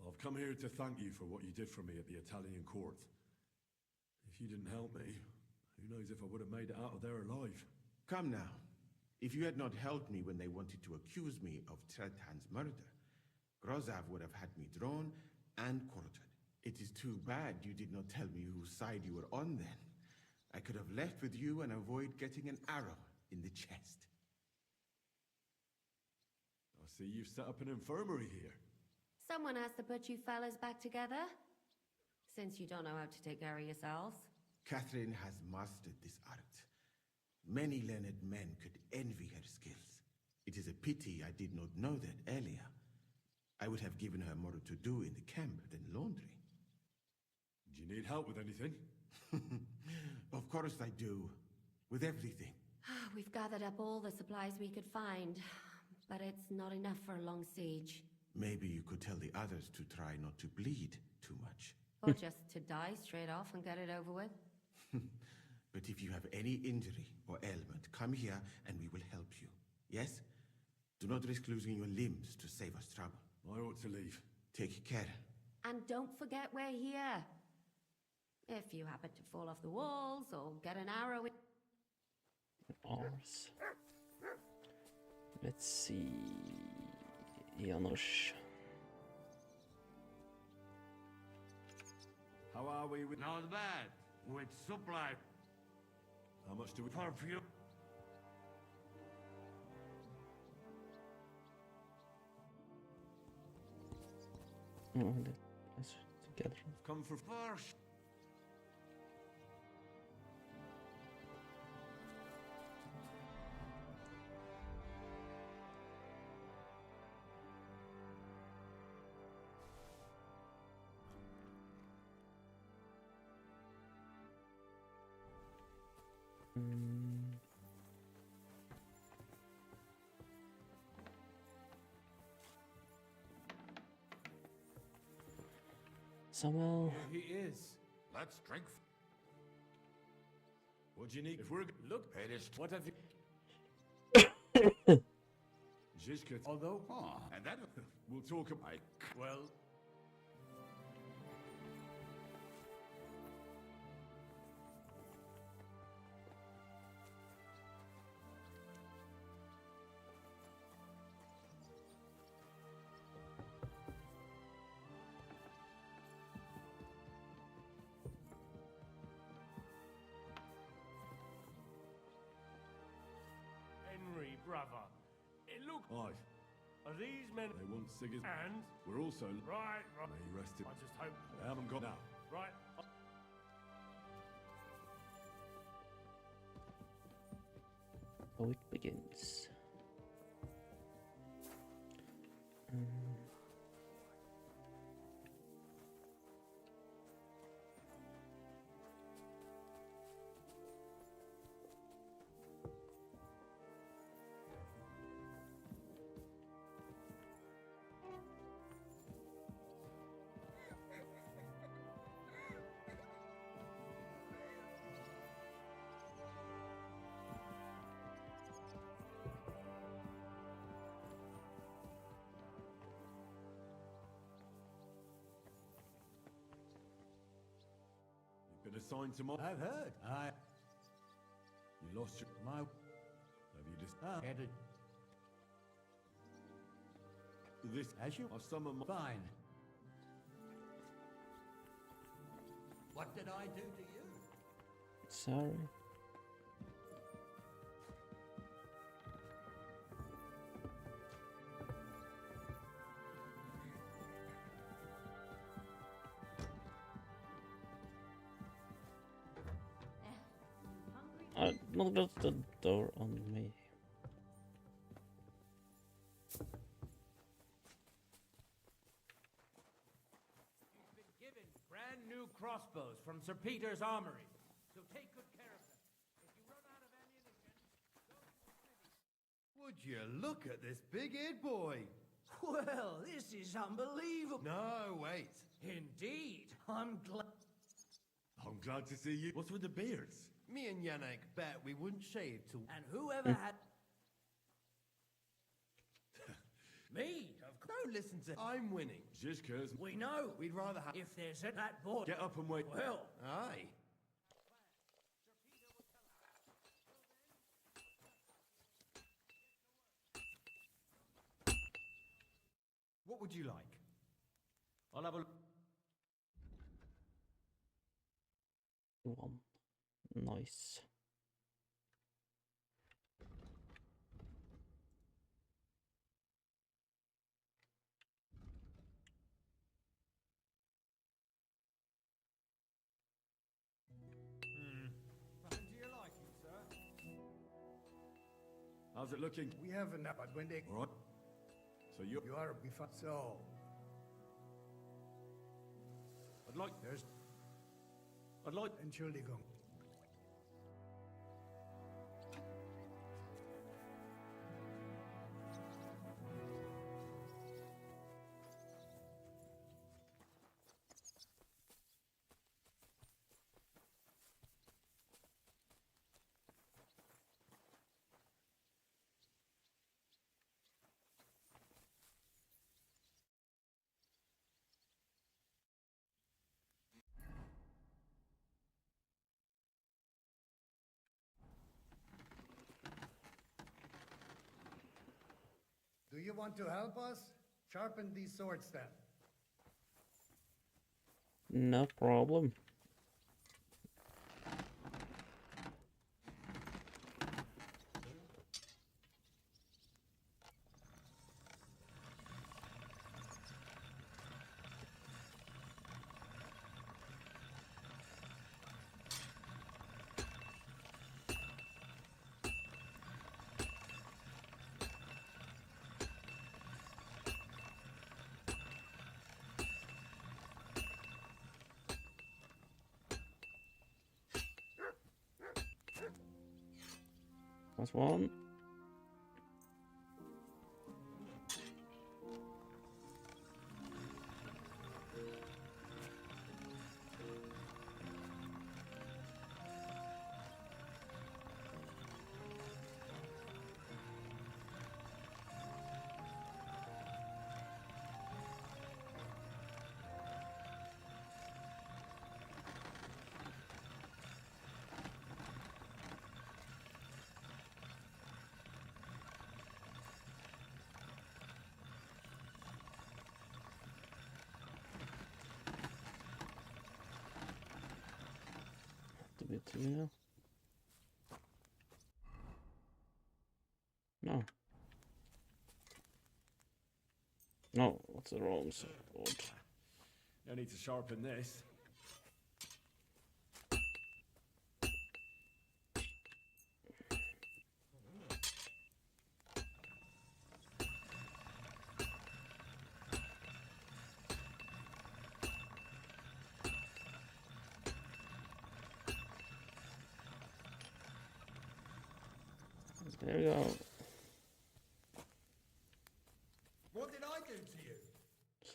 I've come here to thank you for what you did for me at the Italian court. If you didn't help me, who knows if I would have made it out of there alive. Come now. If you had not helped me when they wanted to accuse me of Trethan's murder, Grozav would have had me drawn and quartered. It is too bad you did not tell me whose side you were on then. I could have left with you and avoid getting an arrow in the chest. I see you've set up an infirmary here. Someone has to put you fellas back together. Since you don't know how to take care of yourselves. Catherine has mastered this art. Many learned men could envy her skills. It is a pity I did not know that earlier. I would have given her more to do in the camp than laundry. Do you need help with anything? Of course I do. With everything. We've gathered up all the supplies we could find, but it's not enough for a long siege. Maybe you could tell the others to try not to bleed too much. Or just to die straight off and get it over with. But if you have any injury or ailment, come here and we will help you. Yes? Do not risk losing your limbs to save us trouble. I ought to leave. Take care. And don't forget we're here. If you happen to fall off the walls or get an arrow in... Arms. Let's see. Janusz. How are we with... Not bad. With supply. How much do we... For few... Oh, let's together. Come for first. Samuel. Here he is. Let's drink. What do you need? If we're look, what have you? Zizka. Although, and that we'll talk about. Well. Henry, brother. Look. Aye. Are these men? They want Sigismund. And we're also right. May he rest in. I just hope They haven't got now. right. So it begins. Been assigned to my. I've heard. You lost your. My. Have you just. Headed. This. As you. I summoned my. Fine. What did I do to you? Sorry. Not close the door on me. You've been given brand new crossbows from Sir Peter's armory, so take good care of them. If you run out of ammunition, go to the smithy. Would you look at this big-eared boy? Well, this is unbelievable. No, wait. Indeed, I'm glad. I'm glad to see you. What's with the beards? Me and Yannick bet we wouldn't shave till... And whoever had... Me, of course. Don't listen to... I'm winning. Zizka's. We know. We'd rather have... If there's that board... Get up and wait. Well... Aye. What would you like? I'll have a... One. Nice. Nothing to your liking, sir. How's it looking? We have enough, but when they... All right. So you. You are before... So... I'd like. There's... I'd like. Entschuldigung. Do you want to help us? Sharpen these swords then. No problem. That's one. A bit too now. No. No, what's the wrong sword? I need to sharpen this. There we go. What did I do to you?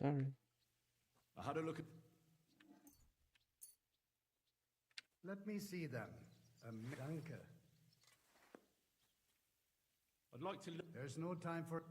Sorry. I had a look at... Let me see them. Danke. I'd like to look... There's no time for...